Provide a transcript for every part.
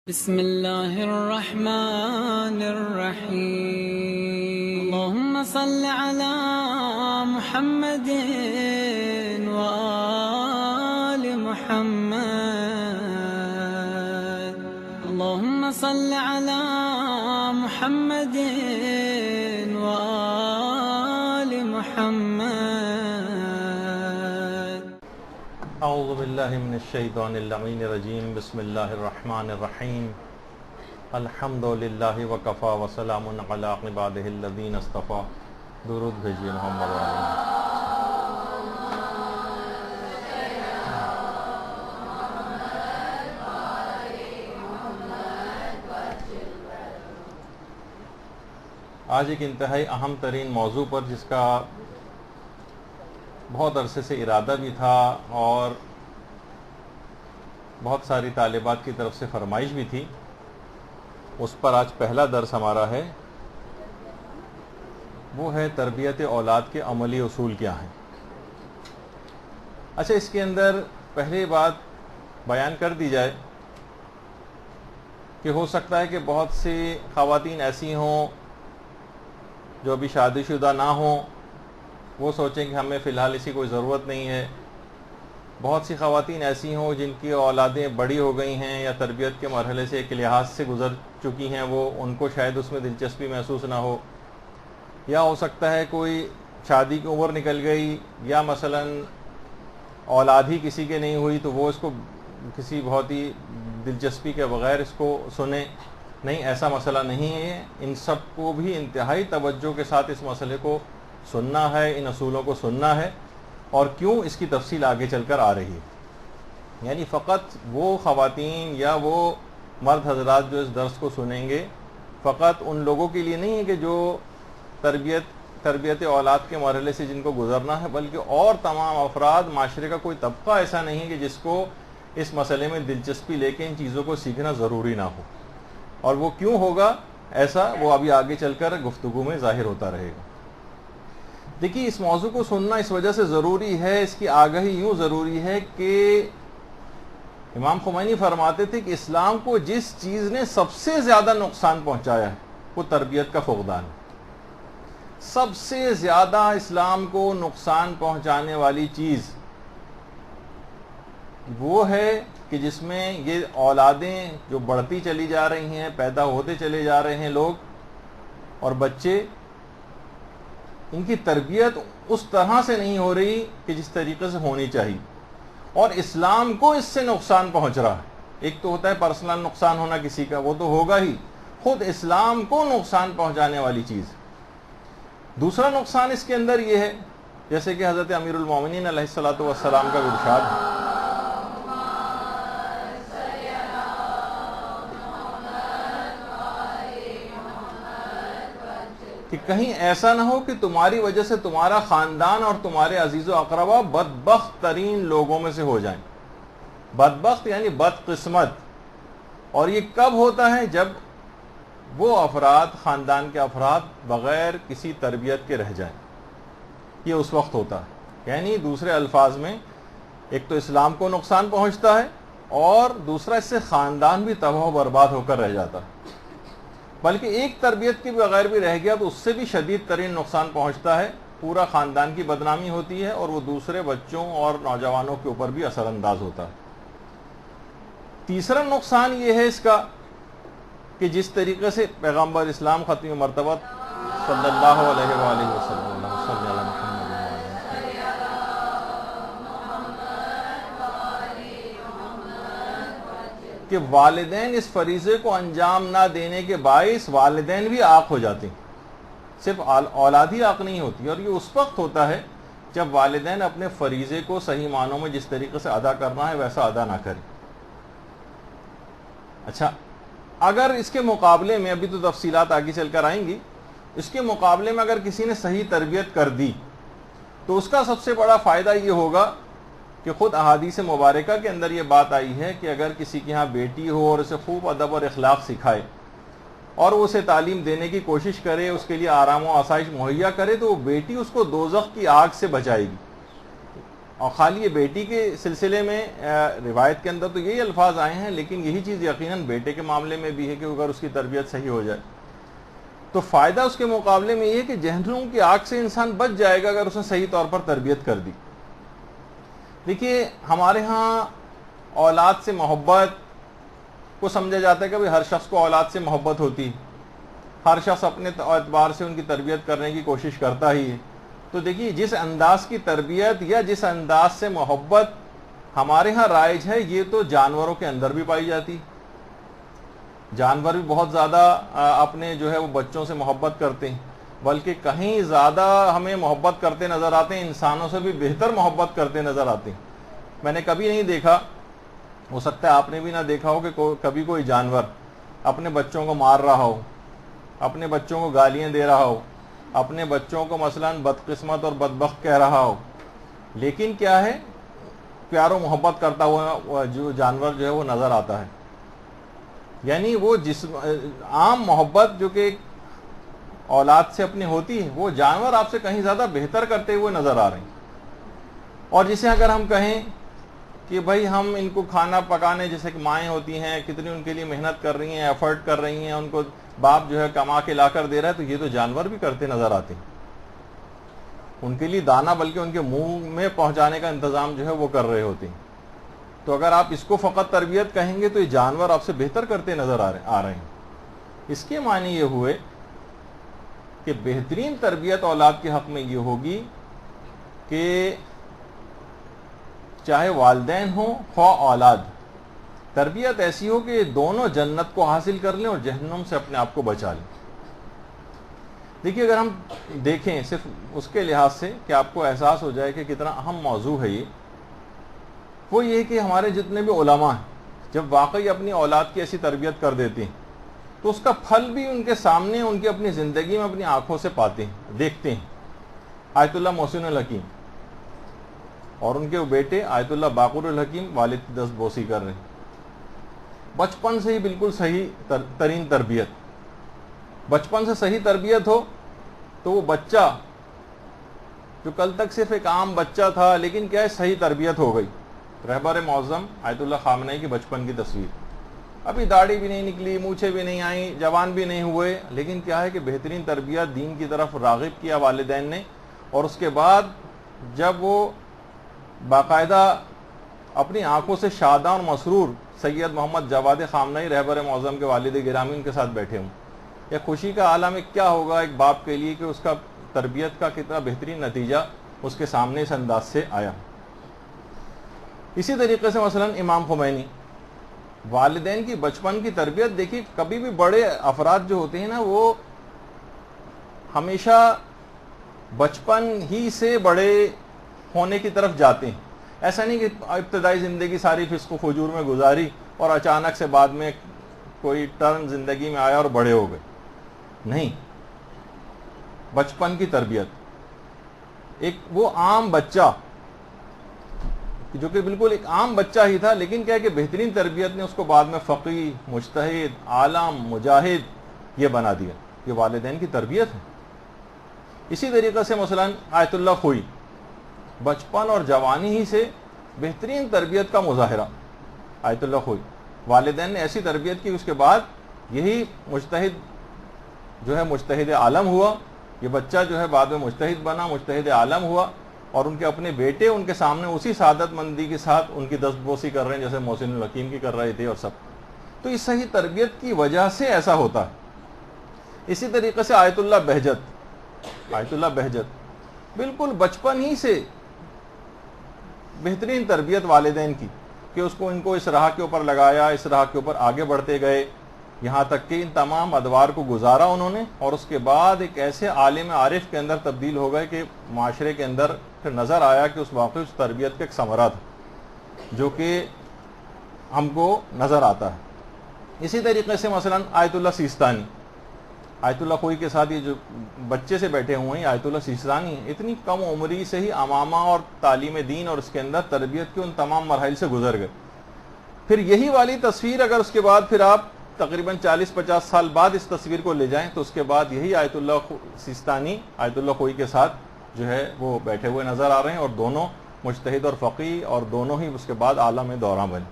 بسم الله الرحمن الرحيم اللهم صل على محمد وآل محمد اللهم صل على محمد وآل محمد. اعوذ باللہ من الشیطان اللعین الرجیم. بسم اللہ الرحمن الرحیم. الحمد للہ وکفا وسلام علی عبادہ الذین اصطفیٰ. درود بھیجیے محمد علیہ. آج ایک انتہائی اہم ترین موضوع پر جس کا بہت عرصے سے ارادہ بھی تھا اور بہت ساری طالبات کی طرف سے فرمائش بھی تھی، اس پر آج پہلا درس ہمارا ہے. وہ ہے تربیت اولاد کے عملی اصول کیا ہیں. اچھا، اس کے اندر پہلی بات بیان کر دی جائے کہ ہو سکتا ہے کہ بہت سی خواتین ایسی ہوں جو ابھی شادی شدہ نہ ہوں، وہ سوچیں کہ ہمیں فی الحال اسی کوئی ضرورت نہیں ہے. بہت سی خواتین ایسی ہوں جن کی اولادیں بڑی ہو گئی ہیں یا تربیت کے مرحلے سے ایک لحاظ سے گزر چکی ہیں، وہ ان کو شاید اس میں دلچسپی محسوس نہ ہو. یا ہو سکتا ہے کوئی شادی کی عمر نکل گئی یا مثلا اولاد ہی کسی کے نہیں ہوئی تو وہ اس کو کسی بہت ہی دلچسپی کے بغیر اس کو سنیں. نہیں، ایسا مسئلہ نہیں ہے. ان سب کو بھی انتہائی توجہ کے ساتھ اس مسئلے کو سننا ہے، ان اصولوں کو سننا ہے. اور کیوں، اس کی تفصیل آگے چل کر آ رہی ہے. یعنی فقط وہ خواتین یا وہ مرد حضرات جو اس درس کو سنیں گے، فقط ان لوگوں کے لیے نہیں ہے کہ جو تربیت اولاد کے مرحلے سے جن کو گزرنا ہے، بلکہ اور تمام افراد، معاشرے کا کوئی طبقہ ایسا نہیں ہے کہ جس کو اس مسئلے میں دلچسپی لے کے ان چیزوں کو سیکھنا ضروری نہ ہو. اور وہ کیوں ہوگا ایسا، وہ ابھی آگے چل کر گفتگو میں ظاہر ہوتا رہے گا. دیکھیے، اس موضوع کو سننا اس وجہ سے ضروری ہے، اس کی آگاہی یوں ضروری ہے کہ امام خمینی فرماتے تھے کہ اسلام کو جس چیز نے سب سے زیادہ نقصان پہنچایا ہے وہ تربیت کا فقدان ہے. سب سے زیادہ اسلام کو نقصان پہنچانے والی چیز وہ ہے کہ جس میں یہ اولادیں جو بڑھتی چلی جا رہی ہیں، پیدا ہوتے چلے جا رہے ہیں لوگ اور بچے، ان کی تربیت اس طرح سے نہیں ہو رہی کہ جس طریقے سے ہونی چاہیے، اور اسلام کو اس سے نقصان پہنچ رہا ہے. ایک تو ہوتا ہے پرسنل نقصان ہونا کسی کا، وہ تو ہوگا ہی، خود اسلام کو نقصان پہنچانے والی چیز. دوسرا نقصان اس کے اندر یہ ہے، جیسے کہ حضرت امیر المومنین علیہ الصلوۃ والسلام کا ارشاد ہے کہ کہیں ایسا نہ ہو کہ تمہاری وجہ سے تمہارا خاندان اور تمہارے عزیز و اقربا بدبخت ترین لوگوں میں سے ہو جائیں. بدبخت یعنی بدقسمت. اور یہ کب ہوتا ہے؟ جب وہ افراد، خاندان کے افراد بغیر کسی تربیت کے رہ جائیں. یہ اس وقت ہوتا ہے. یعنی دوسرے الفاظ میں، ایک تو اسلام کو نقصان پہنچتا ہے اور دوسرا اس سے خاندان بھی تباہ و برباد ہو کر رہ جاتا ہے. بلکہ ایک تربیت کے بغیر بھی رہ گیا تو اس سے بھی شدید ترین نقصان پہنچتا ہے. پورا خاندان کی بدنامی ہوتی ہے اور وہ دوسرے بچوں اور نوجوانوں کے اوپر بھی اثر انداز ہوتا ہے. تیسرا نقصان یہ ہے اس کا کہ جس طریقے سے پیغمبر اسلام ختم مرتبہ صلی اللہ علیہ وآلہ وسلم کہ والدین اس فریضے کو انجام نہ دینے کے باعث والدین بھی عاق ہو جاتے ہیں. صرف اولاد ہی عاق نہیں ہوتی، اور یہ اس وقت ہوتا ہے جب والدین اپنے فریضے کو صحیح معنوں میں جس طریقے سے ادا کرنا ہے ویسا ادا نہ کریں. اچھا، اگر اس کے مقابلے میں، ابھی تو تفصیلات آگے چل کر آئیں گی، اس کے مقابلے میں اگر کسی نے صحیح تربیت کر دی تو اس کا سب سے بڑا فائدہ یہ ہوگا کہ خود احادیث مبارکہ کے اندر یہ بات آئی ہے کہ اگر کسی کے ہاں بیٹی ہو اور اسے خوب ادب اور اخلاق سکھائے اور وہ اسے تعلیم دینے کی کوشش کرے، اس کے لیے آرام و آسائش مہیا کرے، تو وہ بیٹی اس کو دوزخ کی آگ سے بچائے گی. اور خالی یہ بیٹی کے سلسلے میں روایت کے اندر تو یہی الفاظ آئے ہیں، لیکن یہی چیز یقیناً بیٹے کے معاملے میں بھی ہے کہ اگر اس کی تربیت صحیح ہو جائے تو فائدہ اس کے مقابلے میں یہ ہے کہ جہنم کی آگ سے انسان بچ جائے گا اگر اس نے صحیح طور پر تربیت کر دی۔ دیکھیے ہمارے ہاں اولاد سے محبت کو سمجھا جاتا ہے کہ ہر شخص کو اولاد سے محبت ہوتی ہے، ہر شخص اپنے اعتبار سے ان کی تربیت کرنے کی کوشش کرتا ہی ہے۔ تو دیکھیے جس انداز کی تربیت یا جس انداز سے محبت ہمارے ہاں رائج ہے، یہ تو جانوروں کے اندر بھی پائی جاتی۔ جانور بھی بہت زیادہ اپنے جو ہے وہ بچوں سے محبت کرتے ہیں، بلکہ کہیں زیادہ ہمیں محبت کرتے نظر آتے ہیں، انسانوں سے بھی بہتر محبت کرتے نظر آتے ہیں۔ میں نے کبھی نہیں دیکھا، ہو سکتا ہے آپ نے بھی نہ دیکھا ہو، کہ کبھی کوئی جانور اپنے بچوں کو مار رہا ہو، اپنے بچوں کو گالیاں دے رہا ہو، اپنے بچوں کو مثلاً بدقسمت اور بدبخت کہہ رہا ہو، لیکن کیا ہے، پیار و محبت کرتا ہوا جو جانور جو ہے وہ نظر آتا ہے۔ یعنی وہ عام محبت جو کہ اولاد سے اپنی ہوتی ہے، وہ جانور آپ سے کہیں زیادہ بہتر کرتے ہوئے نظر آ رہے ہیں۔ اور جسے اگر ہم کہیں کہ بھائی ہم ان کو کھانا پکانے، جیسے کہ مائیں ہوتی ہیں کتنی ان کے لیے محنت کر رہی ہیں، ایفرٹ کر رہی ہیں، ان کو باپ جو ہے کما کے لا کر دے رہا ہے، تو یہ تو جانور بھی کرتے نظر آتے ہیں۔ ان کے لیے دانہ بلکہ ان کے منہ میں پہنچانے کا انتظام جو ہے وہ کر رہے ہوتے ہیں۔ تو اگر آپ اس کو فقط تربیت کہیں گے تو یہ جانور آپ سے بہتر کرتے نظر آ رہے ہیں۔ اس کے معنی یہ ہوئے کہ بہترین تربیت اولاد کے حق میں یہ ہوگی کہ چاہے والدین ہوں خواہ اولاد، تربیت ایسی ہو کہ دونوں جنت کو حاصل کر لیں اور جہنم سے اپنے آپ کو بچا لیں۔ دیکھیے اگر ہم دیکھیں صرف اس کے لحاظ سے کہ آپ کو احساس ہو جائے کہ کتنا اہم موضوع ہے یہ، وہ یہ کہ ہمارے جتنے بھی علماء ہیں جب واقعی اپنی اولاد کی ایسی تربیت کر دیتے ہیں تو اس کا پھل بھی ان کے سامنے، ان کی اپنی زندگی میں اپنی آنکھوں سے پاتے ہیں، دیکھتے ہیں۔ آیت اللہ محسن الحکیم اور ان کے بیٹے آیت اللہ باقر الحکیم والد کی دست بوسی کر رہے ہیں، بچپن سے ہی بالکل صحیح ترین تربیت۔ بچپن سے صحیح تربیت ہو تو وہ بچہ جو کل تک صرف ایک عام بچہ تھا، لیکن کیا ہے صحیح تربیت ہو گئی۔ رہبر معظم آیت اللہ خامنئی کی بچپن کی تصویر، ابھی داڑھی بھی نہیں نکلی، مونچھیں بھی نہیں آئیں، جوان بھی نہیں ہوئے، لیکن کیا ہے کہ بہترین تربیت دین کی طرف راغب کیا والدین نے، اور اس کے بعد جب وہ باقاعدہ اپنی آنکھوں سے شاداں اور مسرور سید محمد جواد خامنئی رہبر معظم کے والد گرامی ان کے ساتھ بیٹھے ہوں، یا خوشی کا عالم کیا ہوگا ایک باپ کے لیے کہ اس کا تربیت کا کتنا بہترین نتیجہ اس کے سامنے اس انداز سے آیا۔ اسی طریقے سے مثلا امام خمینی، والدین کی بچپن کی تربیت دیکھیے، کبھی بھی بڑے افراد جو ہوتے ہیں نا وہ ہمیشہ بچپن ہی سے بڑے ہونے کی طرف جاتے ہیں۔ ایسا نہیں کہ ابتدائی زندگی ساری فسق و فجور میں گزاری اور اچانک سے بعد میں کوئی ٹرن زندگی میں آیا اور بڑے ہو گئے، نہیں۔ بچپن کی تربیت، ایک وہ عام بچہ جو کہ بالکل ایک عام بچہ ہی تھا، لیکن کیا ہے کہ بہترین تربیت نے اس کو بعد میں فقیہ، مجتہد، عالم، مجاہد یہ بنا دیا۔ یہ والدین کی تربیت ہے۔ اسی طریقے سے مثلا آیت اللہ خوئی، بچپن اور جوانی ہی سے بہترین تربیت کا مظاہرہ۔ آیت اللہ خوئی والدین نے ایسی تربیت کی، اس کے بعد یہی مجتہد جو ہے مجتہد عالم ہوا، یہ بچہ جو ہے بعد میں مجتہد بنا، مجتہد عالم ہوا، اور ان کے اپنے بیٹے ان کے سامنے اسی سعادت مندی کے ساتھ ان کی دست بوسی کر رہے ہیں جیسے محسن الحکیم کی کر رہے تھے اور سب۔ تو اس صحیح تربیت کی وجہ سے ایسا ہوتا ہے۔ اسی طریقے سے آیت اللہ بہجت، آیت اللہ بہجت بالکل بچپن ہی سے بہترین تربیت والدین کی کہ اس کو ان کو اس راہ کے اوپر لگایا، اس راہ کے اوپر آگے بڑھتے گئے، یہاں تک کہ ان تمام ادوار کو گزارا انہوں نے، اور اس کے بعد ایک ایسے عالم عارف کے اندر تبدیل ہو گئے کہ معاشرے کے اندر پھر نظر آیا کہ اس واقعی اس تربیت کا ایک ثمرہ تھا جو کہ ہم کو نظر آتا ہے۔ اسی طریقے سے مثلا آیت اللہ سیستانی، آیت اللہ خوئی کے ساتھ یہ جو بچے سے بیٹھے ہوئے ہیں آیت اللہ سیستانی، اتنی کم عمری سے ہی امامہ اور تعلیم دین اور اس کے اندر تربیت کے ان تمام مراحل سے گزر گئے۔ پھر یہی والی تصویر اگر اس کے بعد پھر آپ تقریباً 40-50 سال بعد اس تصویر کو لے جائیں تو اس کے بعد یہی آیت اللہ سیستانی آیت اللہ خوئی کے ساتھ جو ہے وہ بیٹھے ہوئے نظر آ رہے ہیں، اور دونوں مجتہد اور فقیہ، اور دونوں ہی اس کے بعد عالم دوراں بنے۔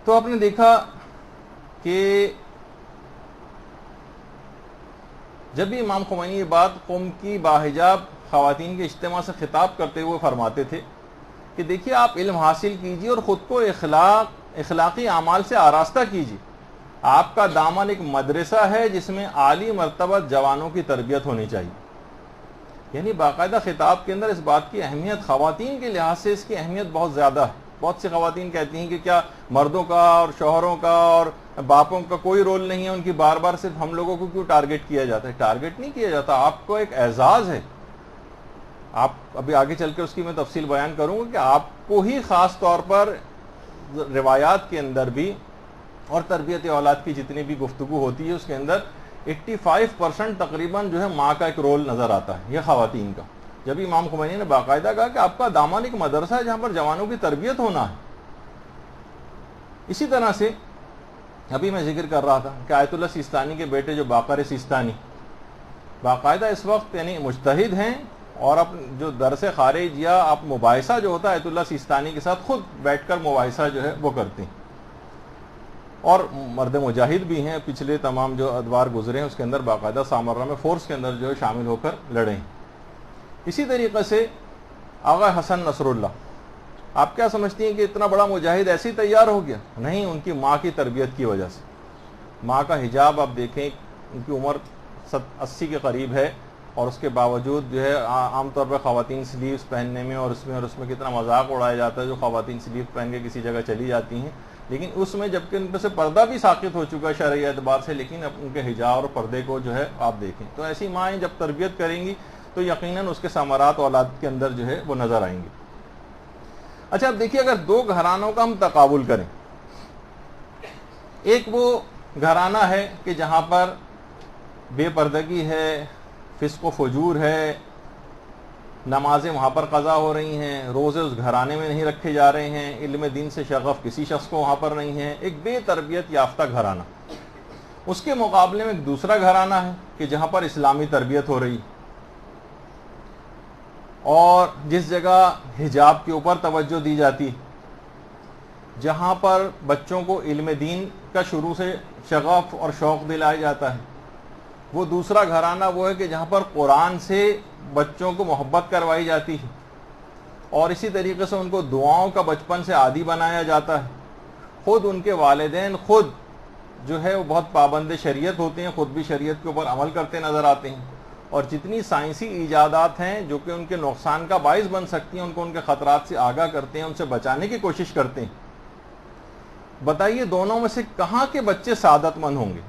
تو آپ نے دیکھا کہ جب بھی امام خمینی یہ بات قوم کی باحجاب خواتین کے اجتماع سے خطاب کرتے ہوئے فرماتے تھے کہ دیکھیے آپ علم حاصل کیجیے اور خود کو اخلاقی اعمال سے آراستہ کیجیے۔ آپ کا دامن ایک مدرسہ ہے جس میں عالی مرتبہ جوانوں کی تربیت ہونی چاہیے۔ یعنی باقاعدہ خطاب کے اندر اس بات کی اہمیت، خواتین کے لحاظ سے اس کی اہمیت بہت زیادہ ہے۔ بہت سی خواتین کہتی ہیں کہ کیا مردوں کا اور شوہروں کا اور باپوں کا کوئی رول نہیں ہے، ان کی بار بار صرف ہم لوگوں کو کیوں ٹارگٹ کیا جاتا ہے؟ ٹارگٹ نہیں کیا جاتا، آپ کو ایک اعزاز ہے۔ آپ ابھی آگے چل کے اس کی میں تفصیل بیان کروں گا کہ آپ کو ہی خاص طور پر روایات کے اندر بھی اور تربیت اولاد کی جتنی بھی گفتگو ہوتی ہے اس کے اندر 85% تقریباً جو ہے ماں کا ایک رول نظر آتا ہے، یہ خواتین کا۔ جب امام خمینی نے باقاعدہ کہا کہ آپ کا دامن ایک مدرسہ ہے جہاں پر جوانوں کی تربیت ہونا ہے۔ اسی طرح سے ابھی میں ذکر کر رہا تھا کہ آیت اللہ سیستانی کے بیٹے جو باقر سیستانی باقاعدہ اس وقت یعنی مجتہد ہیں، اور جو درس خارج یا آپ مباحثہ جو ہوتا ہے آیت اللہ سیستانی کے ساتھ خود بیٹھ کر مباحثہ جو ہے وہ کرتے ہیں، اور مرد مجاہد بھی ہیں۔ پچھلے تمام جو ادوار گزرے ہیں اس کے اندر باقاعدہ سامرہ میں فورس کے اندر جو ہے شامل ہو کر لڑے ہیں۔ اسی طریقے سے آغا حسن نصر اللہ، آپ کیا سمجھتی ہیں کہ اتنا بڑا مجاہد ایسے ہی تیار ہو گیا؟ نہیں، ان کی ماں کی تربیت کی وجہ سے۔ ماں کا حجاب آپ دیکھیں، ان کی عمر 80 کے قریب ہے، اور اس کے باوجود جو ہے عام طور پر خواتین سلیوز پہننے میں اور اس میں کتنا مذاق اڑایا جاتا ہے جو خواتین سلیو پہن کے کسی جگہ چلی جاتی ہیں، لیکن اس میں جبکہ ان پہ سے پردہ بھی ساقط ہو چکا ہے شرعی اعتبار سے، لیکن اب ان کے حجاب اور پردے کو جو ہے آپ دیکھیں تو ایسی مائیں جب تربیت کریں گی تو یقیناً اس کے ثمرات اولاد کے اندر جو ہے وہ نظر آئیں گے۔ اچھا اب دیکھیے، اگر دو گھرانوں کا ہم تقابل کریں، ایک وہ گھرانہ ہے کہ جہاں پر بے پردگی ہے، فسق و فجور ہے، نمازیں وہاں پر قضا ہو رہی ہیں، روزے اس گھرانے میں نہیں رکھے جا رہے ہیں، علم دین سے شغف کسی شخص کو وہاں پر نہیں ہے، ایک بے تربیت یافتہ گھرانہ۔ اس کے مقابلے میں ایک دوسرا گھرانہ ہے کہ جہاں پر اسلامی تربیت ہو رہی، اور جس جگہ حجاب کے اوپر توجہ دی جاتی، جہاں پر بچوں کو علم دین کا شروع سے شغف اور شوق دلایا جاتا ہے۔ وہ دوسرا گھرانہ وہ ہے کہ جہاں پر قرآن سے بچوں کو محبت کروائی جاتی ہے، اور اسی طریقے سے ان کو دعاؤں کا بچپن سے عادی بنایا جاتا ہے۔ خود ان کے والدین خود جو ہے وہ بہت پابند شریعت ہوتے ہیں، خود بھی شریعت کے اوپر عمل کرتے نظر آتے ہیں، اور جتنی سائنسی ایجادات ہیں جو کہ ان کے نقصان کا باعث بن سکتی ہیں ان کو ان کے خطرات سے آگاہ کرتے ہیں، ان سے بچانے کی کوشش کرتے ہیں۔ بتائیے دونوں میں سے کہاں کے بچے سعادت مند ہوں گے؟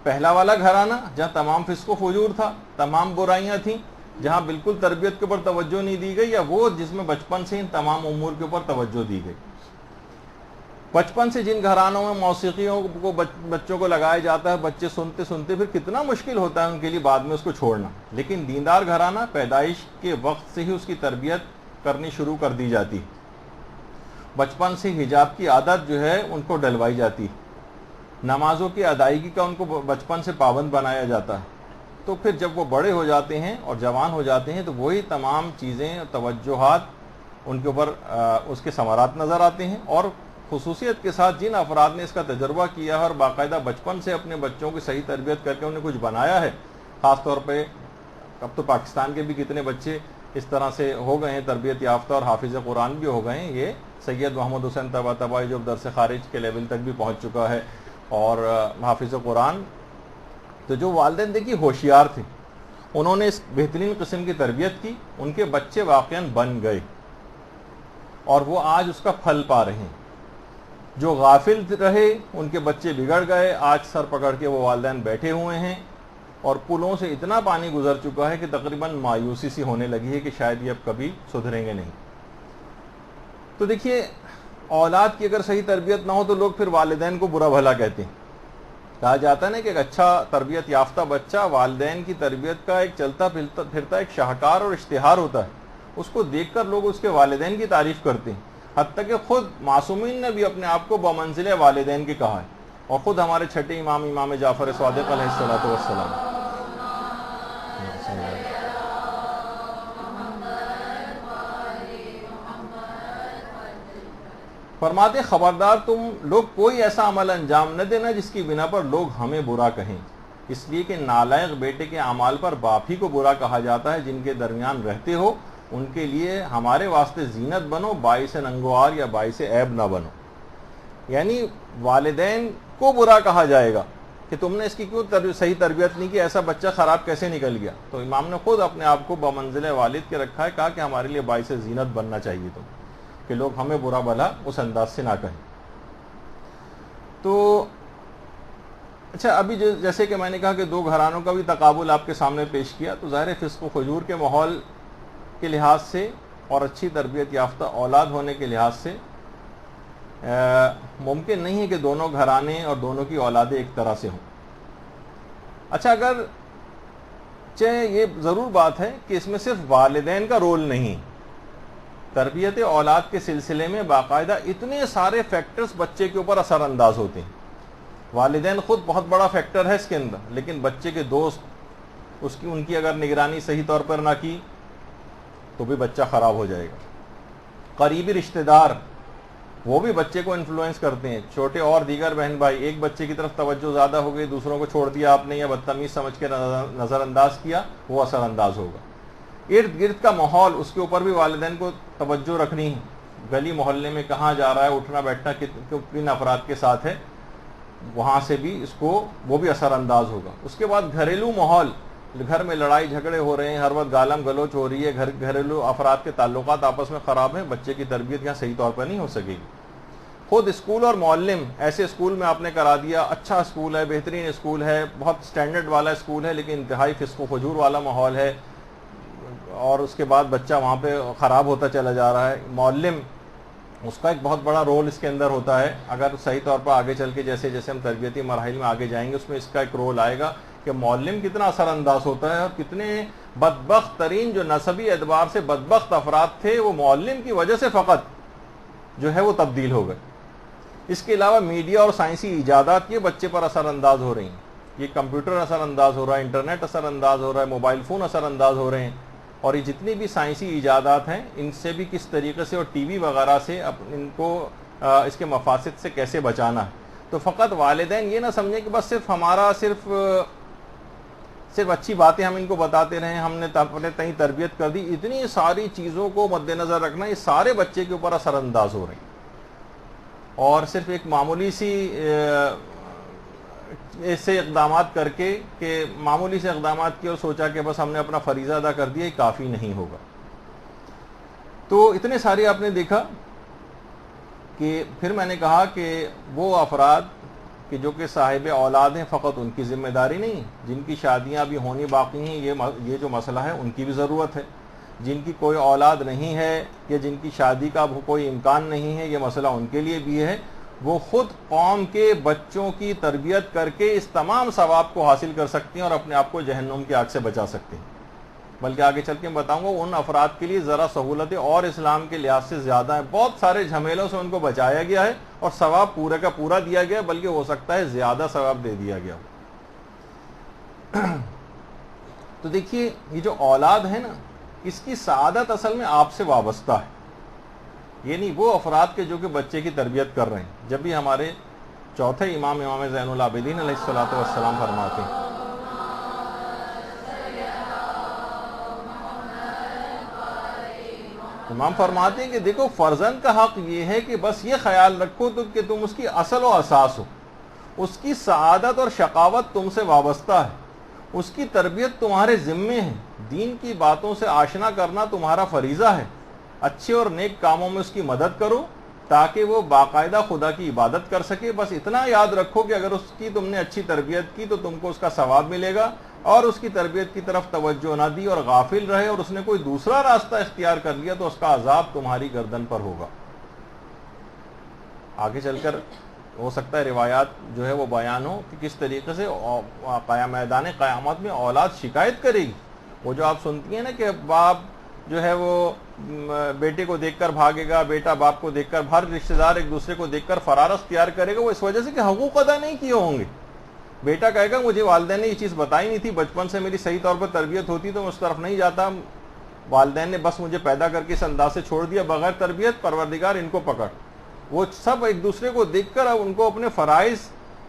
پہلا والا گھرانہ جہاں تمام فسق و فجور تھا، تمام برائیاں تھیں، جہاں بالکل تربیت کے اوپر توجہ نہیں دی گئی، یا وہ جس میں بچپن سے ان تمام امور کے اوپر توجہ دی گئی؟ بچپن سے جن گھرانوں میں موسیقیوں کو بچوں کو لگایا جاتا ہے، بچے سنتے سنتے پھر کتنا مشکل ہوتا ہے ان کے لیے بعد میں اس کو چھوڑنا، لیکن دیندار گھرانہ پیدائش کے وقت سے ہی اس کی تربیت کرنی شروع کر دی جاتی، بچپن سے حجاب کی عادت جو ہے ان کو ڈلوائی جاتی، نمازوں کی ادائیگی کا ان کو بچپن سے پابند بنایا جاتا ہے۔ تو پھر جب وہ بڑے ہو جاتے ہیں اور جوان ہو جاتے ہیں تو وہی تمام چیزیں، توجہات ان کے اوپر اس کے ثمرات نظر آتے ہیں، اور خصوصیت کے ساتھ جن افراد نے اس کا تجربہ کیا ہے اور باقاعدہ بچپن سے اپنے بچوں کی صحیح تربیت کر کے انہیں کچھ بنایا ہے، خاص طور پہ اب تو پاکستان کے بھی کتنے بچے اس طرح سے ہو گئے ہیں تربیت یافتہ اور حافظ قرآن بھی ہو گئے ہیں۔ یہ سید محمد حسین طباطبائی جو درس خارج کے لیول تک بھی پہنچ چکا ہے، اور حافظ قرآن۔ تو جو والدین دیکھیے ہوشیار تھے، انہوں نے اس بہترین قسم کی تربیت کی، ان کے بچے واقعاً بن گئے اور وہ آج اس کا پھل پا رہے ہیں۔ جو غافل رہے ان کے بچے بگڑ گئے، آج سر پکڑ کے وہ والدین بیٹھے ہوئے ہیں، اور پلوں سے اتنا پانی گزر چکا ہے کہ تقریباً مایوسی سی ہونے لگی ہے کہ شاید یہ اب کبھی سدھریں گے نہیں۔ تو دیکھیے اولاد کی اگر صحیح تربیت نہ ہو تو لوگ پھر والدین کو برا بھلا کہتے ہیں۔ کہا جاتا ہے نا کہ ایک اچھا تربیت یافتہ بچہ والدین کی تربیت کا ایک چلتا پھرتا ایک شاہکار اور اشتہار ہوتا ہے، اس کو دیکھ کر لوگ اس کے والدین کی تعریف کرتے ہیں، حتیٰ کہ خود معصومین نے بھی اپنے آپ کو بمنزل والدین کی کہا ہے، اور خود ہمارے چھٹے امام جعفر صادق علیہ الصلوۃ والسلام فرماتے خبردار تم لوگ کوئی ایسا عمل انجام نہ دینا جس کی بنا پر لوگ ہمیں برا کہیں، اس لیے کہ نالائق بیٹے کے اعمال پر باپ ہی کو برا کہا جاتا ہے۔ جن کے درمیان رہتے ہو ان کے لیے ہمارے واسطے زینت بنو، باعث ننگوار یا باعث عیب نہ بنو۔ یعنی والدین کو برا کہا جائے گا کہ تم نے اس کی کیوں صحیح تربیت نہیں کی، ایسا بچہ خراب کیسے نکل گیا؟ تو امام نے خود اپنے آپ کو بمنزل والد کے رکھا ہے، کہا کہ ہمارے لیے باعث زینت بننا چاہیے تم، کہ لوگ ہمیں برا بھلا اس انداز سے نہ کہیں۔ تو اچھا، ابھی جیسے کہ میں نے کہا کہ دو گھرانوں کا بھی تقابل آپ کے سامنے پیش کیا، تو ظاہر فسق و فجور کے ماحول کے لحاظ سے اور اچھی تربیت یافتہ اولاد ہونے کے لحاظ سے ممکن نہیں ہے کہ دونوں گھرانے اور دونوں کی اولادیں ایک طرح سے ہوں۔ اچھا، اگر یہ ضرور بات ہے کہ اس میں صرف والدین کا رول نہیں، تربیت اولاد کے سلسلے میں باقاعدہ اتنے سارے فیکٹرز بچے کے اوپر اثر انداز ہوتے ہیں۔ والدین خود بہت بڑا فیکٹر ہے اس کے اندر، لیکن بچے کے دوست ان کی اگر نگرانی صحیح طور پر نہ کی تو بھی بچہ خراب ہو جائے گا۔ قریبی رشتہ دار وہ بھی بچے کو انفلوئنس کرتے ہیں، چھوٹے اور دیگر بہن بھائی، ایک بچے کی طرف توجہ زیادہ ہو گئی، دوسروں کو چھوڑ دیا آپ نے یا بدتمیز سمجھ کے نظر انداز کیا، وہ اثر انداز ہوگا۔ ارد گرد کا ماحول، اس کے اوپر بھی والدین کو توجہ رکھنی ہے، گلی محلے میں کہاں جا رہا ہے، اٹھنا بیٹھنا کن افراد کے ساتھ ہے، وہاں سے بھی وہ بھی اثر انداز ہوگا۔ اس کے بعد گھریلو ماحول، گھر میں لڑائی جھگڑے ہو رہے ہیں، ہر وقت گالم گلوچ ہو رہی ہے، گھریلو افراد کے تعلقات آپس میں خراب ہیں، بچے کی تربیت یہاں صحیح طور پر نہیں ہو سکے گی۔ خود اسکول اور معلم، ایسے اسکول میں آپ نے کرا دیا، اچھا اسکول ہے، بہترین اسکول ہے، بہت سٹینڈرڈ والا اسکول ہے، لیکن انتہائی فسق و فجور والا ماحول ہے، اور اس کے بعد بچہ وہاں پہ خراب ہوتا چلا جا رہا ہے۔ معلم، اس کا ایک بہت بڑا رول اس کے اندر ہوتا ہے، اگر صحیح طور پر آگے چل کے جیسے جیسے ہم تربیتی مراحل میں آگے جائیں گے اس میں اس کا ایک رول آئے گا کہ معلم کتنا اثر انداز ہوتا ہے، اور کتنے بدبخت ترین جو نسبی اعتبار سے بدبخت افراد تھے وہ معلم کی وجہ سے فقط جو ہے وہ تبدیل ہو گئے۔ اس کے علاوہ میڈیا اور سائنسی ایجادات یہ بچے پر اثر انداز ہو رہی ہیں، یہ کمپیوٹر اثر انداز ہو رہا ہے، انٹرنیٹ اثر انداز ہو رہا ہے، موبائل فون اثر انداز ہو رہے ہیں، اور یہ جتنی بھی سائنسی ایجادات ہیں ان سے بھی کس طریقے سے، اور ٹی وی وغیرہ سے ان کو اس کے مفاسد سے کیسے بچانا ہے۔ تو فقط والدین یہ نہ سمجھیں کہ بس صرف اچھی باتیں ہم ان کو بتاتے رہیں، ہم نے اپنے تئیں تربیت کر دی، اتنی ساری چیزوں کو مد نظر رکھنا، یہ سارے بچے کے اوپر اثر انداز ہو رہے ہیں، اور صرف ایک معمولی سی ایسے اقدامات کر کے کہ معمولی سے اقدامات کیے اور سوچا کہ بس ہم نے اپنا فریضہ ادا کر دیا، یہ کافی نہیں ہوگا۔ تو اتنے سارے آپ نے دیکھا کہ پھر میں نے کہا کہ وہ افراد کہ جو کہ صاحب اولاد ہیں، فقط ان کی ذمہ داری نہیں، جن کی شادیاں ابھی ہونی باقی ہیں، یہ جو مسئلہ ہے ان کی بھی ضرورت ہے، جن کی کوئی اولاد نہیں ہے یا جن کی شادی کا کوئی امکان نہیں ہے، یہ مسئلہ ان کے لیے بھی ہے، وہ خود قوم کے بچوں کی تربیت کر کے اس تمام ثواب کو حاصل کر سکتے ہیں اور اپنے آپ کو جہنم کی آگ سے بچا سکتے ہیں۔ بلکہ آگے چل کے میں بتاؤں گا ان افراد کے لیے ذرا سہولتیں اور اسلام کے لحاظ سے زیادہ ہیں، بہت سارے جھمیلوں سے ان کو بچایا گیا ہے اور ثواب پورے کا پورا دیا گیا، بلکہ ہو سکتا ہے زیادہ ثواب دے دیا گیا ہو۔ تو دیکھیے یہ جو اولاد ہے نا، اس کی سعادت اصل میں آپ سے وابستہ ہے، یہ نہیں وہ افراد کے جو کہ بچے کی تربیت کر رہے ہیں۔ جب بھی ہمارے چوتھے امام زین العابدین علیہ الصلوۃ والسلام فرماتے ہیں، امام فرماتے ہیں کہ دیکھو فرزند کا حق یہ ہے کہ بس یہ خیال رکھو کہ تم اس کی اصل و اساس ہو، اس کی سعادت اور شقاوت تم سے وابستہ ہے، اس کی تربیت تمہارے ذمے ہے، دین کی باتوں سے آشنا کرنا تمہارا فریضہ ہے، اچھے اور نیک کاموں میں اس کی مدد کرو تاکہ وہ باقاعدہ خدا کی عبادت کر سکے۔ بس اتنا یاد رکھو کہ اگر اس کی تم نے اچھی تربیت کی تو تم کو اس کا ثواب ملے گا، اور اس کی تربیت کی طرف توجہ نہ دی اور غافل رہے اور اس نے کوئی دوسرا راستہ اختیار کر لیا تو اس کا عذاب تمہاری گردن پر ہوگا۔ آگے چل کر ہو سکتا ہے روایات جو ہے وہ بیان ہو کہ کس طریقے سے میدان قیامت میں اولاد شکایت کرے گی۔ وہ جو آپ سنتی ہیں نا کہ باپ جو ہے وہ بیٹے کو دیکھ کر بھاگے گا، بیٹا باپ کو دیکھ کر، ہر رشتہ دار ایک دوسرے کو دیکھ کر فرار اختیار کرے گا، وہ اس وجہ سے کہ حقوق ادا نہیں کیے ہوں گے۔ بیٹا کہے گا مجھے والدین نے یہ چیز بتائی نہیں تھی، بچپن سے میری صحیح طور پر تربیت ہوتی تو میں اس طرف نہیں جاتا، والدین نے بس مجھے پیدا کر کے اس انداز سے چھوڑ دیا بغیر تربیت، پروردگار ان کو پکڑ۔ وہ سب ایک دوسرے کو دیکھ کر اب ان کو اپنے فرائض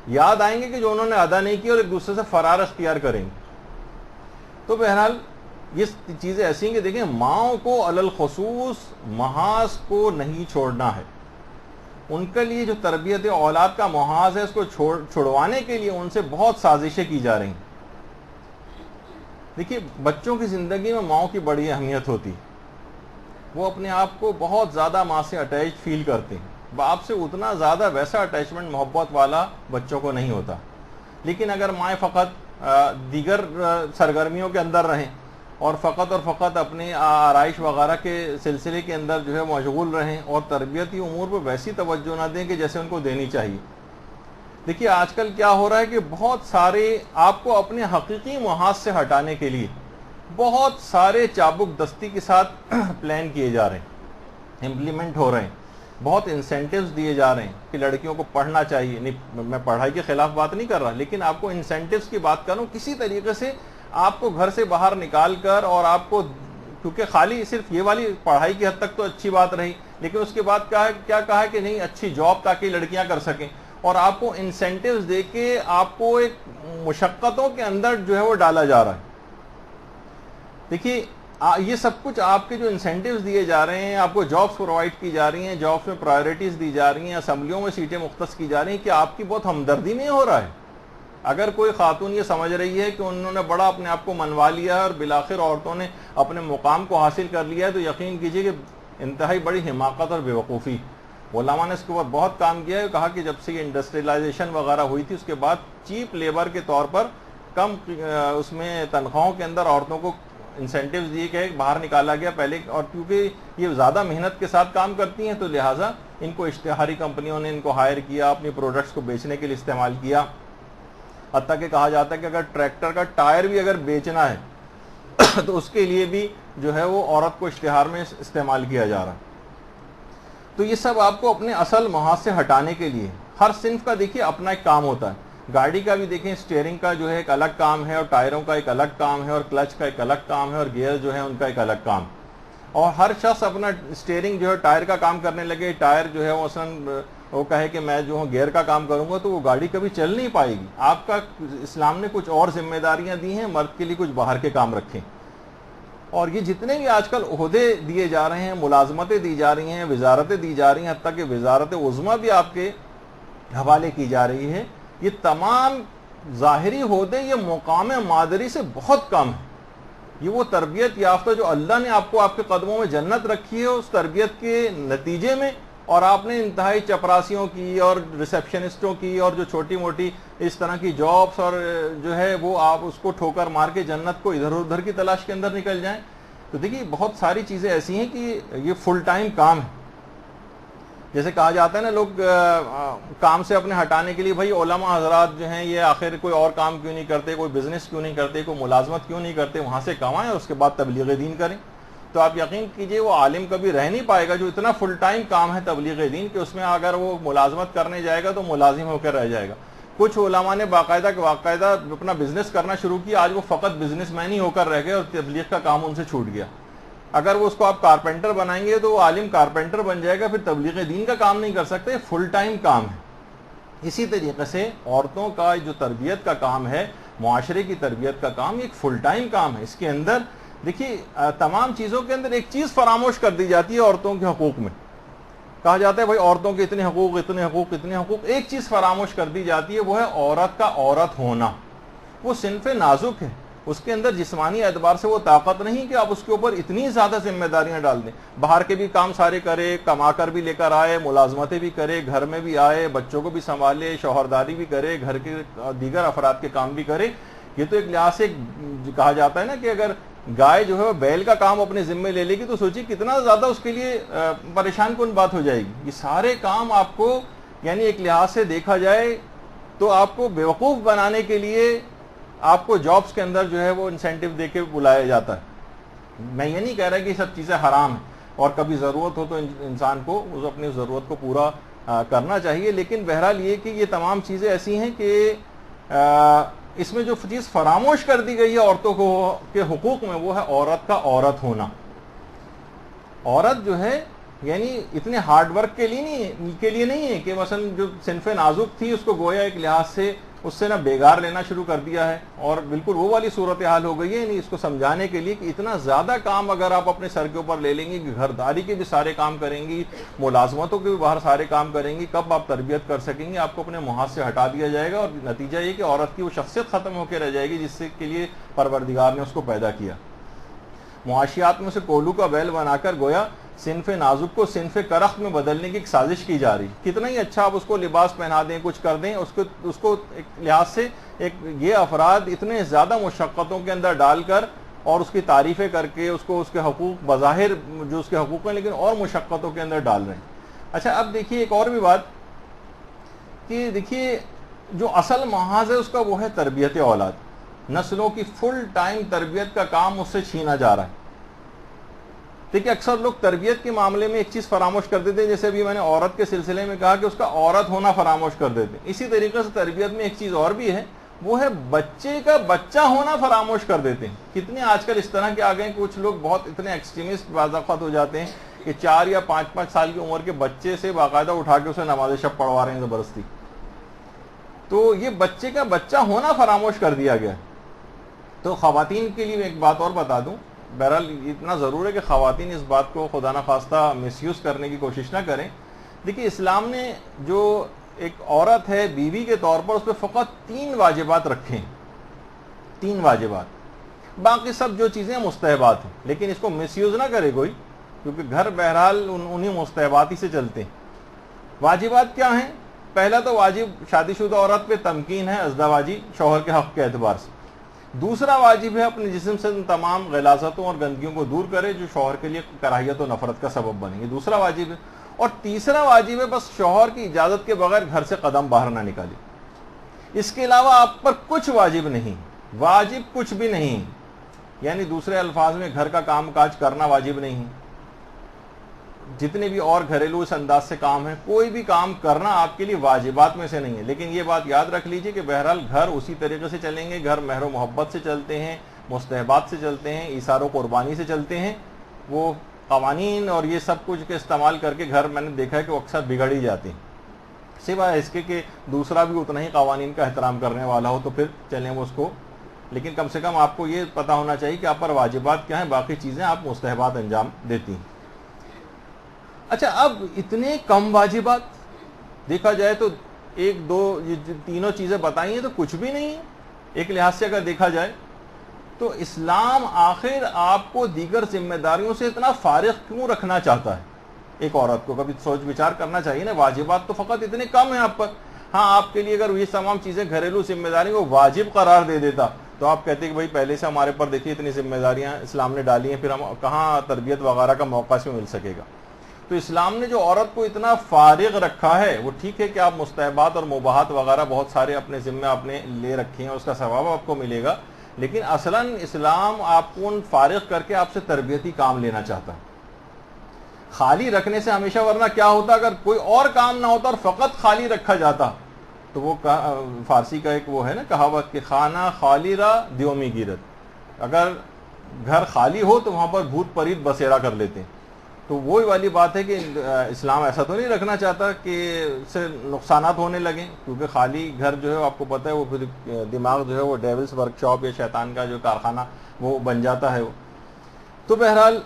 یاد آئیں گے کہ جو انہوں نے ادا نہیں کیا، اور ایک دوسرے سے فرار اختیار کریں گے. تو بہرحال یہ چیزیں ایسی ہیں کہ دیکھیں ماؤں کو علی الخصوص محاذ کو نہیں چھوڑنا ہے. ان کے لیے جو تربیت اولاد کا محاذ ہے اس کو چھڑوانے کے لیے ان سے بہت سازشیں کی جا رہی ہیں. دیکھیے بچوں کی زندگی میں ماؤں کی بڑی اہمیت ہوتی ہے. وہ اپنے آپ کو بہت زیادہ ماں سے اٹیچ فیل کرتے ہیں. باپ سے اتنا زیادہ ویسا اٹیچمنٹ محبت والا بچوں کو نہیں ہوتا. لیکن اگر مائیں فقط دیگر سرگرمیوں کے اندر رہیں اور فقط اپنے آرائش وغیرہ کے سلسلے کے اندر جو ہے مشغول رہیں اور تربیتی امور پہ ویسی توجہ نہ دیں کہ جیسے ان کو دینی چاہیے. دیکھیے آج کل کیا ہو رہا ہے کہ بہت سارے آپ کو اپنے حقیقی محاذ سے ہٹانے کے لیے بہت سارے چابک دستی کے ساتھ پلان کیے جا رہے ہیں، امپلیمنٹ ہو رہے ہیں. بہت انسینٹیوز دیے جا رہے ہیں کہ لڑکیوں کو پڑھنا چاہیے. نہیں میں پڑھائی کے خلاف بات نہیں کر رہا، لیکن آپ کو انسینٹیوز کی بات کروں. کسی طریقے سے آپ کو گھر سے باہر نکال کر اور آپ کو، کیونکہ خالی صرف یہ والی پڑھائی کی حد تک تو اچھی بات رہی، لیکن اس کے بعد کیا کہا ہے کہ نہیں اچھی جاب تاکہ لڑکیاں کر سکیں، اور آپ کو انسینٹیوز دے کے آپ کو ایک مشقتوں کے اندر جو ہے وہ ڈالا جا رہا ہے. دیکھیے یہ سب کچھ آپ کے جو انسینٹیوز دیے جا رہے ہیں، آپ کو جابس پرووائڈ کی جا رہی ہیں، جابس میں پرائیورٹیز دی جا رہی ہیں، اسمبلیوں میں سیٹیں مختص کی جا رہی ہیں، کہ آپ کی بہت ہمدردی نہیں ہو رہا ہے. اگر کوئی خاتون یہ سمجھ رہی ہے کہ انہوں نے بڑا اپنے آپ کو منوا لیا ہے اور بالآخر عورتوں نے اپنے مقام کو حاصل کر لیا ہے، تو یقین کیجئے کہ انتہائی بڑی حماقت اور بیوقوفی. علماء نے اس کے اوپر بہت کام کیا ہے. کہا کہ جب سے یہ انڈسٹریلائزیشن وغیرہ ہوئی تھی اس کے بعد چیپ لیبر کے طور پر کم اس میں تنخواہوں کے اندر عورتوں کو انسینٹیوز دیے کہ باہر نکالا گیا پہلے. اور کیونکہ یہ زیادہ محنت کے ساتھ کام کرتی ہیں تو لہٰذا ان کو اشتہاری کمپنیوں نے ان کو ہائر کیا، اپنی پروڈکٹس کو بیچنے کے لیے استعمال کیا. حتیٰ کہ کہا جاتا ہے کہ اگر ٹریکٹر کا ٹائر بھی اگر بیچنا ہے تو اس کے لیے بھی جو ہے وہ عورت کو اشتہار میں استعمال کیا جا رہا ہے. تو یہ سب آپ کو اپنے اصل محاذ سے ہٹانے کے لیے ہر صنف کا دیکھیے اپنا ایک کام ہوتا ہے. گاڑی کا بھی دیکھیں اسٹیئرنگ کا جو ہے ایک الگ کام ہے، اور ٹائروں کا ایک الگ کام ہے، اور کلچ کا ایک الگ کام ہے، اور گیئر جو ہے ان کا ایک الگ کام. اور ہر شخص اپنا اسٹیئرنگ جو ہے ٹائر کا کام کرنے لگے، ٹائر جو ہے وہ مثلاً وہ کہے کہ میں جو ہوں گیئر کا کام کروں گا، تو وہ گاڑی کبھی چل نہیں پائے گی. آپ کا اسلام نے کچھ اور ذمہ داریاں دی ہیں، مرد کے لیے کچھ باہر کے کام رکھیں. اور یہ جتنے بھی آج کل عہدے دیے جا رہے ہیں، ملازمتیں دی جا رہی ہیں، وزارتیں دی جا رہی ہیں، حتیٰ کہ وزارت عظمیٰ بھی آپ کے حوالے کی جا رہی ہے، یہ تمام ظاہری عہدے یہ مقام مادری سے بہت کم ہے. یہ وہ تربیت یافتہ جو اللہ نے آپ کو آپ کے قدموں میں جنت رکھی ہے، اس تربیت کے نتیجے میں اور آپ نے انتہائی چپراسیوں کی اور ریسیپشنسٹوں کی اور جو چھوٹی موٹی اس طرح کی جابس اور جو ہے وہ آپ اس کو ٹھوکر مار کے جنت کو ادھر ادھر کی تلاش کے اندر نکل جائیں. تو دیکھیے بہت ساری چیزیں ایسی ہیں کہ یہ فل ٹائم کام ہے. جیسے کہا جاتا ہے نا، لوگ کام سے اپنے ہٹانے کے لیے بھائی علماء حضرات جو ہیں یہ آخر کوئی اور کام کیوں نہیں کرتے، کوئی بزنس کیوں نہیں کرتے، کوئی ملازمت کیوں نہیں کرتے، وہاں سے کمائیں اور اس کے بعد تبلیغ دین کریں. تو آپ یقین کیجئے وہ عالم کبھی رہ نہیں پائے گا جو اتنا فل ٹائم کام ہے تبلیغ دین کہ اس میں اگر وہ ملازمت کرنے جائے گا تو ملازم ہو کر رہ جائے گا. کچھ علماء نے باقاعدہ اپنا بزنس کرنا شروع کیا، آج وہ فقط بزنس مین ہی ہو کر رہ گئے اور تبلیغ کا کام ان سے چھوٹ گیا. اگر وہ اس کو آپ کارپینٹر بنائیں گے تو وہ عالم کارپینٹر بن جائے گا، پھر تبلیغ دین کا کام نہیں کر سکتے. فل ٹائم کام ہے. اسی طریقے سے عورتوں کا جو تربیت کا کام ہے، معاشرے کی تربیت کا کام، ایک فل ٹائم کام ہے. اس کے اندر دیکھیے تمام چیزوں کے اندر ایک چیز فراموش کر دی جاتی ہے عورتوں کے حقوق میں. کہا جاتا ہے بھائی عورتوں کے اتنے حقوق اتنے حقوق اتنے حقوق. ایک چیز فراموش کر دی جاتی ہے، وہ ہے عورت کا عورت ہونا. وہ صنف نازک ہے، اس کے اندر جسمانی اعتبار سے وہ طاقت نہیں کہ آپ اس کے اوپر اتنی زیادہ ذمہ داریاں ڈال دیں. باہر کے بھی کام سارے کرے، کما کر بھی لے کر آئے، ملازمتیں بھی کرے، گھر میں بھی آئے، بچوں کو بھی سنبھالے، شوہرداری بھی کرے، گھر کے دیگر افراد کے کام بھی کرے. یہ تو ایک لحاظ سے کہا جاتا ہے نا کہ اگر گائے جو ہے بیل کا کام اپنے ذمے لے لے گی تو سوچیے کتنا زیادہ اس کے لیے پریشان کن بات ہو جائے گی. یہ سارے کام آپ کو یعنی ایک لحاظ سے دیکھا جائے تو آپ کو بیوقوف بنانے کے لیے آپ کو جابس کے اندر جو ہے وہ انسینٹیو دے کے بلایا جاتا ہے. میں یہ نہیں کہہ رہا کہ یہ سب چیزیں حرام ہیں اور کبھی ضرورت ہو تو انسان کو اپنی ضرورت کو پورا کرنا چاہیے، لیکن بہرحال یہ کہ یہ تمام چیزیں ایسی ہیں کہ اس میں جو چیز فراموش کر دی گئی ہے عورتوں کے حقوق میں، وہ ہے عورت کا عورت ہونا. عورت جو ہے یعنی اتنے ہارڈ ورک کے لیے نہیں ہے کہ مثلا جو صنف نازک تھی اس کو گویا ایک لحاظ سے اس سے نہ بیگار لینا شروع کر دیا ہے اور بالکل وہ والی صورتحال ہو گئی ہے. یعنی اس کو سمجھانے کے لیے کہ اتنا زیادہ کام اگر آپ اپنے سر کے اوپر لے لیں گی کہ گھرداری کے بھی سارے کام کریں گی, ملازمتوں کے بھی باہر سارے کام کریں گی, کب آپ تربیت کر سکیں گے؟ آپ کو اپنے محاذ سے ہٹا دیا جائے گا اور نتیجہ یہ کہ عورت کی وہ شخصیت ختم ہو کے رہ جائے گی جس سے کے لیے پروردگار نے اس کو پیدا کیا. معاشیات میں سے کولو کا بیل بنا کر گویا صنف نازک کو صنف کرخت میں بدلنے کی ایک سازش کی جا رہی. کتنا ہی اچھا آپ اس کو لباس پہنا دیں, کچھ کر دیں, اس کو ایک لحاظ سے یہ افراد اتنے زیادہ مشقتوں کے اندر ڈال کر اور اس کی تعریفیں کر کے اس کو اس کے حقوق بظاہر جو اس کے حقوق ہیں لیکن اور مشقتوں کے اندر ڈال رہے ہیں. اچھا اب دیکھیے ایک اور بھی بات کہ دیکھیے جو اصل محاذ ہے اس کا وہ ہے تربیت اولاد. نسلوں کی فل ٹائم تربیت کا کام اس سے چھینا جا رہا ہے. دیکھیے اکثر لوگ تربیت کے معاملے میں ایک چیز فراموش کر دیتے ہیں, جیسے ابھی میں نے عورت کے سلسلے میں کہا کہ اس کا عورت ہونا فراموش کر دیتے ہیں, اسی طریقے سے تربیت میں ایک چیز اور بھی ہے, وہ ہے بچے کا بچہ ہونا فراموش کر دیتے ہیں. کتنے آج کل اس طرح کے آ گئے, کچھ لوگ بہت اتنے ایکسٹریمسٹ بعض اوقات ہو جاتے ہیں کہ 4 یا 5 سال کی عمر کے بچے سے باقاعدہ اٹھا کے اسے نماز شب پڑھوا رہے ہیں زبردستی. تو یہ بچے کا بچہ ہونا فراموش کر دیا گیا. تو خواتین کے لیے ایک بات اور بتا دوں, بہرحال اتنا ضرور ہے کہ خواتین اس بات کو خدا نخواستہ مس یوز کرنے کی کوشش نہ کریں. دیکھیے اسلام نے جو ایک عورت ہے بیوی کے طور پر اس پہ فقط 3 واجبات رکھے ہیں, 3 واجبات, باقی سب جو چیزیں مستحبات ہیں. لیکن اس کو مس یوز نہ کرے کوئی, کیونکہ گھر بہرحال انہی مستحبات ہی سے چلتے ہیں. واجبات کیا ہیں؟ پہلا تو واجب شادی شدہ عورت پہ تمکین ہے ازدواجی شوہر کے حق کے اعتبار سے. دوسرا واجب ہے اپنے جسم سے ان تمام غلاظتوں اور گندگیوں کو دور کرے جو شوہر کے لیے کراہیت و نفرت کا سبب بنیں گے, دوسرا واجب ہے. اور تیسرا واجب ہے بس شوہر کی اجازت کے بغیر گھر سے قدم باہر نہ نکالے. اس کے علاوہ آپ پر کچھ واجب نہیں, واجب کچھ بھی نہیں. یعنی دوسرے الفاظ میں گھر کا کام کاج کرنا واجب نہیں. جتنے بھی اور گھریلو اس انداز سے کام ہیں کوئی بھی کام کرنا آپ کے لیے واجبات میں سے نہیں ہے. لیکن یہ بات یاد رکھ لیجئے کہ بہرحال گھر اسی طریقے سے چلیں گے, گھر مہر و محبت سے چلتے ہیں, مستحبات سے چلتے ہیں, ایثار و قربانی سے چلتے ہیں. وہ قوانین اور یہ سب کچھ کے استعمال کر کے گھر میں نے دیکھا ہے کہ وہ اکثر بگڑ ہی جاتے ہیں, سوائے اس کے کہ دوسرا بھی اتنا ہی قوانین کا احترام کرنے والا ہو تو پھر چلیں وہ اس کو. لیکن کم سے کم آپ کو یہ پتہ ہونا چاہیے کہ آپ پر واجبات کیا ہیں, باقی چیزیں آپ مستحبات انجام دیتی ہیں. اچھا اب اتنے کم واجبات, دیکھا جائے تو 1 2 یہ تینوں چیزیں بتائی ہیں تو کچھ بھی نہیں ہے ایک لحاظ سے اگر دیکھا جائے تو. اسلام آخر آپ کو دیگر ذمہ داریوں سے اتنا فارغ کیوں رکھنا چاہتا ہے؟ ایک عورت کو کبھی سوچ وچار کرنا چاہیے نا. واجبات تو فقط اتنے کم ہیں آپ پر. ہاں آپ کے لیے اگر یہ تمام چیزیں گھریلو ذمہ داری کو واجب قرار دے دیتا تو آپ کہتے کہ بھائی پہلے سے ہمارے پر دیکھیے اتنی ذمہ داریاں اسلام نے ڈالی ہیں, پھر ہم کہاں تربیت وغیرہ کا موقع اس میں مل سکے گا. تو اسلام نے جو عورت کو اتنا فارغ رکھا ہے, وہ ٹھیک ہے کہ آپ مستحبات اور مباحات وغیرہ بہت سارے اپنے ذمہ اپنے لے رکھے ہیں, اس کا ثواب آپ کو ملے گا, لیکن اصلاً اسلام آپ کو فارغ کر کے آپ سے تربیتی کام لینا چاہتا ہے. خالی رکھنے سے ہمیشہ, ورنہ کیا ہوتا اگر کوئی اور کام نہ ہوتا اور فقط خالی رکھا جاتا تو وہ فارسی کا ایک وہ ہے نا کہاوت کہ خانہ خالی را دیومی گیرت, اگر گھر خالی ہو تو وہاں پر بھوت پریت بسیرا کر لیتے ہیں. تو وہی والی بات ہے کہ اسلام ایسا تو نہیں رکھنا چاہتا کہ اس سے نقصانات ہونے لگیں, کیونکہ خالی گھر جو ہے آپ کو پتہ ہے وہ پھر دماغ جو ہے وہ ڈیولز ورک شاپ یا شیطان کا جو کارخانہ وہ بن جاتا ہے. تو بہرحال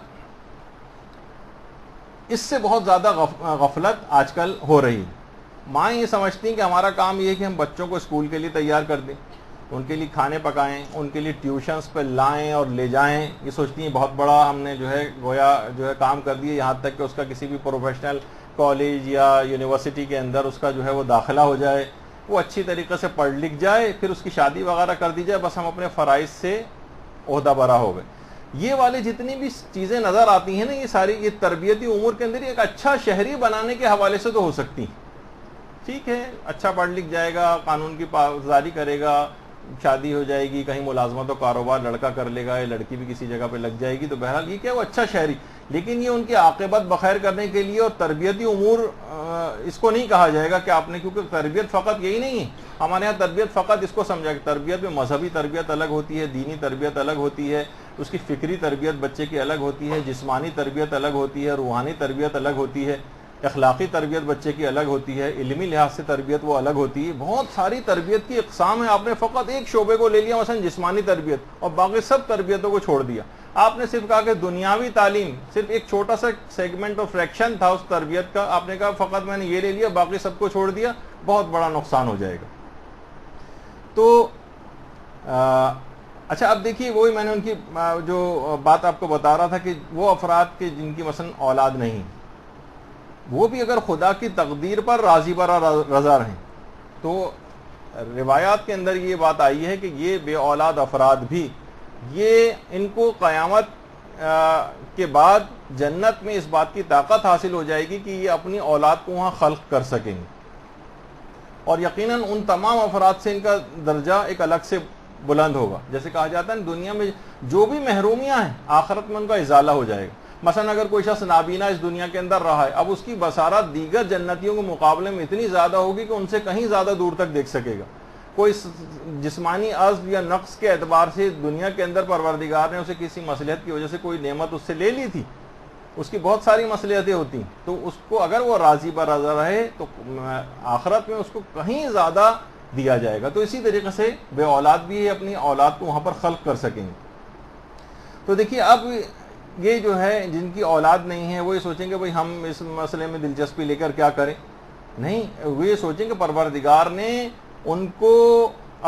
اس سے بہت زیادہ غفلت آج کل ہو رہی. ماں یہ سمجھتی ہیں کہ ہمارا کام یہ ہے کہ ہم بچوں کو اسکول کے لیے تیار کر دیں, ان کے لیے کھانے پکائیں, ان کے لیے ٹیوشنز پہ لائیں اور لے جائیں. یہ سوچتی ہیں بہت بڑا ہم نے جو ہے گویا جو ہے کام کر دیا, یہاں تک کہ اس کا کسی بھی پروفیشنل کالج یا یونیورسٹی کے اندر اس کا جو ہے وہ داخلہ ہو جائے, وہ اچھی طریقے سے پڑھ لکھ جائے, پھر اس کی شادی وغیرہ کر دی جائے, بس ہم اپنے فرائض سے عہدہ برا ہو گئے. یہ والے جتنی بھی چیزیں نظر آتی ہیں نا, یہ ساری یہ تربیتی امور کے اندر ایک اچھا شہری بنانے کے حوالے سے تو ہو سکتی ہیں. ٹھیک ہے, اچھا پڑھ لکھ جائے گا, قانون کی پاسداری کرے گا, شادی ہو جائے گی, کہیں ملازمت و کاروبار لڑکا کر لے گا یا لڑکی بھی کسی جگہ پہ لگ جائے گی, تو بہرحال یہ کیا وہ اچھا شہری. لیکن یہ ان کی عاقبت بخیر کرنے کے لیے اور تربیتی امور اس کو نہیں کہا جائے گا کہ آپ نے, کیونکہ تربیت فقط یہی نہیں ہے. ہمارے یہاں تربیت فقط اس کو سمجھا کہ تربیت میں مذہبی تربیت الگ ہوتی ہے, دینی تربیت الگ ہوتی ہے, اس کی فکری تربیت بچے کی الگ ہوتی ہے، جسمانی تربیت الگ ہوتی ہے، روحانی تربیت الگ ہوتی ہے، اخلاقی تربیت بچے کی الگ ہوتی ہے، علمی لحاظ سے تربیت وہ الگ ہوتی ہے. بہت ساری تربیت کی اقسام ہیں. آپ نے فقط ایک شعبے کو لے لیا مثلا جسمانی تربیت اور باقی سب تربیتوں کو چھوڑ دیا. آپ نے صرف کہا کہ دنیاوی تعلیم صرف ایک چھوٹا سا سیگمنٹ اور فریکشن تھا اس تربیت کا، آپ نے کہا فقط میں نے یہ لے لیا باقی سب کو چھوڑ دیا، بہت بڑا نقصان ہو جائے گا. تو اچھا اب دیکھیے وہی میں نے ان کی جو بات آپ کو بتا رہا تھا کہ وہ افراد کے جن کی مثلا اولاد نہیں، وہ بھی اگر خدا کی تقدیر پر راضی برا رضا رہیں تو روایات کے اندر یہ بات آئی ہے کہ یہ بے اولاد افراد بھی یہ ان کو قیامت کے بعد جنت میں اس بات کی طاقت حاصل ہو جائے گی کہ یہ اپنی اولاد کو وہاں خلق کر سکیں گے، اور یقیناً ان تمام افراد سے ان کا درجہ ایک الگ سے بلند ہوگا. جیسے کہا جاتا ہے دنیا میں جو بھی محرومیاں ہیں آخرت میں ان کا ازالہ ہو جائے گا. مثلا اگر کوئی شخص نابینا اس دنیا کے اندر رہا ہے، اب اس کی بصارت دیگر جنتیوں کے مقابلے میں اتنی زیادہ ہوگی کہ ان سے کہیں زیادہ دور تک دیکھ سکے گا. کوئی جسمانی عجز یا نقص کے اعتبار سے دنیا کے اندر پروردگار نے اسے کسی مصلحت کی وجہ سے کوئی نعمت اس سے لے لی تھی، اس کی بہت ساری مصلحتیں ہوتی ہیں، تو اس کو اگر وہ راضی برضا رہے تو آخرت میں اس کو کہیں زیادہ دیا جائے گا. تو اسی طریقے سے بے اولاد بھی اپنی اولاد کو وہاں پر خلق کر سکیں گے. تو دیکھیے اب یہ جو ہے جن کی اولاد نہیں ہے وہ یہ سوچیں کہ بھئی ہم اس مسئلے میں دلچسپی لے کر کیا کریں. نہیں، وہ یہ سوچیں کہ پروردگار نے ان کو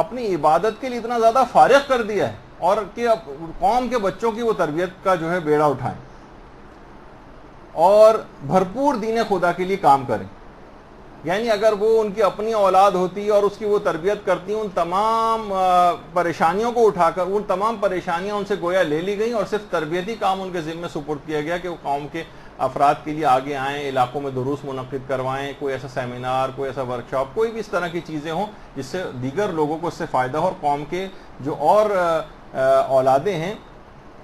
اپنی عبادت کے لیے اتنا زیادہ فارغ کر دیا ہے اور کہ اب قوم کے بچوں کی وہ تربیت کا جو ہے بیڑا اٹھائیں اور بھرپور دین خدا کے لیے کام کریں. یعنی اگر وہ ان کی اپنی اولاد ہوتی اور اس کی وہ تربیت کرتی، ان تمام پریشانیوں کو اٹھا کر ان تمام پریشانیاں ان سے گویا لے لی گئیں اور صرف تربیتی کام ان کے ذمہ سپرد کیا گیا کہ وہ قوم کے افراد کے لیے آگے آئیں، علاقوں میں دروس منعقد کوائیں، کوئی ایسا سیمینار، کوئی ایسا ورکشاپ، کوئی بھی اس طرح کی چیزیں ہوں جس سے دیگر لوگوں کو اس سے فائدہ ہو اور قوم کے جو اور اولادیں ہیں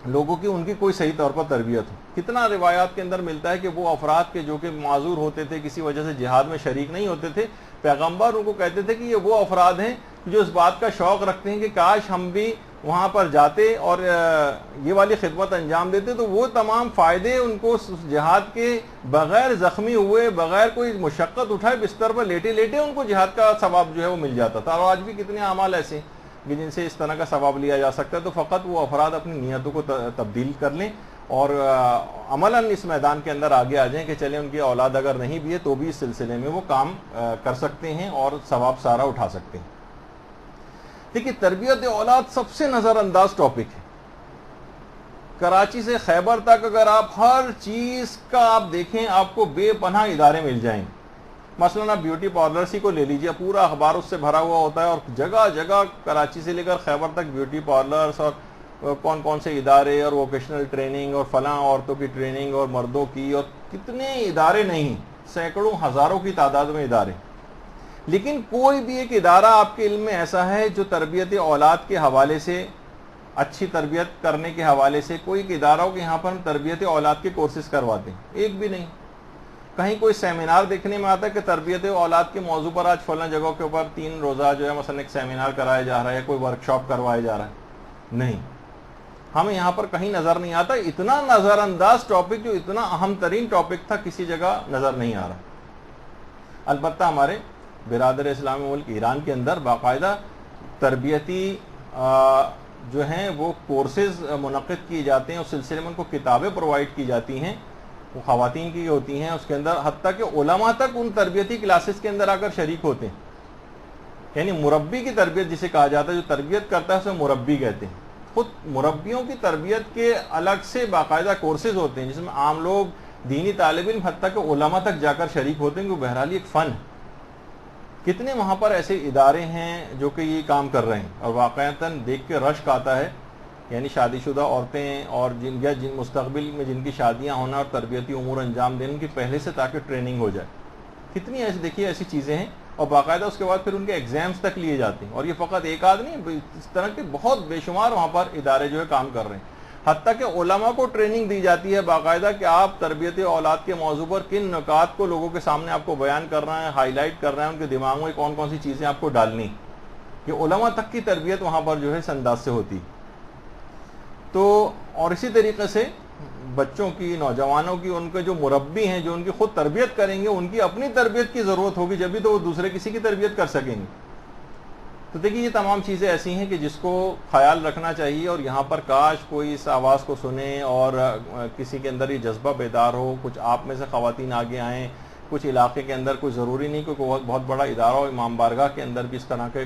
لوگوں کی ان کی کوئی صحیح طور پر تربیت ہو. کتنا روایات کے اندر ملتا ہے کہ وہ افراد کے جو کہ معذور ہوتے تھے، کسی وجہ سے جہاد میں شریک نہیں ہوتے تھے، پیغمبر ان کو کہتے تھے کہ یہ وہ افراد ہیں جو اس بات کا شوق رکھتے ہیں کہ کاش ہم بھی وہاں پر جاتے اور یہ والی خدمت انجام دیتے تو وہ تمام فائدے ان کو جہاد کے بغیر زخمی ہوئے، بغیر کوئی مشقت اٹھائے، بستر پر لیٹے لیٹے ان کو جہاد کا ثواب جو ہے وہ مل جاتا تھا. اور آج بھی کتنے اعمال ایسے ہیں کہ جن سے اس طرح کا ثواب لیا جا سکتا ہے. تو فقط وہ افراد اپنی نیتوں کو تبدیل کر لیں اور عملاً اس میدان کے اندر آگے آ جائیں کہ چلیں ان کی اولاد اگر نہیں بھی ہے تو بھی اس سلسلے میں وہ کام کر سکتے ہیں اور ثواب سارا اٹھا سکتے ہیں. دیکھیے تربیت اولاد سب سے نظر انداز ٹاپک ہے. کراچی سے خیبر تک اگر آپ ہر چیز کا آپ دیکھیں آپ کو بے پناہ ادارے مل جائیں گے. مثلاً آپ بیوٹی پارلرس ہی کو لے لیجیے، پورا اخبار اس سے بھرا ہوا ہوتا ہے اور جگہ جگہ کراچی سے لے کر خیبر تک بیوٹی پارلرس اور کون کون سے ادارے اور ووکیشنل ٹریننگ اور فلاں عورتوں کی ٹریننگ اور مردوں کی، اور کتنے ادارے نہیں، سینکڑوں ہزاروں کی تعداد میں ادارے. لیکن کوئی بھی ایک ادارہ آپ کے علم میں ایسا ہے جو تربیت اولاد کے حوالے سے، اچھی تربیت کرنے کے حوالے سے کوئی ایک ادارہ ہو کہ یہاں پر ہم تربیت اولاد کے کورسز کرواتے ہیں؟ ایک بھی نہیں. کہیں کوئی سیمینار دیکھنے میں آتا ہے کہ تربیت اولاد کے موضوع پر آج فلاں جگہوں کے اوپر 3 روزہ جو ہے مثلا ایک سیمینار کرایا جا رہا ہے، کوئی ورکشاپ کروایا جا رہا ہے؟ نہیں، ہمیں یہاں پر کہیں نظر نہیں آتا. اتنا نظر انداز ٹاپک جو اتنا اہم ترین ٹاپک تھا کسی جگہ نظر نہیں آ رہا. البتہ ہمارے برادر اسلامی ملک ایران کے اندر باقاعدہ تربیتی جو ہیں وہ کورسز منعقد کیے جاتے ہیں، اس سلسلے میں ان کو کتابیں پرووائڈ کی جاتی ہیں، وہ خواتین کی ہوتی ہیں، اس کے اندر حتیٰ کہ علماء تک ان تربیتی کلاسز کے اندر آ کر شریک ہوتے ہیں. یعنی مربی کی تربیت جسے کہا جاتا ہے، جو تربیت کرتا ہے اسے مربی کہتے ہیں. خود مربیوں کی تربیت کے الگ سے باقاعدہ کورسز ہوتے ہیں جس میں عام لوگ، دینی طالب علم، حتیٰ کہ علماء تک جا کر شریک ہوتے ہیں، کہ بہرحال ایک فن ہے. کتنے وہاں پر ایسے ادارے ہیں جو کہ یہ کام کر رہے ہیں اور واقعتاً دیکھ کے رشک آتا ہے. یعنی شادی شدہ عورتیں اور جن مستقبل میں جن کی شادیاں ہونا اور تربیتی امور انجام دینے ان کی پہلے سے تاکہ ٹریننگ ہو جائے. کتنی ایسی دیکھیے ایسی چیزیں ہیں اور باقاعدہ اس کے بعد پھر ان کے ایگزامز تک لیے جاتے ہیں. اور یہ فقط ایک آدھ نہیں، اس طرح کے بہت بے شمار وہاں پر ادارے جو ہے کام کر رہے ہیں. حتیٰ کہ علماء کو ٹریننگ دی جاتی ہے باقاعدہ کہ آپ تربیت اولاد کے موضوع پر کن نکات کو لوگوں کے سامنے آپ کو بیان کر رہے ہیں، ہائی لائٹ کر رہے ہیں، ان کے دماغ میں کون کون سی چیزیں آپ کو ڈالنی. یہ علماء تک کی تربیت وہاں پر جو ہے اس انداز سے ہوتی. تو اور اسی طریقے سے بچوں کی، نوجوانوں کی، ان کے جو مربی ہیں جو ان کی خود تربیت کریں گے، ان کی اپنی تربیت کی ضرورت ہوگی، جبھی تو وہ دوسرے کسی کی تربیت کر سکیں گے۔ تو دیکھیے یہ تمام چیزیں ایسی ہیں کہ جس کو خیال رکھنا چاہیے، اور یہاں پر کاش کوئی اس آواز کو سنے اور کسی کے اندر یہ جذبہ بیدار ہو، کچھ آپ میں سے خواتین آگے آئیں، کچھ علاقے کے اندر، کوئی ضروری نہیں کہ کوئی بہت بڑا ادارہ ہو، امام بارگاہ کے اندر بھی اس طرح کے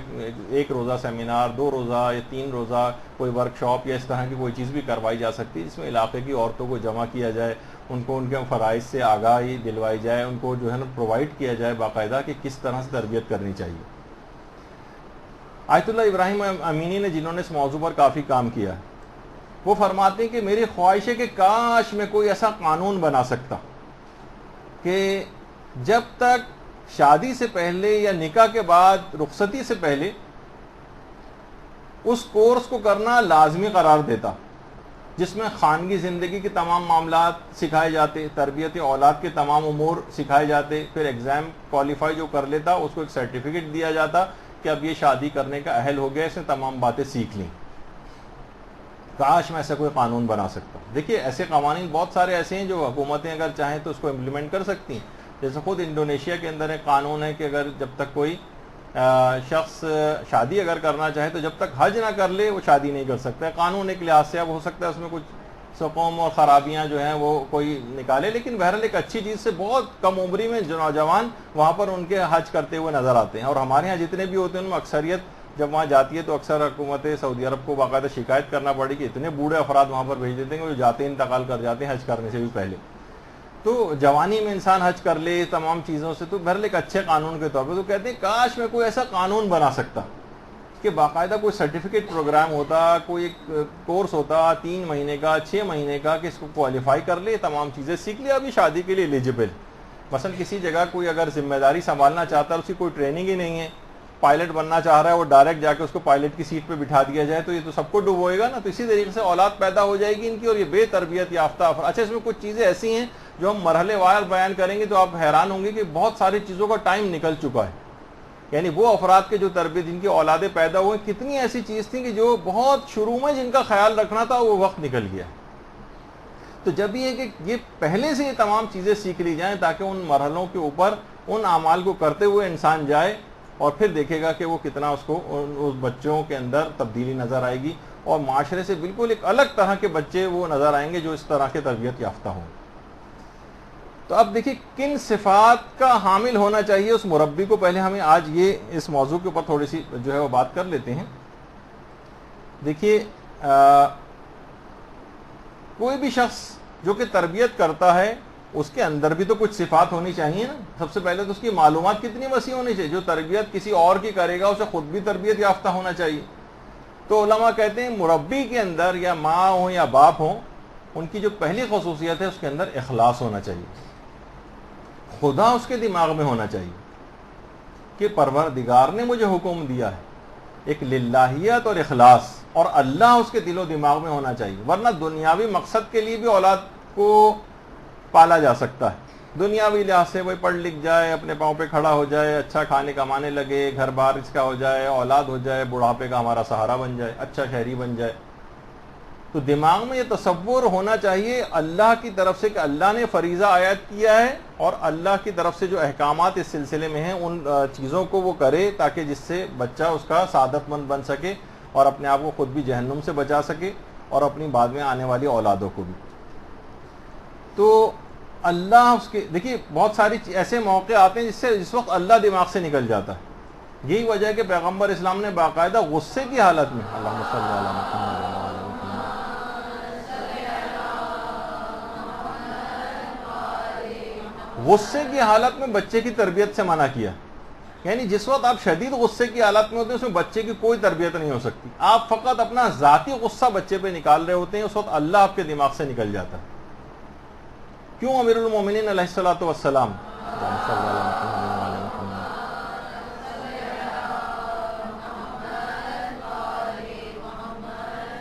1 روزہ سیمینار، 2 روزہ یا 3 روزہ کوئی ورکشاپ یا اس طرح کی کوئی چیز بھی کروائی جا سکتی ہے، جس میں علاقے کی عورتوں کو جمع کیا جائے، ان کو ان کے فرائض سے آگاہی دلوائی جائے، ان کو جو ہے نا پرووائڈ کیا جائے باقاعدہ کہ کس طرح سے تربیت کرنی چاہیے۔ آیت اللہ ابراہیم امینی نے، جنہوں نے اس موضوع پر کافی کام کیا ہے، وہ فرماتے ہیں کہ میری خواہش ہے کہ کاش میں کوئی ایسا قانون بنا سکتا کہ جب تک شادی سے پہلے یا نکاح کے بعد رخصتی سے پہلے اس کورس کو کرنا لازمی قرار دیتا، جس میں خانگی زندگی کے تمام معاملات سکھائے جاتے، تربیت اولاد کے تمام امور سکھائے جاتے، پھر ایگزام کوالیفائی جو کر لیتا اس کو ایک سرٹیفکیٹ دیا جاتا کہ اب یہ شادی کرنے کا اہل ہو گیا، اس نے تمام باتیں سیکھ لیں۔ کاش میں ایسا کوئی قانون بنا سکتا ہوں۔ دیکھیے ایسے قوانین بہت سارے ایسے ہیں جو حکومتیں اگر چاہیں تو اس کو امپلیمنٹ کر سکتی ہیں، جیسے خود انڈونیشیا کے اندر ایک قانون ہے کہ اگر جب تک کوئی شخص شادی اگر کرنا چاہے تو جب تک حج نہ کر لے وہ شادی نہیں کر سکتا ہے۔ قانون ایک لحاظ سے اب ہو سکتا ہے اس میں کچھ سقوم اور خرابیاں جو ہیں وہ کوئی نکالے، لیکن بہرحال ایک اچھی چیز سے بہت کم عمری میں جو نوجوان وہاں پر ان کے حج کرتے ہوئے نظر آتے ہیں۔ اور ہمارے ہاں جتنے بھی ہوتے ہیں ان میں اکثریت جب وہاں جاتی ہے تو اکثر حکومت سعودی عرب کو باقاعدہ شکایت کرنا پڑی کہ اتنے بوڑھے افراد وہاں پر بھیج دیتے ہیں کہ جو جاتے انتقال کر جاتے ہیں حج کرنے سے بھی پہلے۔ تو جوانی میں انسان حج کر لے تمام چیزوں سے، تو بہرحال ایک اچھے قانون کے طور پہ تو کہتے ہیں کاش میں کوئی ایسا قانون بنا سکتا کہ باقاعدہ کوئی سرٹیفکیٹ پروگرام ہوتا، کوئی ایک کورس ہوتا 3 مہینے کا 6 مہینے کا کہ اس کو کوالیفائی کر لے، تمام چیزیں سیکھ لے، ابھی شادی کے لیے ایلیجیبل۔ مثلا کسی جگہ کوئی اگر ذمہ داری سنبھالنا چاہتا ہے، اس کی کوئی ٹریننگ ہی نہیں ہے، پائلٹ بننا چاہ رہا ہے، وہ ڈائریکٹ جا کے اس کو پائلٹ کی سیٹ پہ بٹھا دیا جائے تو یہ تو سب کو ڈبوئے گا نا۔ تو اسی طریقے سے اولاد پیدا ہو جائے گی ان کی، اور یہ بے تربیت یافتہ افراد۔ اچھا اس میں کچھ چیزیں ایسی ہیں جو ہم مرحلے وار بیان کریں گے تو آپ حیران ہوں گے کہ بہت ساری چیزوں کا ٹائم نکل چکا ہے، یعنی وہ افراد کے جو تربیت جن کی اولادیں پیدا ہوئے، کتنی ایسی چیز تھی کہ جو بہت شروع میں جن کا خیال رکھنا تھا وہ وقت نکل گیا۔ تو جب یہ کہ یہ پہلے سے یہ تمام چیزیں سیکھ لی جائیں تاکہ ان مرحلوں کے اوپر ان اعمال کو کرتے ہوئے انسان جائے، اور پھر دیکھے گا کہ وہ کتنا اس کو اس بچوں کے اندر تبدیلی نظر آئے گی، اور معاشرے سے بالکل ایک الگ طرح کے بچے وہ نظر آئیں گے جو اس طرح کے تربیت یافتہ ہوں۔ تو اب دیکھیے کن صفات کا حامل ہونا چاہیے اس مربی کو، پہلے ہمیں آج یہ اس موضوع کے اوپر تھوڑی سی جو ہے وہ بات کر لیتے ہیں۔ دیکھیے کوئی بھی شخص جو کہ تربیت کرتا ہے اس کے اندر بھی تو کچھ صفات ہونی چاہیے نا۔ سب سے پہلے تو اس کی معلومات کتنی وسیع ہونی چاہیے، جو تربیت کسی اور کی کرے گا اسے خود بھی تربیت یافتہ ہونا چاہیے۔ تو علماء کہتے ہیں مربی کے اندر یا ماں ہوں یا باپ ہوں، ان کی جو پہلی خصوصیت ہے اس کے اندر اخلاص ہونا چاہیے، خدا اس کے دماغ میں ہونا چاہیے کہ پروردگار نے مجھے حکم دیا ہے، ایک للہیت اور اخلاص، اور اللہ اس کے دل و دماغ میں ہونا چاہیے۔ ورنہ دنیاوی مقصد کے لیے بھی اولاد کو پالا جا سکتا ہے، دنیاوی لحاظ سے وہ پڑھ لکھ جائے، اپنے پاؤں پہ کھڑا ہو جائے، اچھا کھانے کمانے لگے، گھر بار اس کا ہو جائے، اولاد ہو جائے، بڑھاپے کا ہمارا سہارا بن جائے، اچھا شہری بن جائے۔ تو دماغ میں یہ تصور ہونا چاہیے اللہ کی طرف سے کہ اللہ نے فریضہ عائد کیا ہے، اور اللہ کی طرف سے جو احکامات اس سلسلے میں ہیں ان چیزوں کو وہ کرے تاکہ جس سے بچہ اس کا سعادت مند بن سکے اور اپنے آپ کو خود بھی جہنم سے بچا سکے اور اپنی بعد میں آنے والی اولادوں کو بھی۔ تو اللہ اس کے دیکھیے بہت ساری ایسے موقع آتے ہیں جس وقت اللہ دماغ سے نکل جاتا ہے۔ یہی وجہ ہے کہ پیغمبر اسلام نے باقاعدہ غصے کی حالت میں اللہم صلی علی محمد غصے کی حالت میں بچے کی تربیت سے منع کیا، یعنی جس وقت آپ شدید غصے کی حالت میں ہوتے ہیں اس میں بچے کی کوئی تربیت نہیں ہو سکتی، آپ فقط اپنا ذاتی غصہ بچے پہ نکال رہے ہوتے ہیں، اس وقت اللہ آپ کے دماغ سے نکل جاتا ہے۔ کیوں امیر المومنین علیہ الصلوۃ والسلام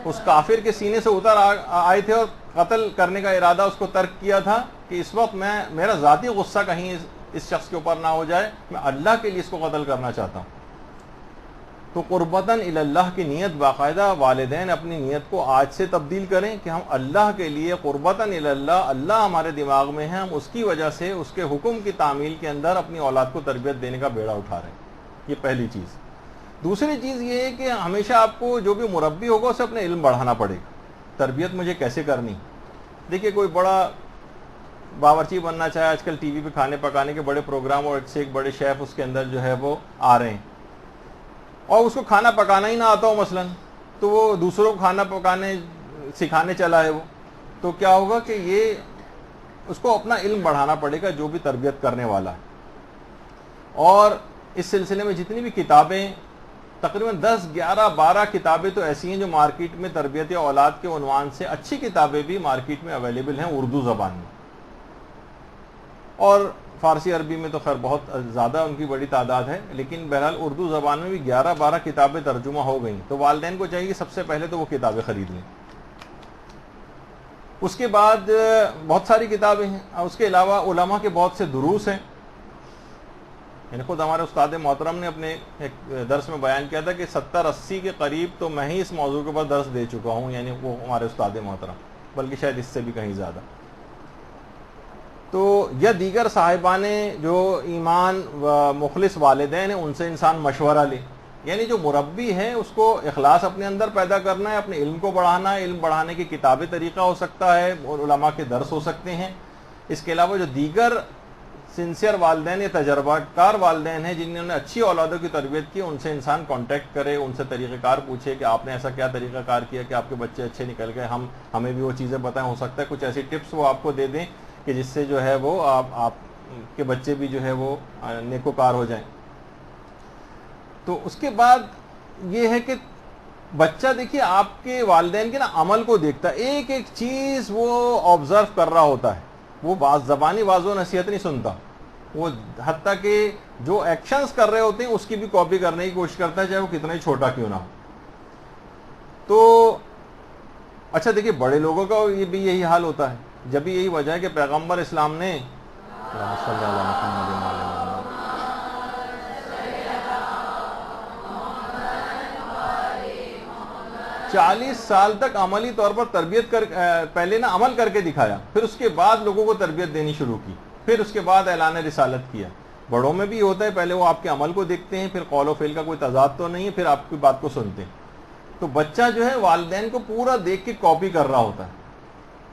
اس کافر کے سینے سے اتر آئے تھے اور قتل کرنے کا ارادہ اس کو ترک کیا تھا کہ اس وقت میرا ذاتی غصہ کہیں اس شخص کے اوپر نہ ہو جائے، میں اللہ کے لیے اس کو قتل کرنا چاہتا ہوں۔ تو قربتاً الی اللہ کی نیت باقاعدہ والدین اپنی نیت کو آج سے تبدیل کریں کہ ہم اللہ کے لیے قربتاً الی اللہ، اللہ ہمارے دماغ میں ہے، ہم اس کی وجہ سے اس کے حکم کی تعمیل کے اندر اپنی اولاد کو تربیت دینے کا بیڑا اٹھا رہے ہیں۔ یہ پہلی چیز۔ دوسری چیز یہ ہے کہ ہمیشہ آپ کو جو بھی مربی ہوگا اسے اپنے علم بڑھانا پڑے گا، تربیت مجھے کیسے کرنی۔ دیکھیے کوئی بڑا باورچی بننا چاہے، آج کل ٹی وی پہ کھانے پکانے کے بڑے پروگرام اور ایک سے ایک بڑے شیف اس کے اندر جو ہے وہ آ رہے ہیں، اور اس کو کھانا پکانا ہی نہ آتا ہو مثلاً، تو وہ دوسروں کو کھانا پکانے سکھانے چلا ہے وہ، تو کیا ہوگا کہ یہ اس کو اپنا علم بڑھانا پڑے گا جو بھی تربیت کرنے والا ہے۔ اور اس سلسلے میں جتنی بھی کتابیں، تقریباً 10 11 12 کتابیں تو ایسی ہیں جو مارکیٹ میں تربیت اولاد کے عنوان سے اچھی کتابیں بھی مارکیٹ میں اویلیبل ہیں اردو زبان میں، اور فارسی عربی میں تو خیر بہت زیادہ ان کی بڑی تعداد ہے، لیکن بہرحال اردو زبان میں بھی 11 12 کتابیں ترجمہ ہو گئیں۔ تو والدین کو چاہیے سب سے پہلے تو وہ کتابیں خرید لیں۔ اس کے بعد بہت ساری کتابیں ہیں، اس کے علاوہ علماء کے بہت سے دروس ہیں، یعنی خود ہمارے استاد محترم نے اپنے ایک درس میں بیان کیا تھا کہ 70 80 کے قریب تو میں ہی اس موضوع کے اوپر درس دے چکا ہوں، یعنی وہ ہمارے استاد محترم، بلکہ شاید اس سے بھی کہیں زیادہ۔ تو یا دیگر صاحبان جو ایمان و مخلص والدین ہیں ان سے انسان مشورہ لے، یعنی جو مربی ہے اس کو اخلاص اپنے اندر پیدا کرنا ہے، اپنے علم کو بڑھانا ہے۔ علم بڑھانے کی کتابی طریقہ ہو سکتا ہے اور علماء کے درس ہو سکتے ہیں۔ اس کے علاوہ جو دیگر سنسیئر والدین یا تجربہ کار والدین ہیں جنہوں نے اچھی اولادوں کی تربیت کی، ان سے انسان کانٹیکٹ کرے، ان سے طریقہ کار پوچھے کہ آپ نے ایسا کیا طریقہ کار کیا کہ آپ کے بچے اچھے نکل گئے، ہمیں بھی وہ چیزیں بتائیں، ہو سکتا ہے کچھ ایسی ٹپس وہ آپ کو دے دیں کہ جس سے جو ہے وہ آپ کے بچے بھی جو ہے وہ نیکوکار ہو جائیں۔ تو اس کے بعد یہ ہے کہ بچہ دیکھیے آپ کے والدین کے نا عمل کو دیکھتا ہے، ایک ایک چیز وہ آبزرو کر رہا ہوتا ہے، وہ زبانی واضح و نصیحت نہیں سنتا، وہ حتیٰ کہ جو ایکشنز کر رہے ہوتے ہیں اس کی بھی کاپی کرنے کی کوشش کرتا ہے، چاہے وہ کتنا ہی چھوٹا کیوں نہ ہو۔ تو اچھا دیکھیے بڑے لوگوں کا یہ بھی یہی حال ہوتا ہے، جب بھی یہی وجہ ہے کہ پیغمبر اسلام نے 40 سال تک عملی طور پر تربیت پہلے نا عمل کر کے دکھایا، پھر اس کے بعد لوگوں کو تربیت دینی شروع کی، پھر اس کے بعد اعلان رسالت کیا۔ بڑوں میں بھی یہ ہوتا ہے، پہلے وہ آپ کے عمل کو دیکھتے ہیں، پھر قول و فعل کا کوئی تضاد تو نہیں ہے، پھر آپ کی بات کو سنتے ہیں۔ تو بچہ جو ہے والدین کو پورا دیکھ کے کاپی کر رہا ہوتا ہے۔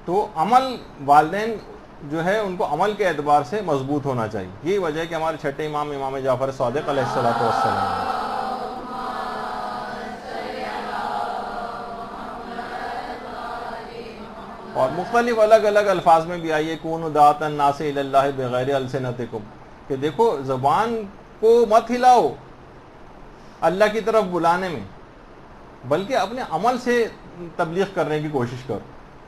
تو عمل والدین جو ہے ان کو عمل کے اعتبار سے مضبوط ہونا چاہیے۔ یہی وجہ ہے کہ ہمارے چھٹے امام جعفر صادق علیہ السلام اور مختلف الگ الگ الفاظ میں بھی آئیے کونوا داعۃ الناس الی اللہ بغیر السنتکم، کہ دیکھو زبان کو مت ہلاؤ اللہ کی طرف بلانے میں، بلکہ اپنے عمل سے تبلیغ کرنے کی کوشش کرو۔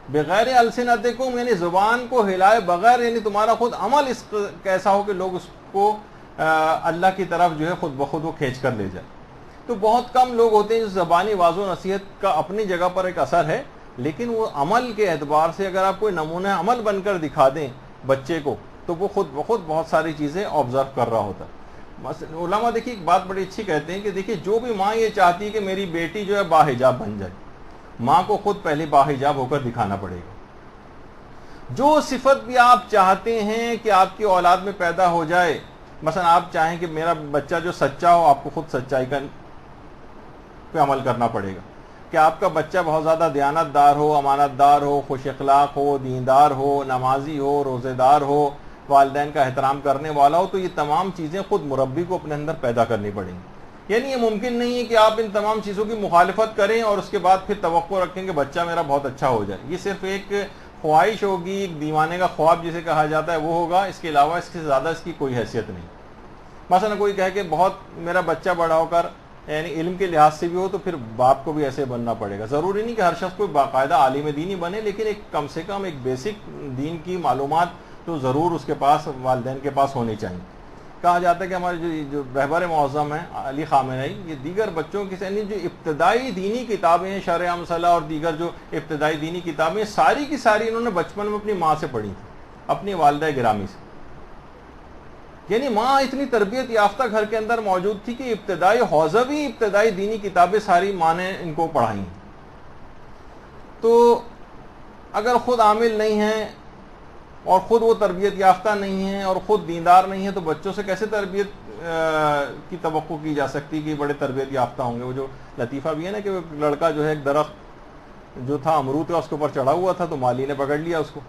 بغیر السنتکم یعنی زبان کو ہلائے بغیر، یعنی تمہارا خود عمل اس کیسا ہو کہ لوگ اس کو اللہ کی طرف جو ہے خود بخود وہ کھینچ کر لے جائے۔ تو بہت کم لوگ ہوتے ہیں جو زبانی واضح و نصیحت کا اپنی جگہ پر ایک اثر ہے، لیکن وہ عمل کے اعتبار سے اگر آپ کوئی نمونہ عمل بن کر دکھا دیں بچے کو تو وہ خود بخود بہت ساری چیزیں آبزرو کر رہا ہوتا ہے۔ علماء دیکھیے ایک بات بڑی اچھی کہتے ہیں کہ دیکھیے جو بھی ماں یہ چاہتی ہے کہ میری بیٹی جو ہے باحجاب بن جائے، ماں کو خود پہلے باحجاب ہو کر دکھانا پڑے گا۔ جو صفت بھی آپ چاہتے ہیں کہ آپ کی اولاد میں پیدا ہو جائے، مثلا آپ چاہیں کہ میرا بچہ جو سچا ہو، آپ کو خود سچائی پہ عمل کرنا پڑے گا۔ کہ آپ کا بچہ بہت زیادہ دیانت دار ہو، امانت دار ہو، خوش اخلاق ہو، دیندار ہو، نمازی ہو، روزے دار ہو، والدین کا احترام کرنے والا ہو، تو یہ تمام چیزیں خود مربی کو اپنے اندر پیدا کرنی پڑیں گی۔ یعنی یہ ممکن نہیں ہے کہ آپ ان تمام چیزوں کی مخالفت کریں اور اس کے بعد پھر توقع رکھیں کہ بچہ میرا بہت اچھا ہو جائے۔ یہ صرف ایک خواہش ہوگی، ایک دیوانے کا خواب جسے کہا جاتا ہے وہ ہوگا، اس کے علاوہ اس سے زیادہ اس کی کوئی حیثیت نہیں۔ مثلا کوئی کہے کہ بہت میرا بچہ بڑا ہو کر یعنی علم کے لحاظ سے بھی ہو تو پھر باپ کو بھی ایسے بننا پڑے گا۔ ضروری نہیں کہ ہر شخص کوئی باقاعدہ عالم دینی بنے، لیکن ایک کم سے کم ایک بیسک دین کی معلومات تو ضرور اس کے پاس، والدین کے پاس ہونی چاہیے۔ کہا جاتا ہے کہ ہمارے جو رہبر معظم ہیں علی خامنئی، یہ دیگر بچوں کی یعنی جو ابتدائی دینی کتابیں ہیں، شرح امثلہ اور دیگر جو ابتدائی دینی کتابیں ساری کی ساری انہوں نے بچپن میں اپنی ماں سے پڑھی تھی، اپنی والدہ گرامی سے۔ یعنی ماں اتنی تربیت یافتہ گھر کے اندر موجود تھی کہ ابتدائی حوزوی ابتدائی دینی کتابیں ساری ماں نے ان کو پڑھائیں. تو اگر خود عامل نہیں ہیں اور خود وہ تربیت یافتہ نہیں ہیں اور خود دیندار نہیں ہیں تو بچوں سے کیسے تربیت کی توقع کی جا سکتی کہ بڑے تربیت یافتہ ہوں گے. وہ جو لطیفہ بھی ہے نا کہ وہ لڑکا جو ہے ایک درخت جو تھا امرود کا اس کے اوپر چڑھا ہوا تھا تو مالی نے پکڑ لیا اس کو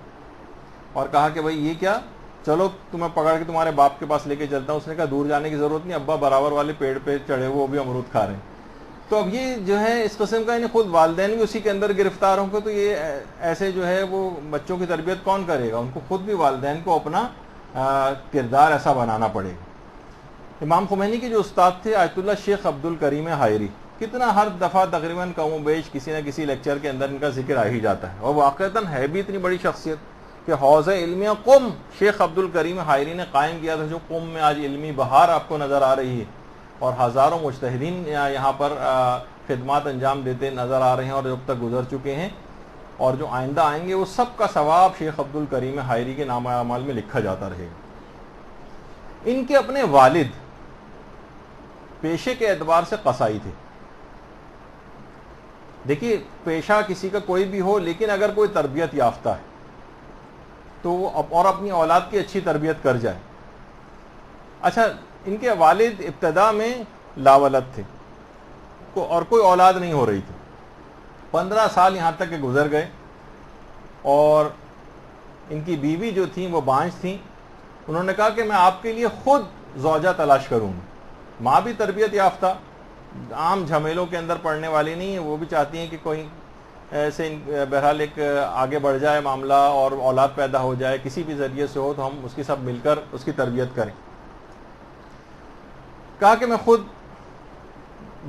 اور کہا کہ بھائی یہ کیا, چلو تمہیں پکڑ کے تمہارے باپ کے پاس لے کے چلتا ہوں. اس نے کہا دور جانے کی ضرورت نہیں, ابا برابر والے پیڑ پہ چڑھے وہ بھی امرود کھا رہے ہیں. تو اب یہ جو ہے اس قسم کا, یعنی خود والدین بھی اسی کے اندر گرفتار ہوں گے تو یہ ایسے جو ہے وہ بچوں کی تربیت کون کرے گا؟ ان کو خود بھی والدین کو اپنا کردار ایسا بنانا پڑے گا. امام خمینی کے جو استاد تھے آیت اللہ شیخ عبد الکریم حائری, کتنا ہر دفعہ تقریباً کم و بیش کسی نہ کسی لیکچر کے اندر ان کا ذکر آ ہی جاتا ہے, اور واقعتاً ہے بھی اتنی بڑی شخصیت کہ حوض علمیہ قم شیخ عبد الکریم حائری نے قائم کیا تھا, جو قم میں آج علمی بہار آپ کو نظر آ رہی ہے اور ہزاروں مجتہدین یہاں پر خدمات انجام دیتے نظر آ رہے ہیں اور جو اب تک گزر چکے ہیں اور جو آئندہ آئیں گے وہ سب کا ثواب شیخ عبد الکریم حائری کے نام اعمال میں لکھا جاتا رہے گا. ان کے اپنے والد پیشے کے اعتبار سے قصائی تھے. دیکھیے پیشہ کسی کا کوئی بھی ہو لیکن اگر کوئی تربیت یافتہ ہے تو وہ اور اپنی اولاد کی اچھی تربیت کر جائے. اچھا, ان کے والد ابتدا میں لاولد تھے اور کوئی اولاد نہیں ہو رہی تھی. 15 سال یہاں تک کہ گزر گئے اور ان کی بیوی جو تھیں وہ بانجھ تھیں. انہوں نے کہا کہ میں آپ کے لیے خود زوجہ تلاش کروں گی. ماں بھی تربیت یافتہ, عام جھمیلوں کے اندر پڑھنے والی نہیں ہے, وہ بھی چاہتی ہیں کہ کوئی ایسے بہرحال ایک آگے بڑھ جائے معاملہ اور اولاد پیدا ہو جائے, کسی بھی ذریعے سے ہو تو ہم اس کی سب مل کر اس کی تربیت کریں. کہا کہ میں خود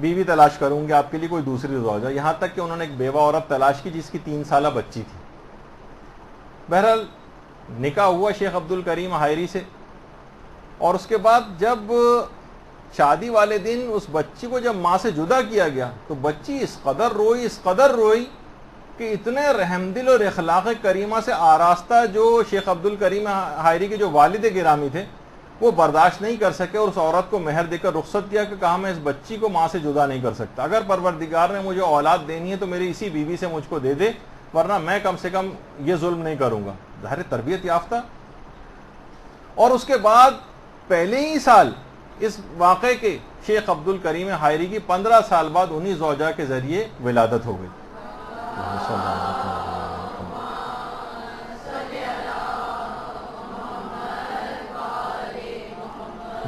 بیوی تلاش کروں گی آپ کے لیے کوئی دوسری زوجہ. یہاں تک کہ انہوں نے ایک بیوہ عورت تلاش کی جس کی 3 سالہ بچی تھی. بہرحال نکاح ہوا شیخ عبد الکریم حائری سے, اور اس کے بعد جب شادی والے دن اس بچی کو جب ماں سے جدا کیا گیا تو بچی اس قدر روئی کہ اتنے رحم دل اور اخلاق کریمہ سے آراستہ جو شیخ عبد الکریم حائری کے جو والد گرامی تھے وہ برداشت نہیں کر سکے اور اس عورت کو مہر دے کر رخصت کیا کہ کہا میں اس بچی کو ماں سے جدا نہیں کر سکتا, اگر پروردگار نے مجھے اولاد دینی ہے تو میری اسی بیوی سے مجھ کو دے دے, ورنہ میں کم سے کم یہ ظلم نہیں کروں گا. ظاہر تربیت یافتہ. اور اس کے بعد پہلے ہی سال اس واقعے کے شیخ عبد الکریم حائری کی 15 سال بعد انہی زوجہ کے ذریعے ولادت ہو گئی.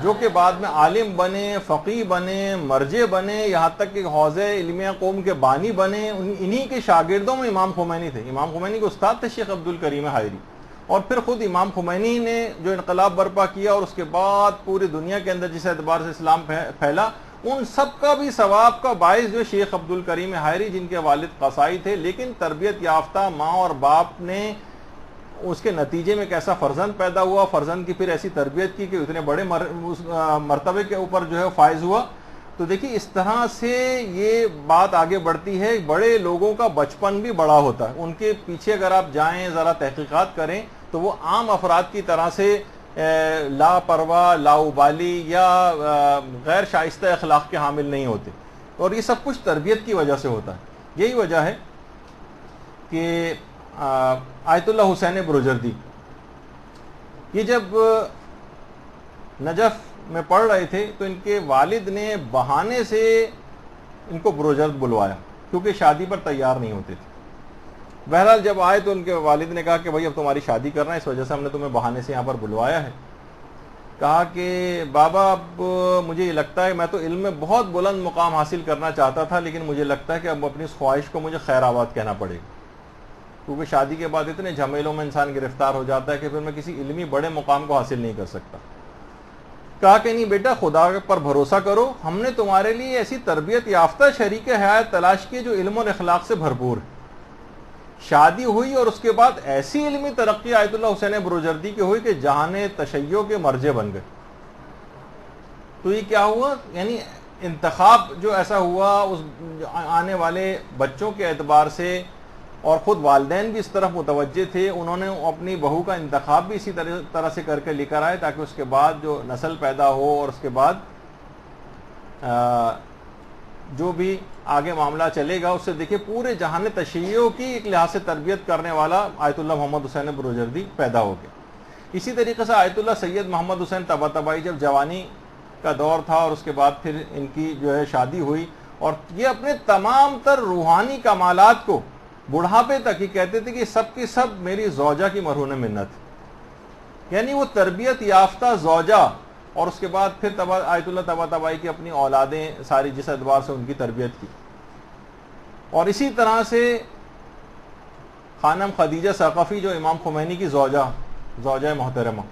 جو کہ بعد میں عالم بنے, فقیہ بنے, مرجع بنے, یہاں تک کہ حوض علمیہ قوم کے بانی بنے. انہی کے شاگردوں میں امام خمینی تھے. امام خمینی کے استاد تھے شیخ عبد الکریم حائری, اور پھر خود امام خمینی نے جو انقلاب برپا کیا اور اس کے بعد پوری دنیا کے اندر جس اعتبار سے اسلام پھیلا, ان سب کا بھی ثواب کا باعث جو شیخ عبد الکریم حائری جن کے والد قصائی تھے لیکن تربیت یافتہ ماں اور باپ نے اس کے نتیجے میں کیسا فرزند پیدا ہوا, فرزند کی پھر ایسی تربیت کی کہ اتنے بڑے مرتبے کے اوپر جو ہے فائز ہوا. تو دیکھیے اس طرح سے یہ بات آگے بڑھتی ہے. بڑے لوگوں کا بچپن بھی بڑا ہوتا ہے, ان کے پیچھے اگر آپ جائیں ذرا تحقیقات کریں تو وہ عام افراد کی طرح سے لاپرواہ, لاؤبالی یا غیر شائستہ اخلاق کے حامل نہیں ہوتے, اور یہ سب کچھ تربیت کی وجہ سے ہوتا ہے. یہی وجہ ہے کہ آیت اللہ حسین بروجردی یہ جب نجف میں پڑھ رہے تھے تو ان کے والد نے بہانے سے ان کو بروجرد بلوایا کیونکہ شادی پر تیار نہیں ہوتے تھے. بہرحال جب آئے تو ان کے والد نے کہا کہ بھائی اب تمہاری شادی کرنا ہے, اس وجہ سے ہم نے تمہیں بہانے سے یہاں پر بلوایا ہے. کہا کہ بابا اب مجھے یہ لگتا ہے, میں تو علم میں بہت بلند مقام حاصل کرنا چاہتا تھا لیکن مجھے لگتا ہے کہ اب اپنی اس خواہش کو مجھے خیر آباد کہنا پڑے گا, کیونکہ شادی کے بعد اتنے جھمیلوں میں انسان گرفتار ہو جاتا ہے کہ پھر میں کسی علمی بڑے مقام کو حاصل نہیں کر سکتا. کہا کہ نہیں بیٹا, خدا پر بھروسہ کرو, ہم نے تمہارے لیے ایسی تربیت یافتہ شریک حیات تلاش کی جو علم اور اخلاق سے بھرپور ہے. شادی ہوئی اور اس کے بعد ایسی علمی ترقی آیت اللہ حسین بروجردی کی ہوئی کہ جہان تشیع کے مرجع بن گئے. تو یہ کیا ہوا, یعنی انتخاب جو ایسا ہوا اس آنے والے بچوں کے اعتبار سے اور خود والدین بھی اس طرف متوجہ تھے، انہوں نے اپنی بہو کا انتخاب بھی اسی طرح سے کر کے لے کر آئے تاکہ اس کے بعد جو نسل پیدا ہو اور اس کے بعد جو بھی آگے معاملہ چلے گا اس سے دیکھیں پورے جہان تشیعوں کی ایک لحاظ سے تربیت کرنے والا آیت اللہ محمد حسین بروجردی پیدا ہو گیا۔ اسی طریقے سے آیت اللہ سید محمد حسین طباطبائی جب جوانی کا دور تھا اور اس کے بعد پھر ان کی جو ہے شادی ہوئی، اور یہ اپنے تمام تر روحانی کمالات کو بڑھاپے تک ہی کہتے تھے کہ سب کی سب میری زوجہ کی مرہون منت، یعنی وہ تربیت یافتہ زوجہ، اور اس کے بعد پھر آیت اللہ طباطبائی کی اپنی اولادیں ساری جس اعتبار سے ان کی تربیت کی۔ اور اسی طرح سے خانم خدیجہ ثقفی جو امام خمینی کی زوجہ محترمہ،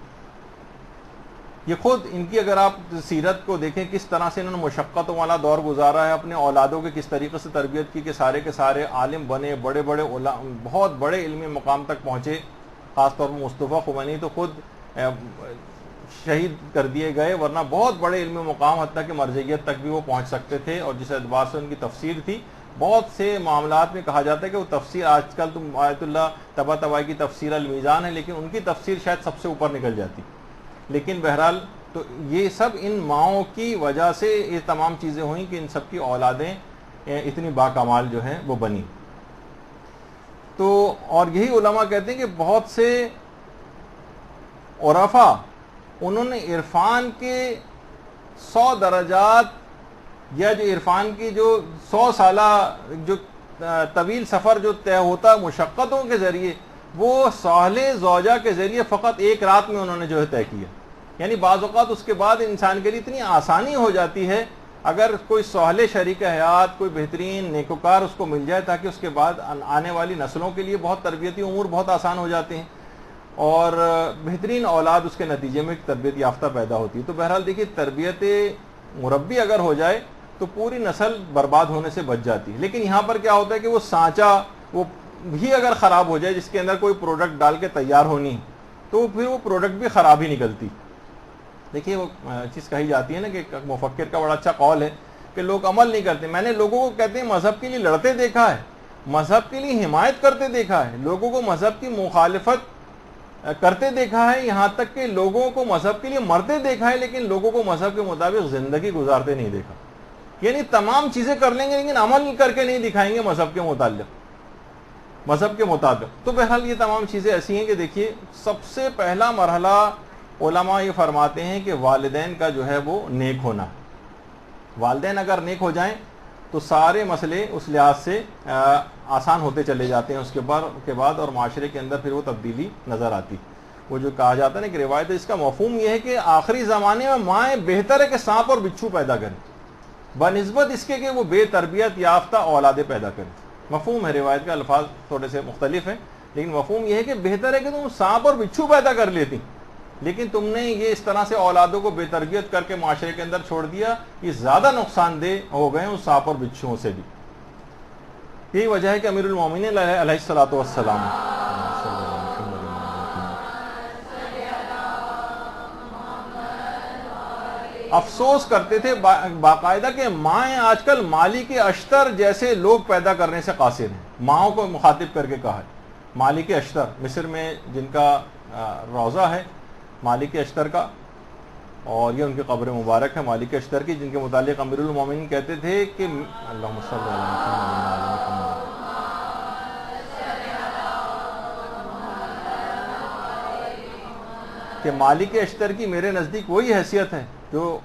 یہ خود ان کی اگر آپ سیرت کو دیکھیں کس طرح سے انہوں نے مشقتوں والا دور گزارا ہے، اپنے اولادوں کے کس طریقے سے تربیت کی کہ سارے کے سارے عالم بنے، بڑے بڑے بہت بڑے علمی مقام تک پہنچے۔ خاص طور پر مصطفیٰ خمینی تو خود شہید کر دیے گئے، ورنہ بہت بڑے علمی مقام حتیٰ کہ مرجعیت تک بھی وہ پہنچ سکتے تھے، اور جس اعتبار سے ان کی تفسیر تھی، بہت سے معاملات میں کہا جاتا ہے کہ وہ تفسیر آج کل تو آیت اللہ طباطبائی کی تفسیر المیزان ہے، لیکن ان کی تفسیر شاید سب سے اوپر نکل جاتی۔ لیکن بہرحال تو یہ سب ان ماؤں کی وجہ سے یہ تمام چیزیں ہوئیں کہ ان سب کی اولادیں اتنی باکمال جو ہیں وہ بنی۔ تو اور یہی علماء کہتے ہیں کہ بہت سے عرفاء انہوں نے عرفان کے 100 درجات یا جو عرفان کی جو 100 سالہ جو طویل سفر جو طے ہوتا مشقتوں کے ذریعے، وہ صالح زوجہ کے ذریعے فقط ایک رات میں انہوں نے جو ہے طے کیا۔ یعنی بعض اوقات اس کے بعد انسان کے لیے اتنی آسانی ہو جاتی ہے اگر کوئی صالح شریک حیات، کوئی بہترین نیکوکار اس کو مل جائے، تاکہ اس کے بعد آنے والی نسلوں کے لیے بہت تربیتی امور بہت آسان ہو جاتے ہیں، اور بہترین اولاد اس کے نتیجے میں ایک تربیت یافتہ پیدا ہوتی ہے۔ تو بہرحال دیکھیے تربیت مربی اگر ہو جائے تو پوری نسل برباد ہونے سے بچ جاتی ہے۔ لیکن یہاں پر کیا ہوتا ہے کہ وہ سانچہ وہ بھی اگر خراب ہو جائے، جس کے اندر کوئی پروڈکٹ ڈال کے تیار ہونی، تو پھر وہ پروڈکٹ بھی خراب ہی نکلتی۔ دیکھیے وہ چیز کہی جاتی ہے نا کہ مفکر کا بڑا اچھا قول ہے کہ لوگ عمل نہیں کرتے۔ میں نے لوگوں کو کہتے ہیں مذہب کے لیے لڑتے دیکھا ہے، مذہب کے لیے حمایت کرتے دیکھا ہے، لوگوں کو مذہب کی مخالفت کرتے دیکھا ہے، یہاں تک کہ لوگوں کو مذہب کے لیے مرتے دیکھا ہے، لیکن لوگوں کو مذہب کے مطابق زندگی گزارتے نہیں دیکھا۔ یعنی تمام چیزیں کر لیں گے لیکن عمل کر کے نہیں دکھائیں گے مذہب کے مطابق۔ تو بہرحال یہ تمام چیزیں ایسی ہیں کہ دیکھیے سب سے پہلا مرحلہ علماء یہ فرماتے ہیں کہ والدین کا جو ہے وہ نیک ہونا۔ والدین اگر نیک ہو جائیں تو سارے مسئلے اس لحاظ سے آسان ہوتے چلے جاتے ہیں اس کے بعد، اور معاشرے کے اندر پھر وہ تبدیلی نظر آتی۔ وہ جو کہا جاتا ہے نا کہ روایت، اس کا مفہوم یہ ہے کہ آخری زمانے میں مائیں بہتر ہے کہ سانپ اور بچھو پیدا کریں بنسبت اس کے کہ وہ بے تربیت یافتہ اولادیں پیدا کریں۔ مفہوم ہے روایت کا، الفاظ تھوڑے سے مختلف ہیں، لیکن مفہوم یہ ہے کہ بہتر ہے کہ تم سانپ اور بچھو پیدا کر لیتی، لیکن تم نے یہ اس طرح سے اولادوں کو بے تربیت کر کے معاشرے کے اندر چھوڑ دیا، یہ زیادہ نقصان دہ ہو گئے ہیں اس سانپ اور بچھوؤں سے بھی۔ یہی وجہ ہے کہ امیر المومنین علیہ الصلوۃ والسلام افسوس کرتے تھے باقاعدہ کہ مائیں آج کل مالک اشتر جیسے لوگ پیدا کرنے سے قاصر ہیں۔ ماؤں کو مخاطب کر کے کہا ہے مالک اشتر، مصر میں جن کا روضہ ہے مالک اشتر کا، اور یہ ان کی قبر مبارک ہے مالک اشتر کی، جن کے متعلق امیر المومنین کہتے تھے کہ اللہم صلی علی محمد کہ مالک اشتر کی میرے نزدیک وہی حیثیت ہے جو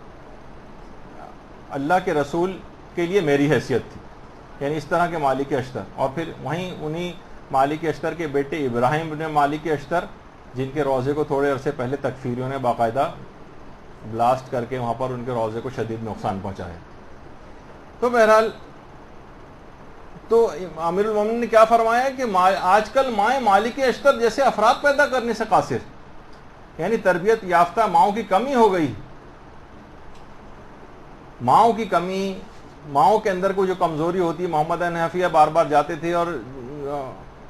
اللہ کے رسول کے لیے میری حیثیت تھی، یعنی اس طرح کے مالک اشتر۔ اور پھر وہیں انہی مالک اشتر کے بیٹے ابراہیم بن مالک اشتر، جن کے روضے کو تھوڑے عرصے پہلے تکفیریوں نے باقاعدہ بلاسٹ کر کے وہاں پر ان کے روضے کو شدید نقصان پہنچایا۔ تو بہرحال تو امیر المومنین نے کیا فرمایا کہ آج کل مائیں مالک اشتر جیسے افراد پیدا کرنے سے قاصر، یعنی تربیت یافتہ ماؤں کی کمی ہو گئی۔ ماؤں کی کمی، ماؤں کے اندر کوئی جو کمزوری ہوتی، محمد حنفیہ بار بار جاتے تھے اور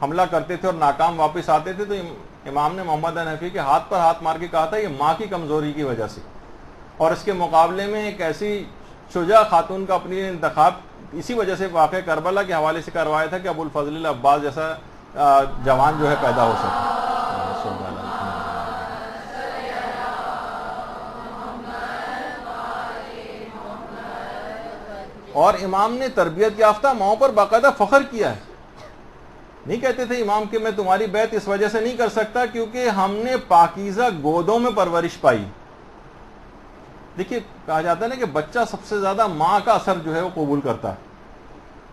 حملہ کرتے تھے اور ناکام واپس آتے تھے، تو امام نے محمد حنفی کے ہاتھ پر ہاتھ مار کے کہا تھا یہ ماں کی کمزوری کی وجہ سے، اور اس کے مقابلے میں ایک ایسی شجاع خاتون کا اپنی انتخاب اسی وجہ سے واقعہ کربلا کے حوالے سے کروایا تھا کہ ابو الفضل العباس جیسا جوان جو ہے پیدا ہو سکے. اور امام نے تربیت یافتہ ماؤں پر باقاعدہ فخر کیا ہے. نہیں کہتے تھے امام کہ میں تمہاری بیعت اس وجہ سے نہیں کر سکتا کیونکہ ہم نے پاکیزہ گودوں میں پرورش پائی. دیکھیے کہا جاتا ہے نا کہ بچہ سب سے زیادہ ماں کا اثر جو ہے وہ قبول کرتا ہے.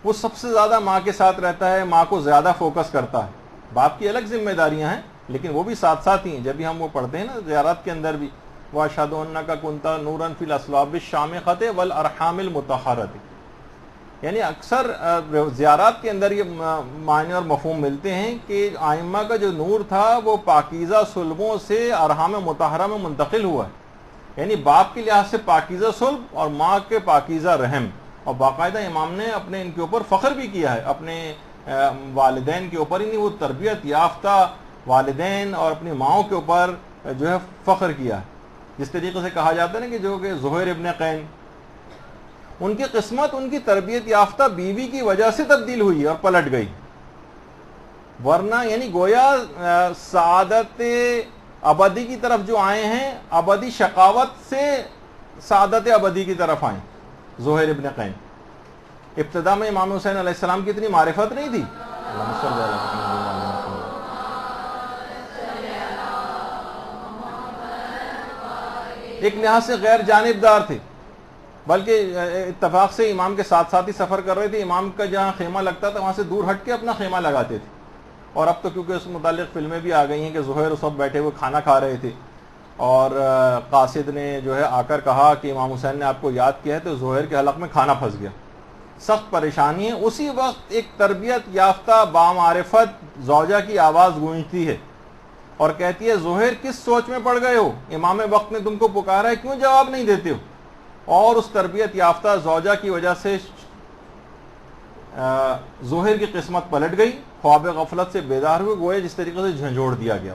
وہ سب سے زیادہ ماں کے ساتھ رہتا ہے, ماں کو زیادہ فوکس کرتا ہے. باپ کی الگ ذمہ داریاں ہیں لیکن وہ بھی ساتھ ساتھ ہی ہیں. جب بھی ہم وہ پڑھتے ہیں نا زیارات کے اندر بھی, وَأَشْهَدُ أَنَّكَ كُنْتَ نُورًا فِي الْأَصْلَابِ الشَّامِخَةِ وَالْأَرْحَامِ الْمُطَهَّرَةِ. یعنی اکثر زیارات کے اندر یہ معنی اور مفہوم ملتے ہیں کہ آئمہ کا جو نور تھا وہ پاکیزہ صلبوں سے ارحام مطہرہ میں منتقل ہوا ہے. یعنی باپ کے لحاظ سے پاکیزہ صلب اور ماں کے پاکیزہ رحم. اور باقاعدہ امام نے اپنے ان کے اوپر فخر بھی کیا ہے, اپنے والدین کے اوپر, یعنی وہ تربیت یافتہ والدین اور اپنی ماؤں کے اوپر جو ہے فخر کیا ہے. جس طریقے سے کہا جاتا ہے نا کہ جو کہ زہیر ابن قین, ان کی قسمت ان کی تربیت یافتہ بیوی کی وجہ سے تبدیل ہوئی اور پلٹ گئی, ورنہ یعنی گویا سعادت ابدی کی طرف جو آئے ہیں, ابدی شقاوت سے سعادت ابدی کی طرف آئیں. زہیر ابن قین ابتدا میں امام حسین علیہ السلام کی اتنی معرفت نہیں تھی, ایک لحاظ سے غیر جانبدار تھے, بلکہ اتفاق سے امام کے ساتھ ساتھ ہی سفر کر رہے تھے. امام کا جہاں خیمہ لگتا تھا وہاں سے دور ہٹ کے اپنا خیمہ لگاتے تھے. اور اب تو کیونکہ اس متعلق فلمیں بھی آ گئی ہیں کہ زہیر اس وقت بیٹھے ہوئے کھانا کھا رہے تھے اور قاصد نے جو ہے آ کر کہا کہ امام حسین نے آپ کو یاد کیا ہے, تو زہیر کے حلق میں کھانا پھنس گیا. سخت پریشانی ہے. اسی وقت ایک تربیت یافتہ بامعرفت زوجہ کی آواز گونجتی ہے اور کہتی ہے زہیر کس سوچ میں پڑ گئے ہو, امام وقت نے تم کو پکارا ہے, کیوں جواب نہیں دیتے ہو. اور اس تربیت یافتہ زوجہ کی وجہ سے زہیر کی قسمت پلٹ گئی, خواب غفلت سے بیدار ہوئے, گوئے جس طریقے سے جھنجھوڑ دیا گیا.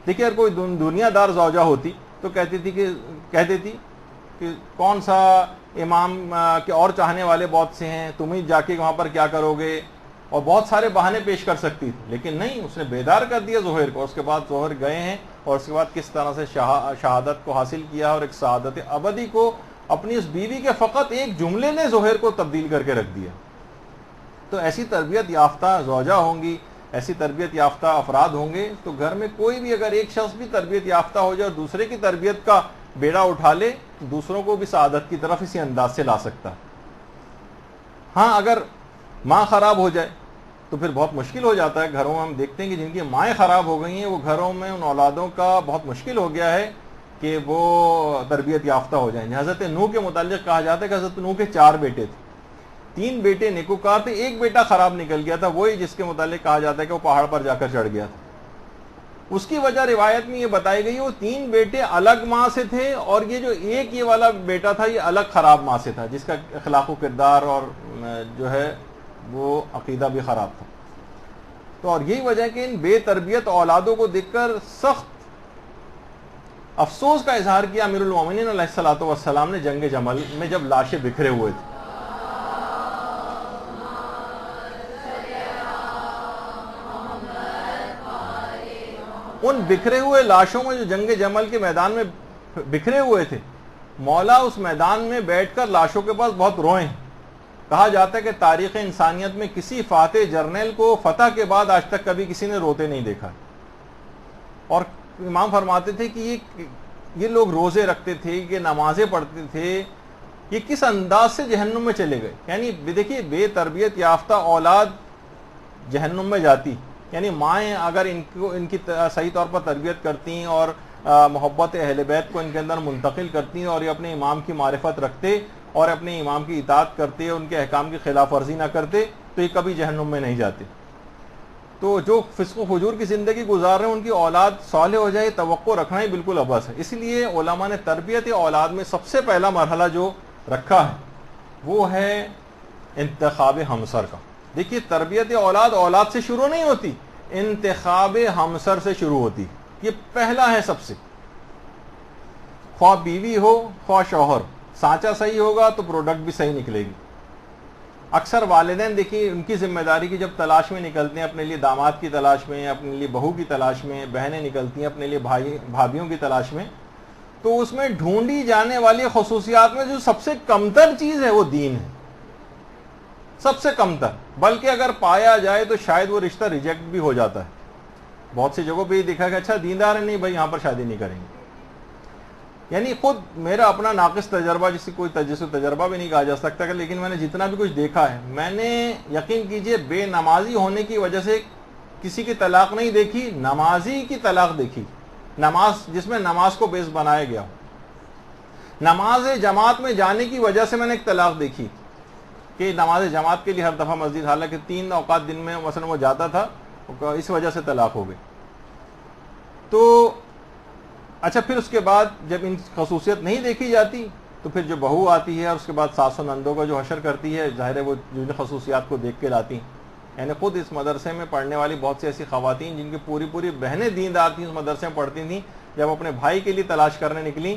دیکھیے اگر کوئی دنیا دار زوجہ ہوتی تو کہہ دیتی کہ کون سا امام کے اور چاہنے والے بہت سے ہیں, تم ہی جا کے وہاں پر کیا کرو گے, اور بہت سارے بہانے پیش کر سکتی تھی. لیکن نہیں, اس نے بیدار کر دیا زہیر کو. اس کے بعد زہیر گئے ہیں اور اس کے بعد کس طرح سے شہادت کو حاصل کیا اور ایک سعادت ابدی کو اپنی اس بیوی کے فقط ایک جملے نے زہیر کو تبدیل کر کے رکھ دیا. تو ایسی تربیت یافتہ زوجہ ہوں گی, ایسی تربیت یافتہ افراد ہوں گے, تو گھر میں کوئی بھی اگر ایک شخص بھی تربیت یافتہ ہو جائے اور دوسرے کی تربیت کا بیڑا اٹھا لے, دوسروں کو بھی سعادت کی طرف اسی انداز سے لا سکتا ہے. ہاں اگر ماں خراب ہو جائے تو پھر بہت مشکل ہو جاتا ہے. گھروں میں ہم دیکھتے ہیں کہ جن کی مائیں خراب ہو گئی ہیں وہ گھروں میں ان اولادوں کا بہت مشکل ہو گیا ہے کہ وہ تربیت یافتہ ہو جائیں. حضرت نوح کے متعلق کہا جاتا ہے کہ حضرت نوح کے 4 بیٹے تھے, 3 بیٹے نیکوکار تھے, ایک بیٹا خراب نکل گیا تھا, وہی جس کے متعلق کہا جاتا ہے کہ وہ پہاڑ پر جا کر چڑھ گیا تھا. اس کی وجہ روایت میں یہ بتائی گئی وہ 3 بیٹے الگ ماں سے تھے, اور یہ جو ایک یہ والا بیٹا تھا یہ الگ خراب ماں سے تھا, جس کا اخلاق و کردار اور جو ہے وہ عقیدہ بھی خراب تھا. تو اور یہی وجہ ہے کہ ان بے تربیت اولادوں کو دیکھ کر سخت افسوس کا اظہار کیا امیر المومنین علیہ الصلوۃ والسلام نے جنگ جمل میں جب لاشیں بکھرے ہوئے تھے. ان بکھرے ہوئے لاشوں میں جو جنگ جمل کے میدان میں بکھرے ہوئے تھے, مولا اس میدان میں بیٹھ کر لاشوں کے پاس بہت روئے ہیں. کہا جاتا ہے کہ تاریخ انسانیت میں کسی فاتح جرنیل کو فتح کے بعد آج تک کبھی کسی نے روتے نہیں دیکھا. اور امام فرماتے تھے کہ یہ لوگ روزے رکھتے تھے, یہ نمازیں پڑھتے تھے, یہ کس انداز سے جہنم میں چلے گئے. یعنی دیکھیے بے تربیت یافتہ اولاد جہنم میں جاتی. یعنی مائیں اگر ان کی صحیح طور پر تربیت کرتی اور محبت اہل بیت کو ان کے اندر منتقل کرتی اور یہ اپنے امام کی معرفت رکھتے اور اپنے امام کی اطاعت کرتے, ان کے احکام کی خلاف ورزی نہ کرتے, تو یہ کبھی جہنم میں نہیں جاتے. تو جو فسق و فجور کی زندگی گزار رہے ہیں ان کی اولاد صالح ہو جائے توقع رکھنا ہی بالکل عبث ہے. اس لیے علماء نے تربیت اولاد میں سب سے پہلا مرحلہ جو رکھا ہے وہ ہے انتخاب ہمسر کا. دیکھیے تربیت اولاد سے شروع نہیں ہوتی, انتخاب ہمسر سے شروع ہوتی. یہ پہلا ہے سب سے. خواہ بیوی ہو خواہ شوہر, سانچہ صحیح ہوگا تو پروڈکٹ بھی صحیح نکلے گی. اکثر والدین دیکھیے ان کی ذمہ داری کی جب تلاش میں نکلتے ہیں اپنے لیے داماد کی تلاش میں، اپنے لیے بہو کی تلاش میں، بہنیں نکلتی ہیں اپنے لیے بھابھیوں کی تلاش میں، تو اس میں ڈھونڈی جانے والی خصوصیات میں جو سب سے کمتر چیز ہے وہ دین ہے، سب سے کمتر، بلکہ اگر پایا جائے تو شاید وہ رشتہ ریجیکٹ بھی ہو جاتا ہے۔ بہت سی جگہوں پہ یہ دیکھا کہ اچھا دیندار ہے، نہیں بھائی یہاں پر شادی نہیں کریں گے۔ یعنی خود میرا اپنا ناقص تجربہ، جسے کوئی تجربہ بھی نہیں کہا جا سکتا، لیکن میں نے جتنا بھی کچھ دیکھا ہے، میں نے یقین کیجئے بے نمازی ہونے کی وجہ سے کسی کی طلاق نہیں دیکھی، نمازی کی طلاق دیکھی، نماز جس میں نماز کو بیس بنایا گیا ہو۔ نماز جماعت میں جانے کی وجہ سے میں نے ایک طلاق دیکھی کہ نماز جماعت کے لیے ہر دفعہ مسجد، حالانکہ 3 اوقات دن میں مثلا وہ جاتا تھا، اس وجہ سے طلاق ہو گئی۔ تو اچھا پھر اس کے بعد جب ان خصوصیت نہیں دیکھی جاتی تو پھر جو بہو آتی ہے اور اس کے بعد ساس و نندوں کا جو حشر کرتی ہے، ظاہر ہے وہ جن خصوصیات کو دیکھ کے لاتی ہیں۔ یعنی خود اس مدرسے میں پڑھنے والی بہت سی ایسی خواتین جن کی پوری بہنیں دیندار تھیں، اس مدرسے میں پڑھتی تھیں، جب اپنے بھائی کے لیے تلاش کرنے نکلیں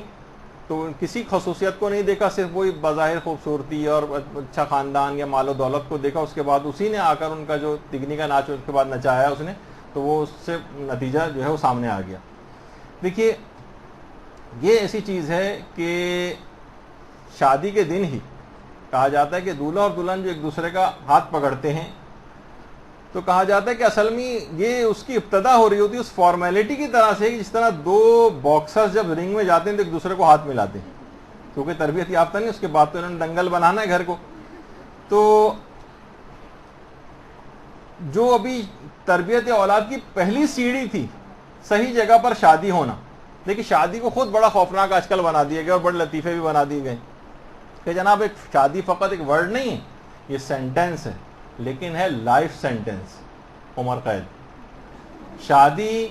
تو کسی خصوصیت کو نہیں دیکھا، صرف وہی بظاہر خوبصورتی اور اچھا خاندان یا مال و دولت کو دیکھا، اس کے بعد اسی نے آ کر ان کا جو تگنی کا ناچ اس کے بعد نچایا اس نے، تو وہ اس سے نتیجہ جو ہے وہ سامنے آ گیا۔ دیکھیے یہ ایسی چیز ہے کہ شادی کے دن ہی کہا جاتا ہے کہ دولہا اور دلہن جو ایک دوسرے کا ہاتھ پکڑتے ہیں، تو کہا جاتا ہے کہ اصل میں یہ اس کی ابتدا ہو رہی ہوتی ہے اس فارمیلٹی کی طرح سے، جس طرح 2 باکسرز جب رنگ میں جاتے ہیں تو ایک دوسرے کو ہاتھ ملاتے ہیں، کیونکہ تربیت یافتہ نہیں، اس کے بعد تو انہوں نے دنگل بنانا ہے گھر کو۔ تو جو ابھی تربیت اولاد کی پہلی سیڑھی تھی صحیح جگہ پر شادی ہونا، لیکن شادی کو خود بڑا خوفناک آج کل بنا دیا گیا اور بڑے لطیفے بھی بنا دیے گئے کہ جناب ایک شادی فقط ایک ورڈ نہیں ہے، یہ سینٹنس ہے، لیکن ہے لائف سینٹنس، عمر قید۔ شادی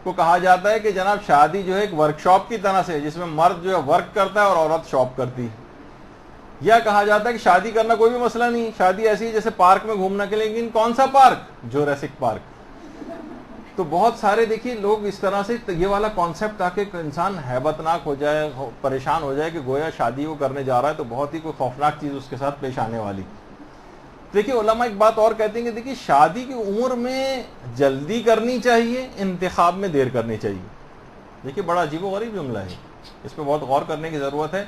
کو کہا جاتا ہے کہ جناب شادی جو ہے ایک ورکشاپ کی طرح سے، جس میں مرد جو ہے ورک کرتا ہے اور عورت شاپ کرتی ہے۔ یا کہا جاتا ہے کہ شادی کرنا کوئی بھی مسئلہ نہیں، شادی ایسی ہے جیسے پارک میں گھومنا کے لیے، لیکن کون سا پارک؟ Jurassic park. تو بہت سارے دیکھیے لوگ اس طرح سے یہ والا کانسیپٹ تاکہ انسان ہیبت ناک ہو جائے، پریشان ہو جائے کہ گویا شادی وہ کرنے جا رہا ہے تو بہت ہی کوئی خوفناک چیز اس کے ساتھ پیش آنے والی۔ دیکھیے علماء ایک بات اور کہتے ہیں کہ دیکھیے شادی کی عمر میں جلدی کرنی چاہیے، انتخاب میں دیر کرنی چاہیے۔ دیکھیے بڑا عجیب و غریب جملہ ہے، اس پہ بہت غور کرنے کی ضرورت ہے۔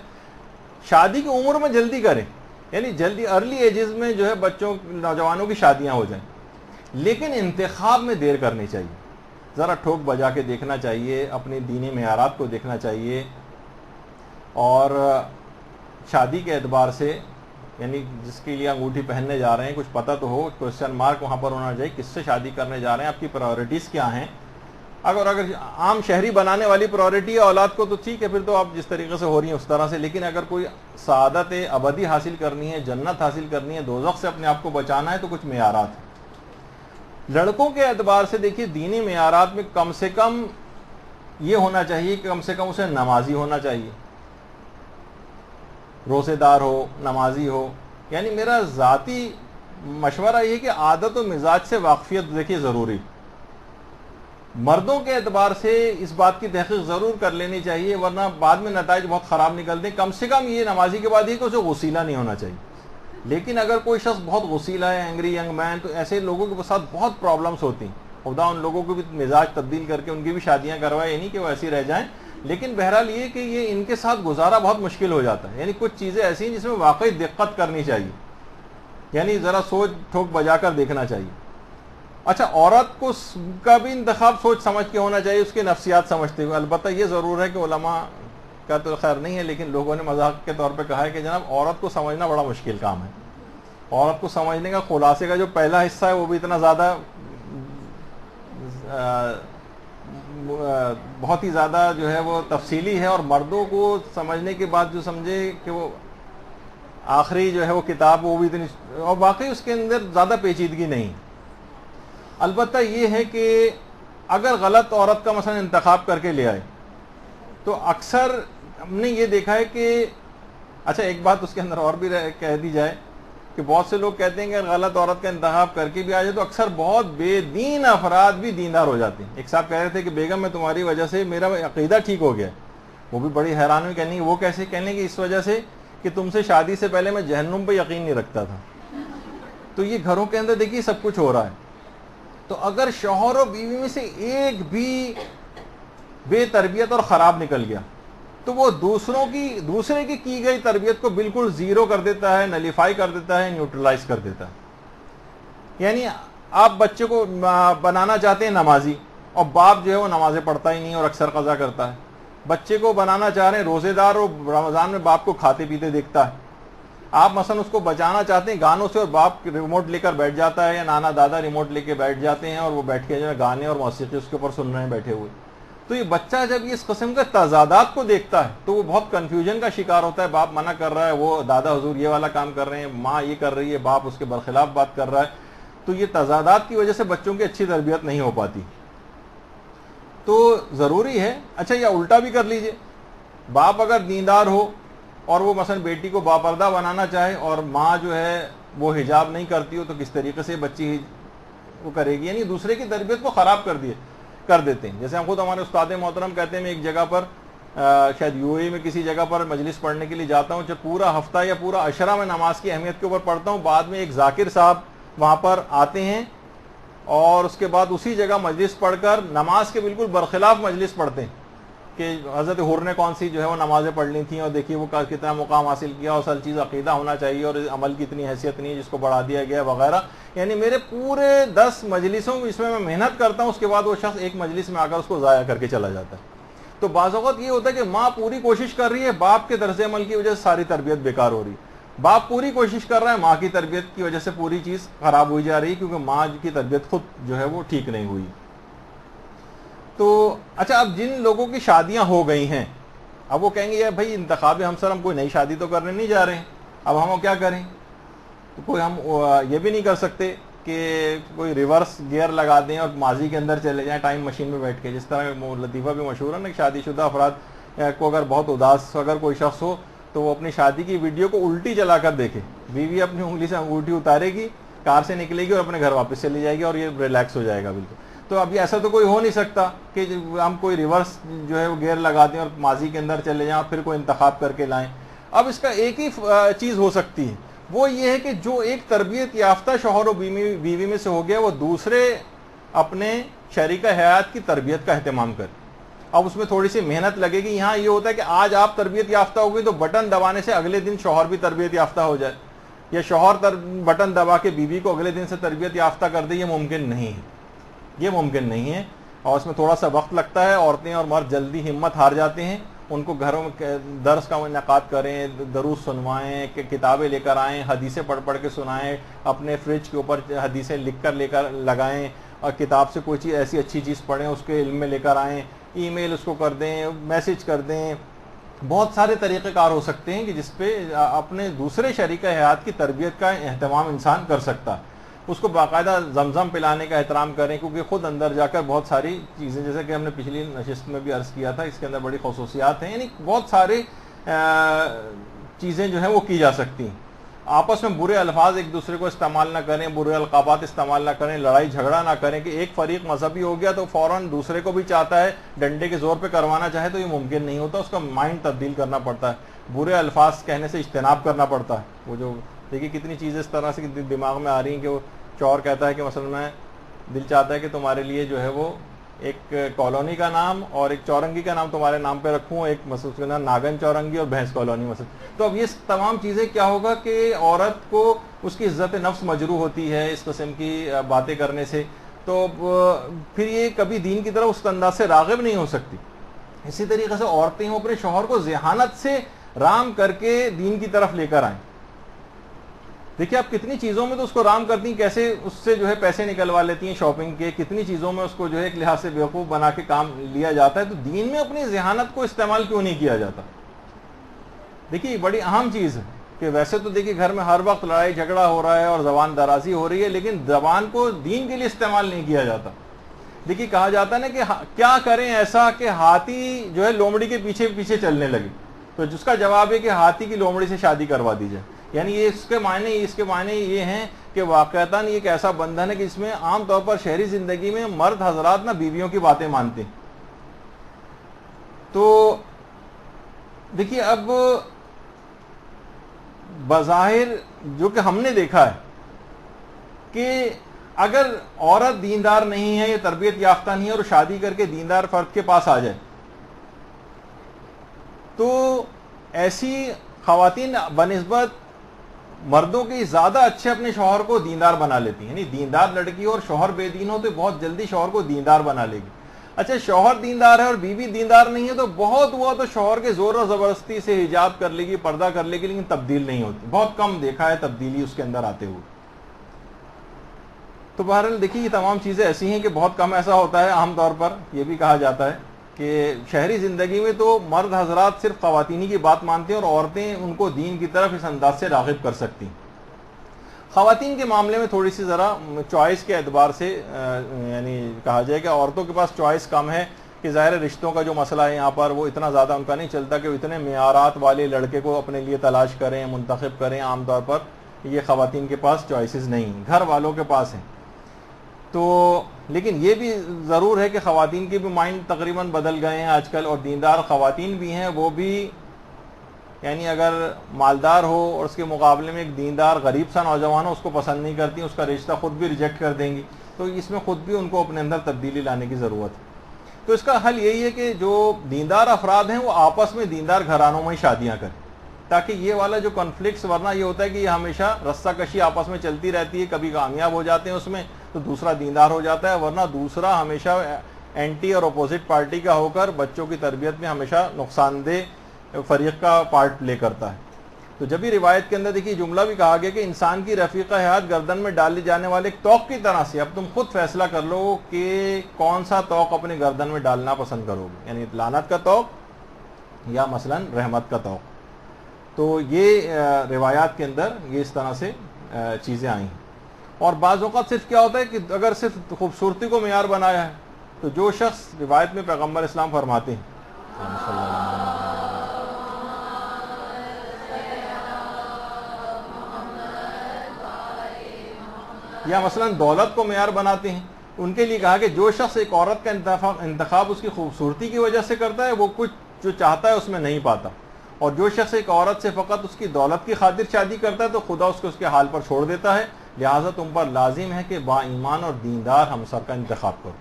شادی کی عمر میں جلدی کریں، یعنی جلدی ارلی ایجز میں جو ہے بچوں نوجوانوں کی شادیاں ہو جائیں، لیکن انتخاب میں دیر کرنی چاہیے۔ ذرا ٹھوک بجا کے دیکھنا چاہیے، اپنی دینی معیارات کو دیکھنا چاہیے، اور شادی کے اعتبار سے یعنی جس کے لیے انگوٹھی پہننے جا رہے ہیں کچھ پتہ تو ہو، کوسچن مارک وہاں پر ہونا چاہیے، کس سے شادی کرنے جا رہے ہیں، آپ کی پرائورٹیز کیا ہیں۔ اگر عام شہری بنانے والی پرائورٹی ہے اولاد کو تو ٹھیک ہے، پھر تو آپ جس طریقے سے ہو رہی ہیں اس طرح سے، لیکن اگر کوئی سعادت ابدی حاصل کرنی ہے، جنت حاصل کرنی ہے، دوزخ سے اپنے آپ کو بچانا ہے، تو کچھ معیارات ہیں۔ لڑکوں کے اعتبار سے دیکھیے دینی معیارات میں کم سے کم یہ ہونا چاہیے کہ کم سے کم اسے نمازی ہونا چاہیے، روزے دار ہو، نمازی ہو۔ یعنی میرا ذاتی مشورہ یہ کہ عادت و مزاج سے واقفیت دیکھیے ضروری۔ مردوں کے اعتبار سے اس بات کی تحقیق ضرور کر لینی چاہیے، ورنہ بعد میں نتائج بہت خراب نکلتے ہیں۔ کم سے کم یہ نمازی کے بعد یہ کہ اسے غسیلہ نہیں ہونا چاہیے۔ لیکن اگر کوئی شخص بہت غسیلہ ہے، اینگری ینگ مین، تو ایسے لوگوں کے ساتھ بہت پرابلمس ہوتی ہیں۔ خدا ان لوگوں کو بھی مزاج تبدیل کر کے ان کی بھی شادیاں کروائے، یہ نہیں کہ وہ ایسی رہ جائیں، لیکن بہرحال یہ کہ یہ ان کے ساتھ گزارا بہت مشکل ہو جاتا ہے۔ یعنی کچھ چیزیں ایسی ہیں جس میں واقعی دقت کرنی چاہیے، یعنی ذرا سوچ ٹھوک بجا کر دیکھنا چاہیے۔ اچھا عورت کو کا بھی انتخاب سوچ سمجھ کے ہونا چاہیے، اس کی نفسیات سمجھتے ہوئے۔ البتہ یہ ضرور ہے کہ علماء کا تو خیر نہیں ہے، لیکن لوگوں نے مذاق کے طور پہ کہا ہے کہ جناب عورت کو سمجھنا بڑا مشکل کام ہے۔ عورت کو سمجھنے کا خلاصے کا جو پہلا حصہ ہے وہ بھی اتنا زیادہ بہت ہی زیادہ جو ہے وہ تفصیلی ہے، اور مردوں کو سمجھنے کے بعد جو سمجھے کہ وہ آخری جو ہے وہ کتاب وہ بھی اتنی، اور واقعی اس کے اندر زیادہ پیچیدگی نہیں۔ البتہ یہ ہے کہ اگر غلط عورت کا مثلا انتخاب کر کے لے آئے تو اکثر ہم نے یہ دیکھا ہے کہ اچھا ایک بات اس کے اندر اور بھی کہہ دی جائے کہ بہت سے لوگ کہتے ہیں کہ اگر غلط عورت کا انتخاب کر کے بھی آ جائے تو اکثر بہت بے دین افراد بھی دیندار ہو جاتے ہیں۔ ایک صاحب کہہ رہے تھے کہ بیگم میں تمہاری وجہ سے میرا عقیدہ ٹھیک ہو گیا، وہ بھی بڑی حیران ہوئی، کہنے وہ کیسے؟ کہنے کہ اس وجہ سے کہ تم سے شادی سے پہلے میں جہنم پہ یقین نہیں رکھتا تھا، تو یہ گھروں کے اندر دیکھیے سب کچھ ہو رہا ہے. تو اگر شوہر اور بیوی میں سے ایک بھی بے تربیت اور خراب نکل گیا تو وہ دوسرے کی گئی تربیت کو بالکل زیرو کر دیتا ہے, نلیفائی کر دیتا ہے, نیوٹرلائز کر دیتا ہے. یعنی آپ بچے کو بنانا چاہتے ہیں نمازی, اور باپ جو ہے وہ نمازیں پڑھتا ہی نہیں اور اکثر قضا کرتا ہے. بچے کو بنانا چاہ رہے ہیں روزے دار, اور رمضان میں باپ کو کھاتے پیتے دیکھتا ہے. آپ مثلا اس کو بچانا چاہتے ہیں گانوں سے, اور باپ ریموٹ لے کر بیٹھ جاتا ہے, یا نانا دادا ریموٹ لے کے بیٹھ جاتے ہیں, اور وہ بیٹھ کے جو ہے گانے اور موسیقی اس کے اوپر سن رہے ہیں بیٹھے ہوئے. تو یہ بچہ جب اس قسم کے تضادات کو دیکھتا ہے تو وہ بہت کنفیوژن کا شکار ہوتا ہے. باپ منع کر رہا ہے, وہ دادا حضور یہ والا کام کر رہے ہیں, ماں یہ کر رہی ہے, باپ اس کے برخلاف بات کر رہا ہے. تو یہ تضادات کی وجہ سے بچوں کی اچھی تربیت نہیں ہو پاتی. تو ضروری ہے. اچھا یا الٹا بھی کر لیجئے, باپ اگر دیندار ہو اور وہ مثلا بیٹی کو باپردہ بنانا چاہے, اور ماں جو ہے وہ حجاب نہیں کرتی ہو, تو کس طریقے سے بچی وہ کرے گی. یعنی دوسرے کی تربیت کو خراب کر دیتے ہیں. جیسے ہم خود ہمارے استاد محترم کہتے ہیں, میں ایک جگہ پر شاید یو اے میں کسی جگہ پر مجلس پڑھنے کے لیے جاتا ہوں, جب پورا ہفتہ یا پورا عشرہ میں نماز کی اہمیت کے اوپر پڑھتا ہوں, بعد میں ایک ذاکر صاحب وہاں پر آتے ہیں اور اس کے بعد اسی جگہ مجلس پڑھ کر نماز کے بالکل برخلاف مجلس پڑھتے ہیں کہ حضرت حر نے کون سی جو ہے وہ نمازیں پڑھ لی تھیں, اور دیکھیے وہ کتنا مقام حاصل کیا, اور اصل چیز عقیدہ ہونا چاہیے, اور عمل کی اتنی حیثیت نہیں ہے جس کو بڑھا دیا گیا وغیرہ. یعنی میرے پورے 10 مجلسوں اس میں محنت کرتا ہوں, اس کے بعد وہ شخص ایک مجلس میں آ کر اس کو ضائع کر کے چلا جاتا ہے. تو بعض اوقات یہ ہوتا ہے کہ ماں پوری کوشش کر رہی ہے, باپ کے طرز عمل کی وجہ سے ساری تربیت بیکار ہو رہی ہے. باپ پوری کوشش کر رہا ہے, ماں کی تربیت کی وجہ سے پوری چیز خراب ہوئی جا رہی ہے, کیونکہ ماں کی تربیت خود جو ہے وہ ٹھیک نہیں ہوئی. تو اچھا, اب جن لوگوں کی شادیاں ہو گئی ہیں, اب وہ کہیں گے یار بھائی انتخاب ہمسر, ہم کوئی نئی شادی تو کرنے نہیں جا رہے ہیں, اب ہم کیا کریں. تو کوئی ہم یہ بھی نہیں کر سکتے کہ کوئی ریورس گیئر لگا دیں اور ماضی کے اندر چلے جائیں ٹائم مشین میں بیٹھ کے. جس طرح لطیفہ بھی مشہور ہے نا, کہ شادی شدہ افراد کو اگر بہت اداس اگر کوئی شخص ہو تو وہ اپنی شادی کی ویڈیو کو الٹی چلا کر دیکھے. بیوی اپنی انگلی سے انگوٹھی اتارے گی, کار سے نکلے گی اور اپنے گھر واپس چلی جائے گی, اور یہ ریلیکس ہو جائے گا بالکل. تو اب ایسا تو کوئی ہو نہیں سکتا کہ ہم کوئی ریورس جو ہے وہ گیئر لگا دیں اور ماضی کے اندر چلے جائیں اور پھر کوئی انتخاب کر کے لائیں. اب اس کا ایک ہی چیز ہو سکتی ہے, وہ یہ ہے کہ جو ایک تربیت یافتہ شوہر و بیوی میں سے ہو گیا, وہ دوسرے اپنے شریک حیات کی تربیت کا اہتمام کرے. اب اس میں تھوڑی سی محنت لگے گی. یہاں یہ ہوتا ہے کہ آج آپ تربیت یافتہ ہو گئی تو بٹن دبانے سے اگلے دن شوہر بھی تربیت یافتہ ہو جائے, یا شوہر بٹن دبا کے بیوی کو اگلے دن سے تربیت یافتہ کر دے. یہ ممکن نہیں ہے, یہ ممکن نہیں ہے, اور اس میں تھوڑا سا وقت لگتا ہے. عورتیں اور مرد جلدی ہمت ہار جاتے ہیں. ان کو گھروں میں درس کا انعقاد کریں, دروس سنوائیں, کتابیں لے کر آئیں, حدیثیں پڑھ پڑھ کے سنائیں, اپنے فریج کے اوپر حدیثیں لکھ کر لے کر لگائیں, اور کتاب سے کوئی چیز ایسی اچھی چیز پڑھیں, اس کے علم میں لے کر آئیں, ای میل اس کو کر دیں, میسج کر دیں. بہت سارے طریقہ کار ہو سکتے ہیں کہ جس پہ اپنے دوسرے شریک حیات کی تربیت کا اہتمام انسان کر سکتا ہے. اس کو باقاعدہ زمزم پلانے کا احترام کریں, کیونکہ خود اندر جا کر بہت ساری چیزیں, جیسے کہ ہم نے پچھلی نشست میں بھی عرض کیا تھا, اس کے اندر بڑی خصوصیات ہیں. یعنی بہت سارے چیزیں جو ہیں وہ کی جا سکتی ہیں. آپس میں برے الفاظ ایک دوسرے کو استعمال نہ کریں, برے القابات استعمال نہ کریں, لڑائی جھگڑا نہ کریں کہ ایک فریق مذہبی ہو گیا تو فوراً دوسرے کو بھی چاہتا ہے ڈنڈے کے زور پہ کروانا چاہے, تو یہ ممکن نہیں ہوتا. اس کا مائنڈ تبدیل کرنا پڑتا ہے, برے الفاظ کہنے سے اجتناب کرنا پڑتا ہے. وہ جو دیکھیے کتنی چیزیں اس طرح سے دماغ میں آ رہی ہیں کہ وہ چور کہتا ہے کہ مثلا میں دل چاہتا ہے کہ تمہارے لیے جو ہے وہ ایک کالونی کا نام اور ایک چورنگی کا نام تمہارے نام پہ رکھوں, ایک مثلا اس کا نام ناگن چورنگی اور بھینس کالونی مثلا. تو اب یہ تمام چیزیں کیا ہوگا کہ عورت کو اس کی عزت نفس مجروح ہوتی ہے اس قسم کی باتیں کرنے سے, تو پھر یہ کبھی دین کی طرف اس انداز سے راغب نہیں ہو سکتی. اسی طریقے سے عورتیں اپنے شوہر کو ذہانت سے رام کر کے دین کی طرف لے کر آئیں. دیکھیے آپ کتنی چیزوں میں تو اس کو رام کرتی ہیں, کیسے اس سے جو ہے پیسے نکلوا لیتی ہیں شاپنگ کے, کتنی چیزوں میں اس کو جو ہے ایک لحاظ سے بیوقوف بنا کے کام لیا جاتا ہے. تو دین میں اپنی ذہانت کو استعمال کیوں نہیں کیا جاتا؟ دیکھیے بڑی اہم چیز ہے کہ ویسے تو دیکھیے گھر میں ہر وقت لڑائی جھگڑا ہو رہا ہے اور زبان درازی ہو رہی ہے, لیکن زبان کو دین کے لیے استعمال نہیں کیا جاتا. دیکھیے کہا جاتا ہے نا کہ کیا کریں ایسا کہ ہاتھی جو ہے لومڑی کے پیچھے پیچھے چلنے لگے, تو جس کا جواب ہے کہ ہاتھی کی لومڑی سے شادی کروا دی جائے. یعنی یہ اس کے معنی یہ ہیں کہ واقعتاً یہ ایک ایسا بندھن ہے کہ اس میں عام طور پر شہری زندگی میں مرد حضرات نہ بیویوں کی باتیں مانتے ہیں. تو دیکھیے اب بظاہر جو کہ ہم نے دیکھا ہے کہ اگر عورت دیندار نہیں ہے یا تربیت یافتہ نہیں ہے اور شادی کر کے دیندار فرد کے پاس آ جائے تو ایسی خواتین بنسبت مردوں کی زیادہ اچھے اپنے شوہر کو دیندار بنا لیتی ہیں. یعنی دیندار لڑکی اور شوہر بے دین ہو تو بہت جلدی شوہر کو دیندار بنا لے گی. اچھا شوہر دیندار ہے اور بیوی دیندار نہیں ہے تو بہت ہوا تو شوہر کے زور و زبردستی سے حجاب کر لے گی, پردہ کر لے گی, لیکن تبدیل نہیں ہوتی. بہت کم دیکھا ہے تبدیلی اس کے اندر آتے ہوئے. تو بہرحال دیکھیے یہ تمام چیزیں ایسی ہیں کہ بہت کم ایسا ہوتا ہے. عام طور پر یہ بھی کہا جاتا ہے کہ شہری زندگی میں تو مرد حضرات صرف خواتین کی بات مانتے ہیں اور عورتیں ان کو دین کی طرف اس انداز سے راغب کر سکتی ہیں. خواتین کے معاملے میں تھوڑی سی ذرا چوائس کے اعتبار سے یعنی کہا جائے کہ عورتوں کے پاس چوائس کم ہے کہ ظاہر رشتوں کا جو مسئلہ ہے یہاں پر وہ اتنا زیادہ ان کا نہیں چلتا کہ وہ اتنے معیارات والے لڑکے کو اپنے لیے تلاش کریں, منتخب کریں. عام طور پر یہ خواتین کے پاس چوائسز نہیں ہیں, گھر والوں کے پاس ہیں. تو لیکن یہ بھی ضرور ہے کہ خواتین کے بھی مائنڈ تقریباً بدل گئے ہیں آج کل, اور دیندار خواتین بھی ہیں وہ بھی یعنی اگر مالدار ہو اور اس کے مقابلے میں ایک دیندار غریب سا نوجوان ہو اس کو پسند نہیں کرتی, اس کا رشتہ خود بھی ریجیکٹ کر دیں گی. تو اس میں خود بھی ان کو اپنے اندر تبدیلی لانے کی ضرورت ہے. تو اس کا حل یہی ہے کہ جو دیندار افراد ہیں وہ آپس میں دیندار گھرانوں میں شادیاں کریں, تاکہ یہ والا جو کنفلکٹس, ورنہ یہ ہوتا ہے کہ یہ ہمیشہ رسہ کشی آپس میں چلتی رہتی ہے. کبھی کامیاب ہو جاتے ہیں اس میں تو دوسرا دیندار ہو جاتا ہے, ورنہ دوسرا ہمیشہ اینٹی اور اپوزٹ پارٹی کا ہو کر بچوں کی تربیت میں ہمیشہ نقصان دہ فریق کا پارٹ پلے کرتا ہے. تو جب بھی روایت کے اندر دیکھیے جملہ بھی کہا گیا کہ انسان کی رفیقہ حیات گردن میں ڈالے جانے والے ایک توق کی طرح سے, اب تم خود فیصلہ کر لو کہ کون سا توق اپنے گردن میں ڈالنا پسند کرو گے, یعنی لعنت کا توق یا مثلا رحمت کا توق. تو یہ روایات کے اندر یہ اس طرح سے چیزیں آئی ہیں. اور بعض اوقات صرف کیا ہوتا ہے کہ اگر صرف خوبصورتی کو معیار بنایا ہے تو جو شخص روایت میں پیغمبر اسلام فرماتے ہیں یا مثلا دولت کو معیار بناتے ہیں, ان کے لیے کہا کہ جو شخص ایک عورت کا انتخاب اس کی خوبصورتی کی وجہ سے کرتا ہے وہ کچھ جو چاہتا ہے اس میں نہیں پاتا, اور جو شخص ایک عورت سے فقط اس کی دولت کی خاطر شادی کرتا ہے تو خدا اس کو اس کے حال پر چھوڑ دیتا ہے. لہٰذا تم پر لازم ہے کہ با ایمان اور دیندار ہمسر کا انتخاب کرو.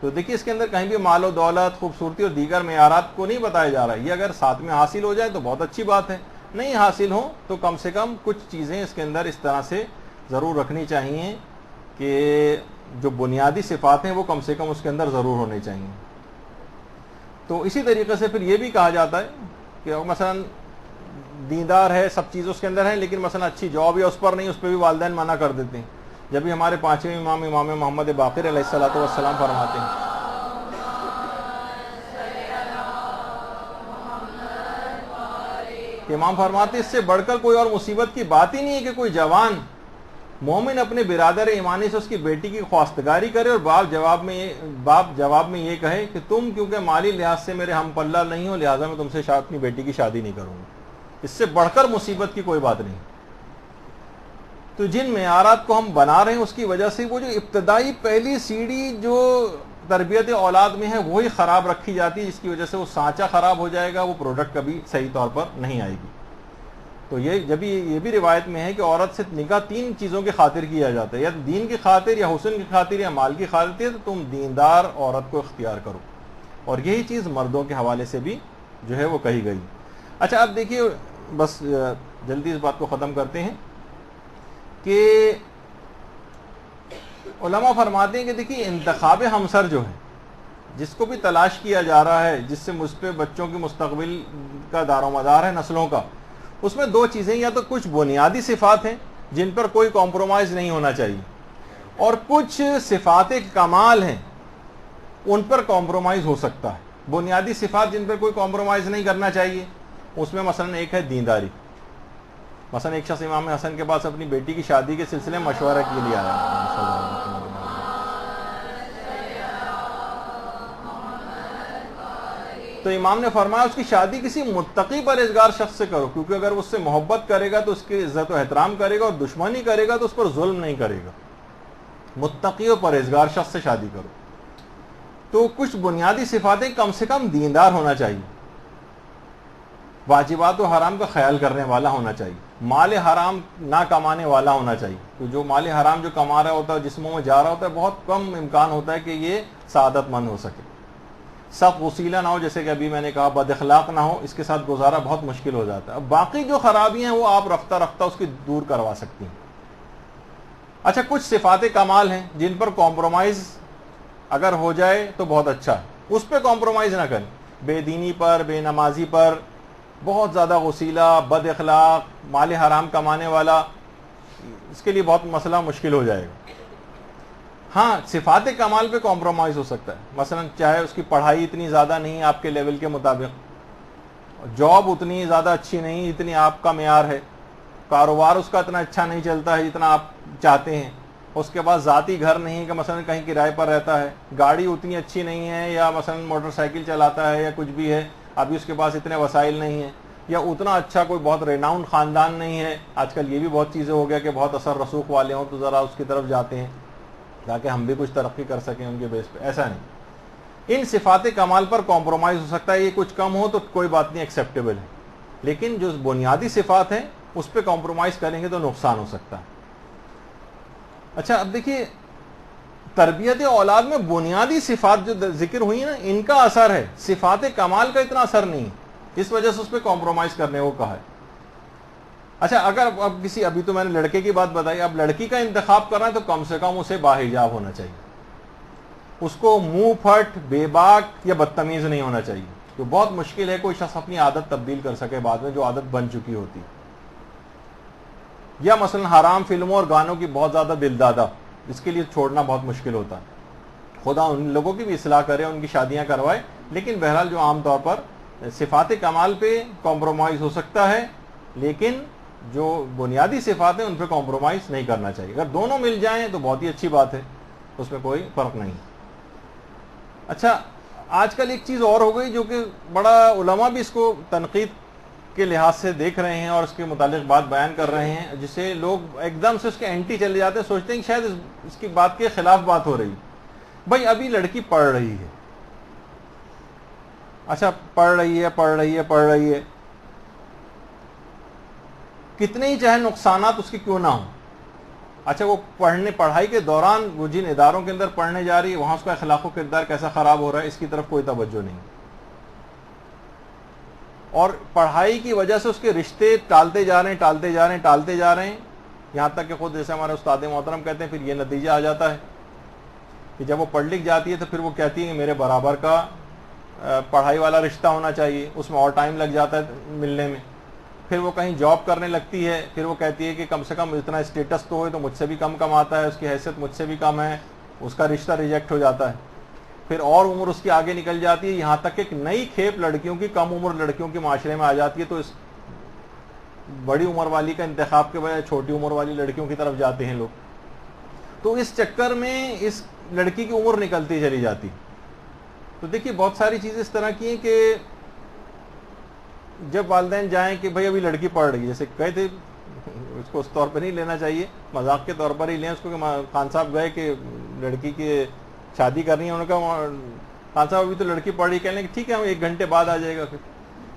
تو دیکھیے اس کے اندر کہیں بھی مال و دولت, خوبصورتی اور دیگر معیارات کو نہیں بتایا جا رہا ہے. یہ اگر ساتھ میں حاصل ہو جائے تو بہت اچھی بات ہے, نہیں حاصل ہو تو کم سے کم کچھ چیزیں اس کے اندر اس طرح سے ضرور رکھنی چاہیے کہ جو بنیادی صفات ہیں وہ کم سے کم اس کے اندر ضرور ہونے چاہیے. تو اسی طریقے سے پھر یہ بھی کہا جاتا ہے کہ مثلا دیندار ہے, سب چیز اس کے اندر ہے, لیکن مثلا اچھی جاب یا اس پر نہیں, اس پہ بھی والدین منع کر دیتے ہیں. جب بھی ہمارے پانچویں امام امام محمد باقر علیہ الصلوۃ والسلام فرماتے ہیں کہ امام فرماتے اس سے بڑھ کر کوئی اور مصیبت کی بات ہی نہیں ہے کہ کوئی جوان مومن اپنے برادر ایمانی سے اس کی بیٹی کی خواستگاری کرے اور باپ جواب میں یہ کہے کہ تم کیونکہ مالی لحاظ سے میرے ہم پلہ نہیں ہو لہٰذا میں تم سے اپنی بیٹی کی شادی نہیں کروں گا. اس سے بڑھ کر مصیبت کی کوئی بات نہیں. تو جن معیارات کو ہم بنا رہے ہیں اس کی وجہ سے وہ جو ابتدائی پہلی سیڑھی جو تربیت اولاد میں ہے وہی خراب رکھی جاتی ہے, جس کی وجہ سے وہ سانچہ خراب ہو جائے گا, وہ پروڈکٹ کبھی صحیح طور پر نہیں آئے گی. تو یہ بھی روایت میں ہے کہ عورت سے نکاح 3 چیزوں کی خاطر کیا جاتا ہے, یا دین کی خاطر, یا حسن کی خاطر, یا مال کی خاطر. تو تم دیندار عورت کو اختیار کرو, اور یہی چیز مردوں کے حوالے سے بھی جو ہے وہ کہی گئی. اچھا اب دیکھیے بس جلدی اس بات کو ختم کرتے ہیں کہ علماء فرماتے ہیں کہ دیکھیے انتخاب ہمسر جو ہے, جس کو بھی تلاش کیا جا رہا ہے, جس سے مجھ پہ بچوں کی مستقبل کا دار و مدار ہے, نسلوں کا, اس میں 2 چیزیں, یا تو کچھ بنیادی صفات ہیں جن پر کوئی کمپرومائز نہیں ہونا چاہیے, اور کچھ صفات کمال ہیں ان پر کمپرومائز ہو سکتا ہے. بنیادی صفات جن پر کوئی کمپرومائز نہیں کرنا چاہیے اس میں مثلا ایک ہے دینداری. مثلا ایک شخص امام حسن کے پاس اپنی بیٹی کی شادی کے سلسلے میں مشورہ کے لیے آیا, تو امام نے فرمایا اس کی شادی کسی متقی پرہیزگار شخص سے کرو, کیونکہ اگر اس سے محبت کرے گا تو اس کی عزت و احترام کرے گا, اور دشمنی کرے گا تو اس پر ظلم نہیں کرے گا. متقی و پرہیزگار شخص سے شادی کرو. تو کچھ بنیادی صفاتیں کم سے کم دیندار ہونا چاہیے, واجبات و حرام کا خیال کرنے والا ہونا چاہیے. مال حرام نہ کمانے والا ہونا چاہیے. تو جو مال حرام جو کما رہا ہوتا ہے, جسموں میں جا رہا ہوتا ہے, بہت کم امکان ہوتا ہے کہ یہ سعادت مند ہو سکے. سخت وسیلہ نہ ہو, جیسے کہ ابھی میں نے کہا, بد اخلاق نہ ہو, اس کے ساتھ گزارا بہت مشکل ہو جاتا ہے. اب باقی جو خرابیاں ہیں وہ آپ رفتہ رفتہ اس کی دور کروا سکتی ہیں. اچھا, کچھ صفات کمال ہیں جن پر کمپرومائز اگر ہو جائے تو بہت اچھا ہے, اس پہ کمپرومائز نہ کریں. بے دینی پر, بے نمازی پر, بہت زیادہ غسیلہ, بد اخلاق, مال حرام کمانے والا, اس کے لیے بہت مسئلہ مشکل ہو جائے گا. ہاں, صفات کمال پہ کمپرومائز ہو سکتا ہے. مثلا چاہے اس کی پڑھائی اتنی زیادہ نہیں آپ کے لیول کے مطابق, جاب اتنی زیادہ اچھی نہیں جتنی آپ کا معیار ہے, کاروبار اس کا اتنا اچھا نہیں چلتا ہے جتنا آپ چاہتے ہیں, اس کے بعد ذاتی گھر نہیں کہ مثلا کہیں کرائے پر رہتا ہے, گاڑی اتنی اچھی نہیں ہے, یا مثلا موٹر سائیکل چلاتا ہے یا کچھ بھی ہے, ابھی اس کے پاس اتنے وسائل نہیں ہیں, یا اتنا اچھا کوئی بہت ریناؤنڈ خاندان نہیں ہے. آج کل یہ بھی بہت چیزیں ہو گیا کہ بہت اثر رسوخ والے ہوں تو ذرا اس کی طرف جاتے ہیں تاکہ ہم بھی کچھ ترقی کر سکیں ان کے بیس پہ. ایسا نہیں, ان صفات کمال پر کمپرومائز ہو سکتا ہے. یہ کچھ کم ہو تو کوئی بات نہیں, ایکسیپٹیبل ہے, لیکن جو بنیادی صفات ہیں اس پہ کمپرومائز کریں گے تو نقصان ہو سکتا ہے. اچھا, اب دیکھیے, تربیت اولاد میں بنیادی صفات جو ذکر ہوئی ہیں نا, ان کا اثر ہے, صفات کمال کا اتنا اثر نہیں ہے, اس وجہ سے اس پہ کمپرومائز کرنے کو کہا ہے. اچھا, اگر اب کسی, ابھی تو میں نے لڑکے کی بات بتائی, اب لڑکی کا انتخاب کرنا ہے تو کم سے کم اسے باحجاب ہونا چاہیے, اس کو منہ پھٹ, بے باک یا بدتمیز نہیں ہونا چاہیے. تو بہت مشکل ہے کوئی شخص اپنی عادت تبدیل کر سکے بعد میں جو عادت بن چکی ہوتی. یا مثلا حرام فلموں اور گانوں کی بہت زیادہ دلدادہ, اس کے لیے چھوڑنا بہت مشکل ہوتا ہے. خدا ان لوگوں کی بھی اصلاح کرے, ان کی شادیاں کروائے, لیکن بہرحال جو عام طور پر صفات کمال پہ کمپرومائز ہو سکتا ہے, لیکن جو بنیادی صفات ہیں ان پہ کمپرومائز نہیں کرنا چاہیے. اگر دونوں مل جائیں تو بہت ہی اچھی بات ہے, اس میں کوئی فرق نہیں. اچھا, آج کل ایک چیز اور ہو گئی جو کہ بڑا علماء بھی اس کو تنقید کے لحاظ سے دیکھ رہے ہیں اور اس کے متعلق بات بیان کر رہے ہیں, جسے لوگ ایک دم سے اس کے اینٹی چلے جاتے ہیں, سوچتے ہیں کہ شاید اس کی بات کے خلاف بات ہو رہی. بھائی, ابھی لڑکی پڑھ رہی ہے, اچھا پڑھ رہی ہے, کتنے ہی چاہے نقصانات اس کے کیوں نہ ہوں, اچھا وہ پڑھائی کے دوران وہ جن اداروں کے اندر پڑھنے جا رہی ہے وہاں اس کا اخلاق و کردار کیسا خراب ہو رہا ہے, اس کی طرف کوئی توجہ نہیں. اور پڑھائی کی وجہ سے اس کے رشتے ٹالتے جا رہے ہیں, یہاں تک کہ خود جیسے ہمارے استاد محترم کہتے ہیں, پھر یہ نتیجہ آ جاتا ہے کہ جب وہ پڑھ لکھ جاتی ہے تو پھر وہ کہتی ہے کہ میرے برابر کا پڑھائی والا رشتہ ہونا چاہیے, اس میں اور ٹائم لگ جاتا ہے ملنے میں. پھر وہ کہیں جاب کرنے لگتی ہے, پھر وہ کہتی ہے کہ کم سے کم اتنا اسٹیٹس تو ہوئے, تو مجھ سے بھی کم کماتا ہے, اس کی حیثیت مجھ سے بھی کم ہے, اس کا رشتہ ریجیکٹ ہو جاتا ہے. پھر اور عمر اس کی آگے نکل جاتی ہے, یہاں تک کہ ایک نئی کھیپ لڑکیوں کی, کم عمر لڑکیوں کے معاشرے میں آ جاتی ہے. تو اس بڑی عمر والی کا انتخاب کے بجائے چھوٹی عمر والی لڑکیوں کی طرف جاتے ہیں لوگ. تو اس چکر میں اس لڑکی کی عمر نکلتی چلی جاتی. تو دیکھیے, بہت ساری چیزیں اس طرح کی ہیں کہ جب والدین جائیں کہ بھائی ابھی لڑکی پڑھ رہی ہے, جیسے کہے تھے, اس کو اس طور پہ نہیں لینا چاہیے, مذاق کے طور پر ہی لیں اس کو, کہ خان صاحب گئے کہ لڑکی کی شادی کرنی ہے, انہوں نے کہا خان صاحب ابھی تو لڑکی پڑھ رہی, کہنے کہ ٹھیک ہے ہم 1 گھنٹے بعد آ جائے گا. پھر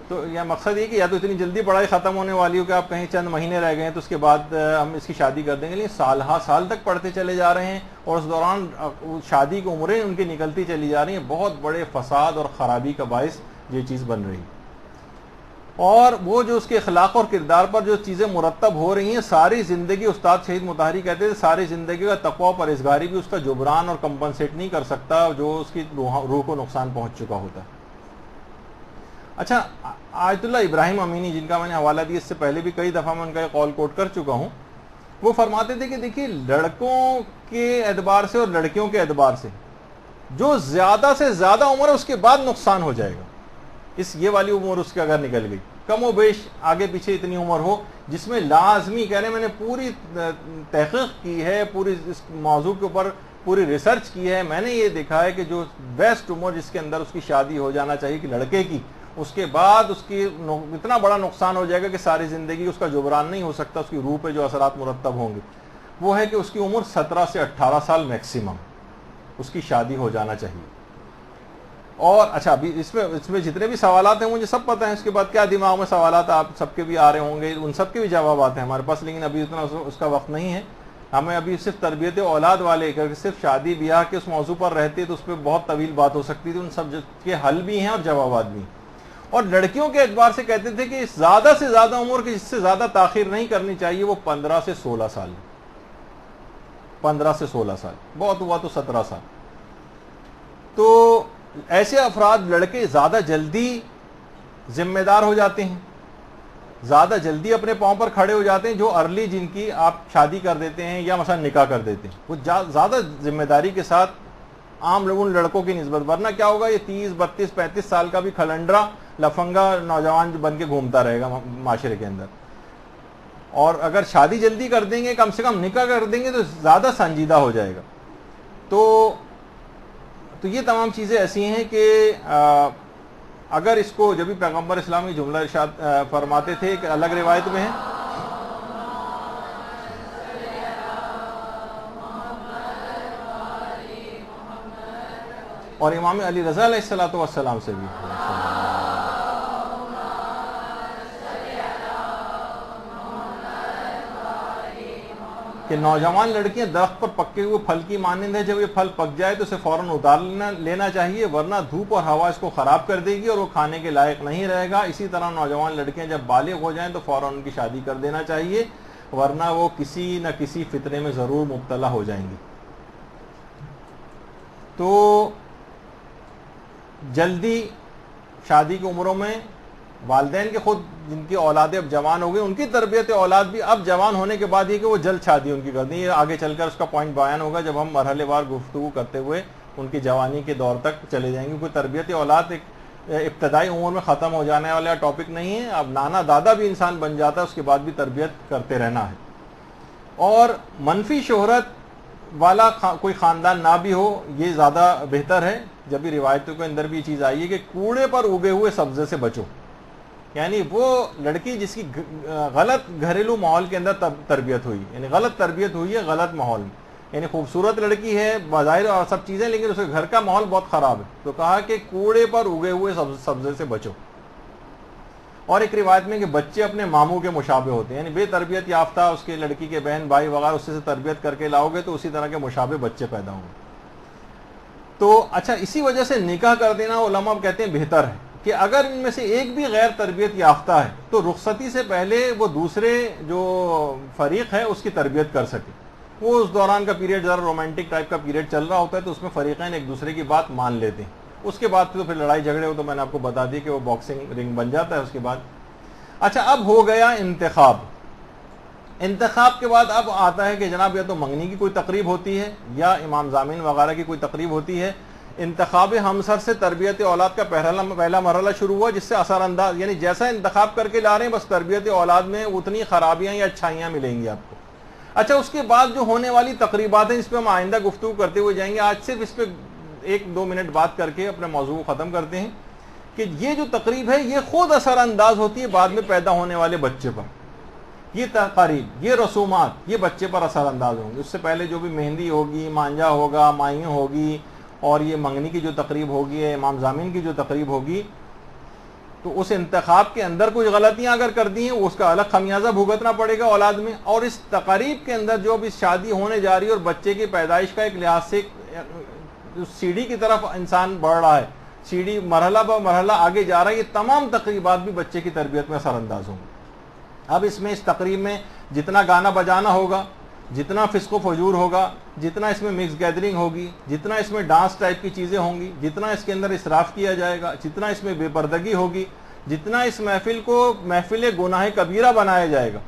تو یہ مقصد یہ کہ یا تو اتنی جلدی پڑھائی ختم ہونے والی ہو کہ آپ کہیں چند مہینے رہ گئے ہیں تو اس کے بعد ہم اس کی شادی کر دیں گے, لیکن سال ہا سال تک پڑھتے چلے جا رہے ہیں اور اس دوران شادی کی عمریں ان کی نکلتی چلی جا رہی ہیں. بہت بڑے فساد اور خرابی کا باعث یہ چیز بن رہی ہے. اور وہ جو اس کے اخلاق اور کردار پر جو چیزیں مرتب ہو رہی ہیں, ساری زندگی, استاد شہید مطہری کہتے تھے, ساری زندگی کا تقویٰ و پرہیزگاری بھی اس کا جبران اور کمپنسیٹ نہیں کر سکتا جو اس کی روح کو نقصان پہنچ چکا ہوتا ہے. اچھا, آیت اللہ ابراہیم امینی, جن کا میں نے حوالہ دیا, اس سے پہلے بھی کئی دفعہ میں ان کا یہ قول کوٹ کر چکا ہوں, وہ فرماتے تھے کہ دیکھیے, لڑکوں کے اعتبار سے اور لڑکیوں کے اعتبار سے جو زیادہ سے زیادہ عمر ہے اس کے بعد نقصان ہو جائے گا. یہ والی عمر اس کے اگر نکل گئی, کم و بیش آگے پیچھے اتنی عمر ہو جس میں لازمی, کہہ رہے میں نے پوری تحقیق کی ہے, پوری اس موضوع کے اوپر پوری ریسرچ کی ہے, میں نے یہ دیکھا ہے کہ جو بیسٹ عمر جس کے اندر اس کی شادی ہو جانا چاہیے کہ لڑکے کی, اس کے بعد اس کی اتنا بڑا نقصان ہو جائے گا کہ ساری زندگی اس کا جبران نہیں ہو سکتا, اس کی روح پہ جو اثرات مرتب ہوں گے, وہ ہے کہ اس کی عمر 17 سے 18 سال میکسیمم اس کی شادی ہو جانا چاہیے. اور اچھا ابھی اس میں جتنے بھی سوالات ہیں مجھے سب پتہ ہیں، اس کے بعد کیا دماغ میں سوالات آپ سب کے بھی آ رہے ہوں گے، ان سب کے بھی جوابات ہیں ہمارے پاس، لیکن ابھی اتنا اس کا وقت نہیں ہے. ہمیں ابھی صرف تربیت اولاد والے اگر صرف شادی بیاہ کے اس موضوع پر رہتے تو اس پہ بہت طویل بات ہو سکتی تھی. ان سب کے حل بھی ہیں اور جوابات بھی ہیں. اور لڑکیوں کے اعتبار سے کہتے تھے کہ زیادہ سے زیادہ عمر کی جس سے زیادہ تاخیر نہیں کرنی چاہیے وہ 15 سے 16 سال، 15 سے 16 سال، بہت ہوا تو 17 سال. تو ایسے افراد لڑکے زیادہ جلدی ذمہ دار ہو جاتے ہیں، زیادہ جلدی اپنے پاؤں پر کھڑے ہو جاتے ہیں، جو ارلی جن کی آپ شادی کر دیتے ہیں یا مثلا نکاح کر دیتے ہیں وہ زیادہ ذمہ داری کے ساتھ عام لوگوں لڑکوں کی نسبت. ورنہ کیا ہوگا، یہ 30 32 35 سال کا بھی کھلنڈرا لفنگا نوجوان بن کے گھومتا رہے گا معاشرے کے اندر. اور اگر شادی جلدی کر دیں گے، کم سے کم نکاح کر دیں گے تو زیادہ سنجیدہ ہو جائے گا. تو یہ تمام چیزیں ایسی ہیں کہ اگر اس کو جب بھی پیغمبر اسلام کی جملہ ارشاد فرماتے تھے کہ الگ روایت میں ہے اور امام علی رضا علیہ السلام سے بھی کہ نوجوان لڑکیاں درخت پر پکے ہوئے پھل کی مانند ہے، جب یہ پھل پک جائے تو اسے فوراً اتار لینا چاہیے، ورنہ دھوپ اور ہوا اس کو خراب کر دے گی اور وہ کھانے کے لائق نہیں رہے گا. اسی طرح نوجوان لڑکیاں جب بالغ ہو جائیں تو فوراً ان کی شادی کر دینا چاہیے، ورنہ وہ کسی نہ کسی فتنے میں ضرور مبتلا ہو جائیں گی. تو جلدی شادی کی عمروں میں والدین کے خود جن کی اولادیں اب جوان ہو گئی ان کی تربیت اولاد بھی اب جوان ہونے کے بعد یہ کہ وہ جلد شادی ان کی کر دیں. یہ آگے چل کر اس کا پوائنٹ بیان ہوگا جب ہم مرحلے وار گفتگو کرتے ہوئے ان کی جوانی کے دور تک چلے جائیں گے. کوئی تربیت اولاد ایک ابتدائی عمر میں ختم ہو جانے والا ٹاپک نہیں ہے. اب نانا دادا بھی انسان بن جاتا ہے، اس کے بعد بھی تربیت کرتے رہنا ہے. اور منفی شہرت والا کوئی خاندان نہ بھی ہو یہ زیادہ بہتر ہے. جب بھی روایتوں کے اندر بھی یہ چیز آئی ہے کہ کوڑے پر اگے ہوئے سبزے سے بچو، یعنی وہ لڑکی جس کی غلط گھریلو ماحول کے اندر تربیت ہوئی، یعنی غلط تربیت ہوئی ہے غلط ماحول میں، یعنی خوبصورت لڑکی ہے بظاہر اور سب چیزیں لیکن اس کے گھر کا ماحول بہت خراب ہے، تو کہا کہ کوڑے پر اگے ہوئے سبزے سے بچو. اور ایک روایت میں کہ بچے اپنے ماموں کے مشابہ ہوتے ہیں، یعنی بے تربیت یافتہ اس کے لڑکی کے بہن بھائی وغیرہ اس سے تربیت کر کے لاؤ گے تو اسی طرح کے مشابہ بچے پیدا ہوں گے. تو اچھا اسی وجہ سے نکاح کر دینا علماء کہتے ہیں بہتر ہے کہ اگر ان میں سے ایک بھی غیر تربیت یافتہ ہے تو رخصتی سے پہلے وہ دوسرے جو فریق ہے اس کی تربیت کر سکے. وہ اس دوران کا پیریڈ ذرا رومانٹک ٹائپ کا پیریڈ چل رہا ہوتا ہے تو اس میں فریقین ایک دوسرے کی بات مان لیتے ہیں. اس کے بعد تو پھر لڑائی جھگڑے ہو تو میں نے آپ کو بتا دی کہ وہ باکسنگ رنگ بن جاتا ہے اس کے بعد. اچھا اب ہو گیا انتخاب کے بعد اب آتا ہے کہ جناب یا تو منگنی کی کوئی تقریب ہوتی ہے یا امام ضامن وغیرہ کی کوئی تقریب ہوتی ہے. انتخاب ہمسر سے تربیت اولاد کا پہلا مرحلہ شروع ہوا جس سے اثر انداز یعنی جیسا انتخاب کر کے لا رہے ہیں بس تربیت اولاد میں اتنی خرابیاں یا اچھائیاں ملیں گی آپ کو. اچھا اس کے بعد جو ہونے والی تقریبات ہیں اس پہ ہم آئندہ گفتگو کرتے ہوئے جائیں گے. آج صرف اس پہ 1-2 منٹ بات کر کے اپنے موضوع کو ختم کرتے ہیں کہ یہ جو تقریب ہے یہ خود اثر انداز ہوتی ہے بعد میں پیدا ہونے والے بچے پر. یہ تقریب یہ رسومات یہ بچے پر اثر انداز ہوں گے. اس سے پہلے جو بھی مہندی ہوگی مانجا ہوگا مائیوں ہوگی اور یہ منگنی کی جو تقریب ہوگی امام ضامن کی جو تقریب ہوگی تو اس انتخاب کے اندر کچھ غلطیاں اگر کر دی ہیں اس کا الگ خمیازہ بھگتنا پڑے گا اولاد میں. اور اس تقریب کے اندر جو بھی شادی ہونے جا رہی ہے اور بچے کی پیدائش کا ایک لحاظ سے سیڑھی کی طرف انسان بڑھ رہا ہے، سیڑھی مرحلہ بہ مرحلہ آگے جا رہا ہے، یہ تمام تقریبات بھی بچے کی تربیت میں اثر انداز ہوں گے. اب اس تقریب میں جتنا گانا بجانا ہوگا، جتنا فسق و فجور ہوگا، جتنا اس میں مکس گیدرنگ ہوگی، جتنا اس میں ڈانس ٹائپ کی چیزیں ہوں گی، جتنا اس کے اندر اسراف کیا جائے گا، جتنا اس میں بے پردگی ہوگی، جتنا اس محفل کو محفل گناہ کبیرہ بنایا جائے گا.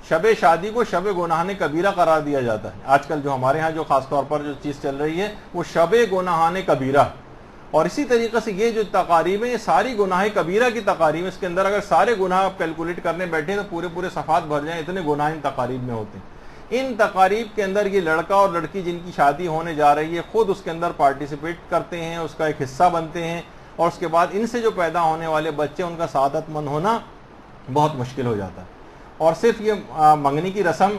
شب شادی کو شب گناہ کبیرہ قرار دیا جاتا ہے. آج کل جو ہمارے ہاں جو خاص طور پر جو چیز چل رہی ہے وہ شب گناہ کبیرہ. اور اسی طریقے سے یہ جو تقاریب ہیں یہ ساری گناہ کبیرہ کی تقاریب ہیں. اس کے اندر اگر سارے گناہ آپ کیلکولیٹ کرنے بیٹھے تو پورے صفحات بھر جائیں، اتنے گناہ ان تقاریب میں ہوتے ہیں. ان تقاریب کے اندر یہ لڑکا اور لڑکی جن کی شادی ہونے جا رہی ہے خود اس کے اندر پارٹیسپیٹ کرتے ہیں، اس کا ایک حصہ بنتے ہیں، اور اس کے بعد ان سے جو پیدا ہونے والے بچے ان کا سعادت مند ہونا بہت مشکل ہو جاتا ہے. اور صرف یہ منگنی کی رسم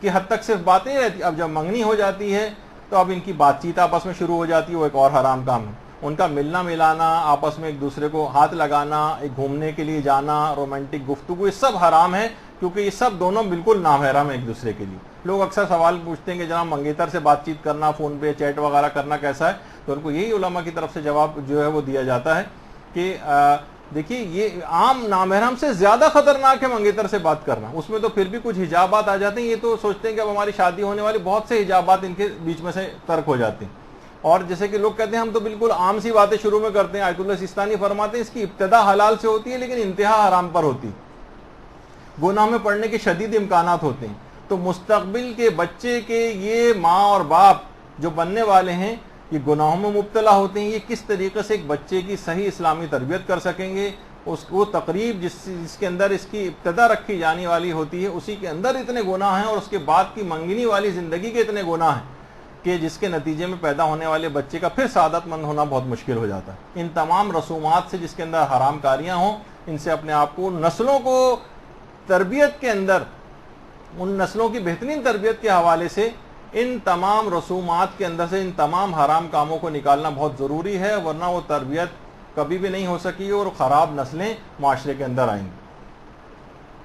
کی حد تک صرف باتیں رہتی. اب جب منگنی ہو جاتی ہے تو اب ان کی بات چیت آپس میں شروع ہو جاتی ہے، وہ ایک اور حرام کام ہے. ان کا ملنا ملانا، آپس میں ایک دوسرے کو ہاتھ لگانا، ایک گھومنے کے لیے جانا، رومانٹک گفتگو، یہ سب حرام ہے، کیونکہ یہ سب دونوں بالکل نامحرم ہیں ایک دوسرے کے لیے۔ لوگ اکثر سوال پوچھتے ہیں کہ جناب منگیتر سے بات چیت کرنا، فون پہ چیٹ وغیرہ کرنا کیسا ہے؟ تو ان کو یہی علماء کی طرف سے جواب جو ہے وہ دیا جاتا ہے کہ دیکھیے یہ عام نامحرم سے زیادہ خطرناک ہے منگیتر سے بات کرنا۔ اس میں تو پھر بھی کچھ حجابات آ جاتے ہیں، یہ تو سوچتے ہیں کہ اب ہماری شادی ہونے والی، بہت سے حجابات ان کے بیچ میں سے ترک ہو جاتے ہیں۔ اور جیسے کہ لوگ کہتے ہیں ہم تو بالکل عام سی باتیں شروع میں کرتے ہیں، آیت اللہ سیستانی فرماتے ہیں اس کی ابتدا حلال سے ہوتی ہے لیکن انتہا حرام پر ہوتی ہے، گناہ میں پڑنے کے شدید امکانات ہوتے ہیں۔ تو مستقبل کے بچے کے یہ ماں اور باپ جو بننے والے ہیں یہ گناہوں میں مبتلا ہوتے ہیں، یہ کس طریقے سے ایک بچے کی صحیح اسلامی تربیت کر سکیں گے؟ وہ تقریب جس کے اندر اس کی ابتدا رکھی جانے والی ہوتی ہے اسی کے اندر اتنے گناہ ہیں، اور اس کے بعد کی منگنی والی زندگی کے اتنے گناہ ہیں کہ جس کے نتیجے میں پیدا ہونے والے بچے کا پھر سعادت مند ہونا بہت مشکل ہو جاتا ہے۔ ان تمام رسومات سے جس کے اندر حرام کاریاں ہوں، ان سے اپنے آپ کو، نسلوں کو تربیت کے اندر، ان نسلوں کی بہترین تربیت کے حوالے سے ان تمام رسومات کے اندر سے ان تمام حرام کاموں کو نکالنا بہت ضروری ہے، ورنہ وہ تربیت کبھی بھی نہیں ہو سکی اور خراب نسلیں معاشرے کے اندر آئیں گی۔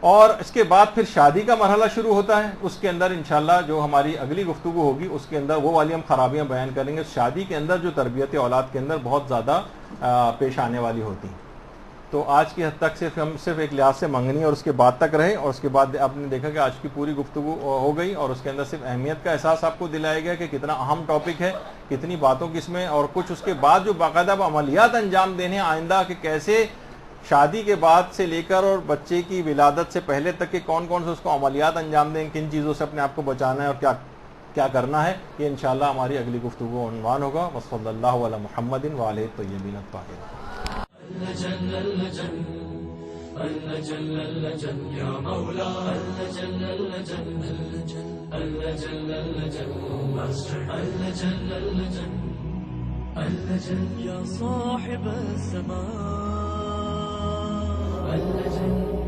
اور اس کے بعد پھر شادی کا مرحلہ شروع ہوتا ہے، اس کے اندر انشاءاللہ جو ہماری اگلی گفتگو ہوگی اس کے اندر وہ والی ہم خرابیاں بیان کریں گے، شادی کے اندر جو تربیت اولاد کے اندر بہت زیادہ پیش آنے والی ہوتی ہیں۔ تو آج کی حد تک ہم صرف ایک لحاظ سے منگنی اور اس کے بعد تک رہے، اور اس کے بعد آپ نے دیکھا کہ آج کی پوری گفتگو ہو گئی اور اس کے اندر صرف اہمیت کا احساس آپ کو دلایا گیا کہ کتنا اہم ٹاپک ہے، کتنی باتوں کی اس میں، اور کچھ اس کے بعد جو باقاعدہ عملیات انجام دینے آئندہ کہ کیسے شادی کے بعد سے لے کر اور بچے کی ولادت سے پہلے تک کہ کون کون سے اس کو عملیات انجام دیں، کن چیزوں سے اپنے آپ کو بچانا ہے اور کیا کرنا ہے، یہ انشاءاللہ ہماری اگلی گفتگو عنوان ہوگا۔ وصلی اللہ علی محمد وآلہ الطیبین الطاہرین۔ اللجن اللجن اللجن اللجن یا مولا اللجن اللجن اللجن اللجن اللجن اللجن اللجن اللجن یا صاحب الزمان اللجن